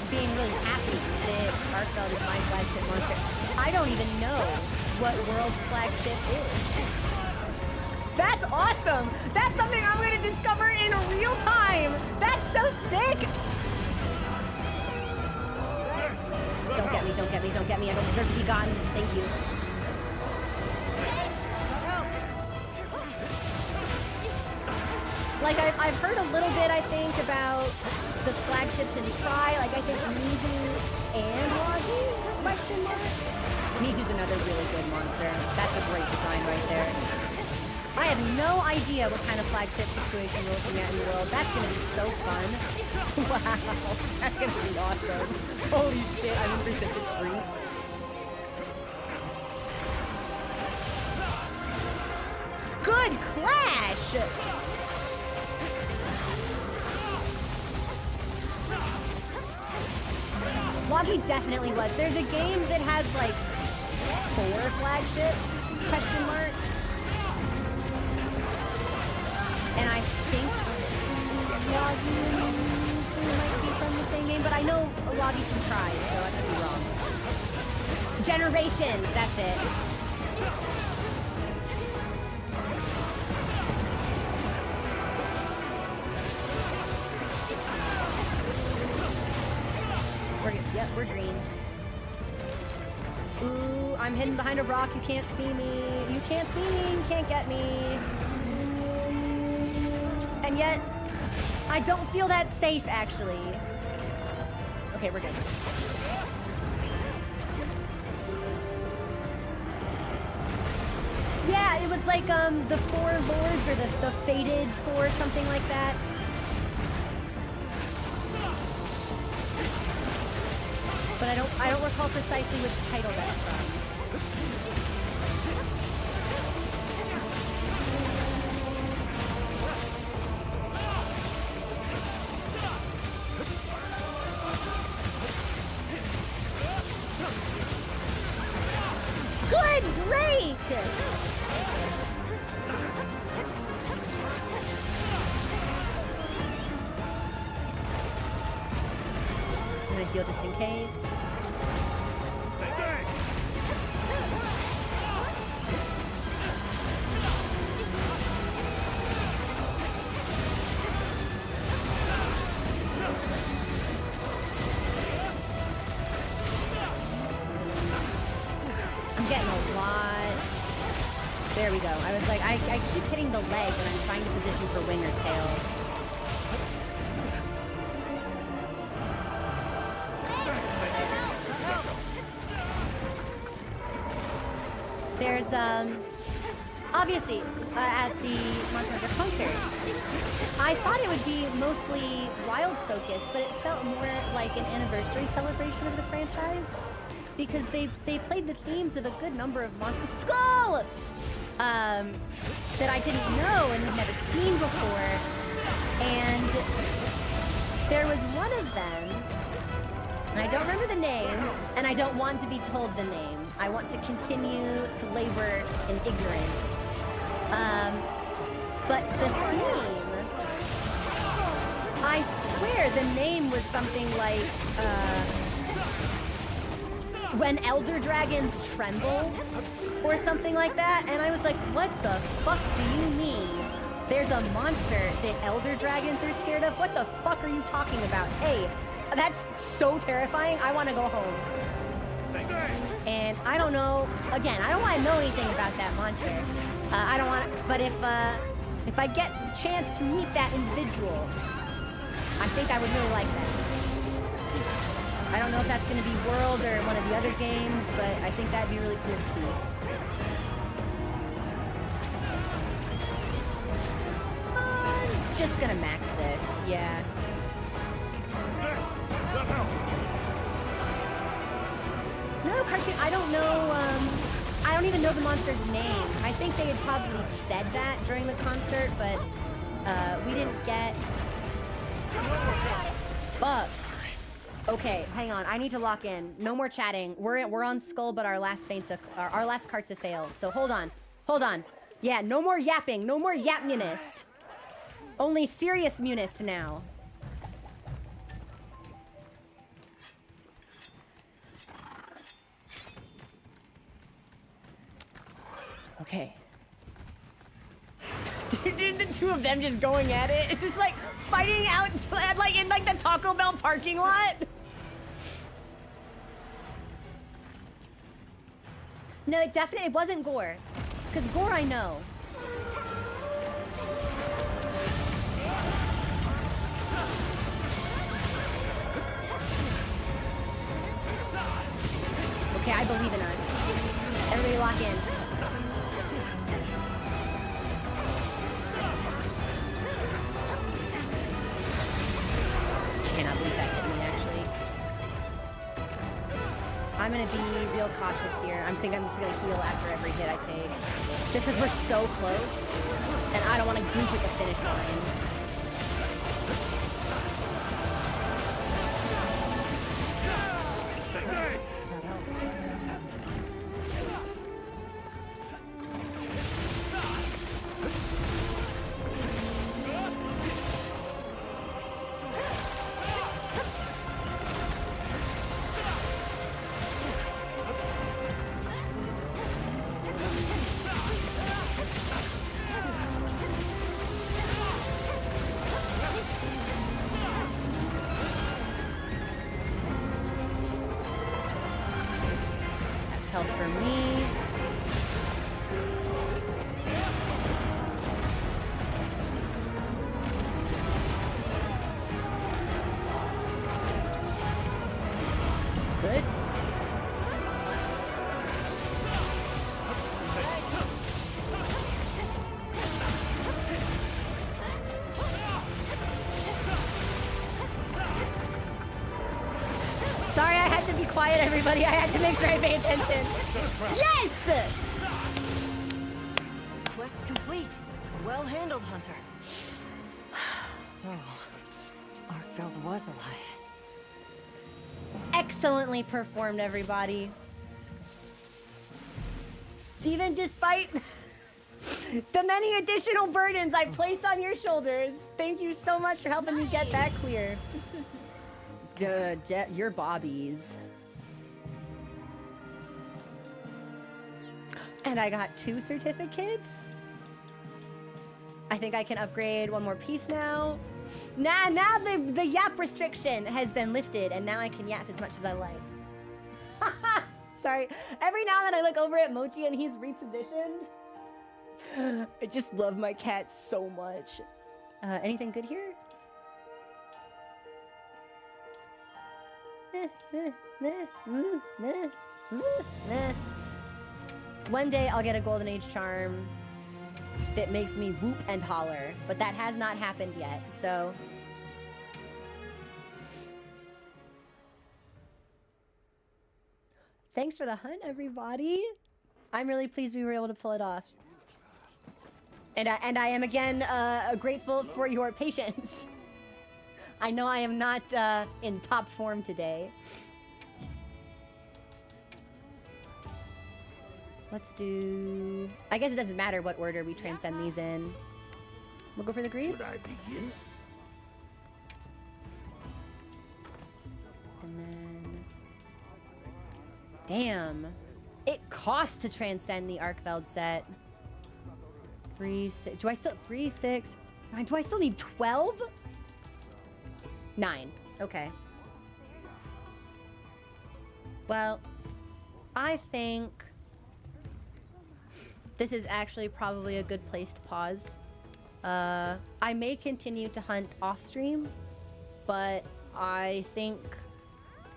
being really happy that Arkveld is my flagship monster. I don't even know what World's flagship is. That's awesome! That's something I'm gonna discover in real time! That's so sick! Don't get me, don't get me, don't get me. I don't deserve to be gotten. Thank you. Like, I've heard a little bit, I think, about the flagships in Tri. Like, I think Mizu and Logi? Question mark? Mizu's another really good monster. That's a great design right there. I have no idea what kind of flagship situation we're looking at in the world. That's gonna be so fun. Wow. That's gonna be awesome. Holy shit, I'm in for such a treat. Good clash! Logi definitely was. There's a game that has like 4 flagships, question mark. And I think Logi might be from the same game, but I know Logi's from Tri, so I could be wrong. Generations, that's it. Yep, we're green. Ooh, I'm hidden behind a rock. You can't see me. You can't see me. You can't get me. And yet, I don't feel that safe, actually. Okay, we're good. Yeah, it was like the Four Lords or the Fated Four, something like that. But I don't recall precisely which title that's from. Good break! I'm gonna heal just in case. I'm getting a lot. There we go. I was like, I keep hitting the leg when I'm trying to position for wing or tail. There's, obviously, at the Monster Hunter concert, I thought it would be mostly Wilds focused, but it felt more like an anniversary celebration of the franchise because they played the themes of a good number of Monster Skull that I didn't know and had never seen before. And there was one of them, and I don't remember the name, and I don't want to be told the name. I want to continue to labor in ignorance. But the theme, I swear the name was something like, When Elder Dragons Tremble, or something like that. And I was like, what the fuck do you mean? There's a monster that Elder Dragons are scared of? What the fuck are you talking about? Hey, that's so terrifying. I want to go home. And I don't know, again, I don't want to know anything about that monster. I don't want to, but if I get the chance to meet that individual, I think I would really like that. I don't know if that's going to be World or one of the other games, but I think that'd be really cool to see. I'm just going to max this, yeah. No, cartoon, I don't know, I don't even know the monster's name. I think they had probably said that during the concert, but, we didn't get... Fuck. Okay, hang on, I need to lock in. No more chatting. We're on Skull, but our last carts have failed. So hold on. Yeah, no more yapping, no more yap-munist. Only serious munist now. Okay. Dude, the two of them just going at it. It's just like fighting out like in like the Taco Bell parking lot. No, it wasn't Gore. Because Gore I know. Okay, I believe in us. Everybody lock in. Cannot believe that hit me, actually. I'm gonna be real cautious here. I think I'm just gonna heal after every hit I take. Just because we're so close, and I don't want to goop at the finish line. Help for me. Good. quiet, everybody. I had to make sure I pay attention. Yes! Quest complete. Well handled, Hunter. So, Arkfeld was alive. Excellently performed, everybody. Even despite the many additional burdens I placed on your shoulders, thank you so much for helping me get that clear. Good, your bobbies. And I got 2 certificates. I think I can upgrade one more piece now. Now the yap restriction has been lifted, and now I can yap as much as I like. Sorry. Every now and then I look over at Mochi and he's repositioned. I just love my cat so much. Anything good here? One day I'll get a Golden Age charm that makes me whoop and holler, but that has not happened yet, so... Thanks for the hunt, everybody. I'm really pleased we were able to pull it off. And I am again grateful for your patience. I know I am not in top form today. Let's do... I guess it doesn't matter what order we transcend these in. We'll go for the greaves. Should I begin? And then... Damn. It costs to transcend the Arkfeld set. 3, 6... Do I still... 3, 6... 9... Do I still need 12? 9. Okay. Well, I think... this is actually probably a good place to pause. I may continue to hunt off stream, but I think,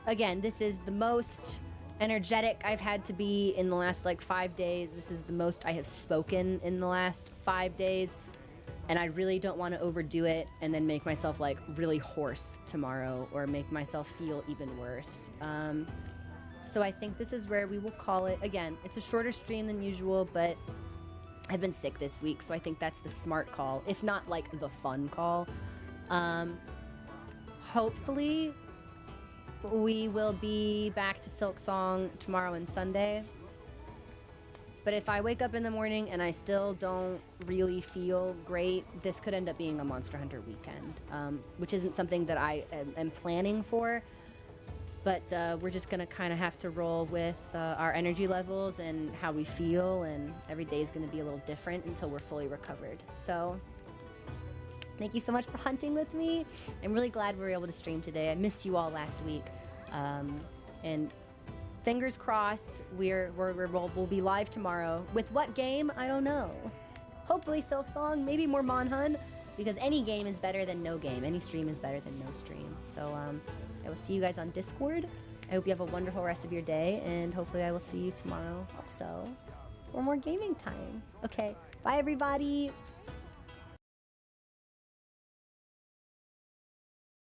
again, this is the most energetic I've had to be in the last like 5 days. This is the most I have spoken in the last 5 days, and I really don't want to overdo it and then make myself like really hoarse tomorrow or make myself feel even worse. So I think this is where we will call it. Again, it's a shorter stream than usual, but I've been sick this week, so I think that's the smart call, if not like the fun call. Hopefully we will be back to Silk Song tomorrow and Sunday. But if I wake up in the morning and I still don't really feel great, this could end up being a Monster Hunter weekend, which isn't something that I am planning for. But we're just gonna kind of have to roll with our energy levels and how we feel, and every day is gonna be a little different until we're fully recovered. So thank you so much for hunting with me. I'm really glad we were able to stream today. I missed you all last week, and fingers crossed we'll be live tomorrow. With what game? I don't know. Hopefully Silk Song, maybe more Monhun, because any game is better than no game. Any stream is better than no stream. So I will see you guys on Discord. I hope you have a wonderful rest of your day, and hopefully I will see you tomorrow also for more gaming time. Okay, bye everybody.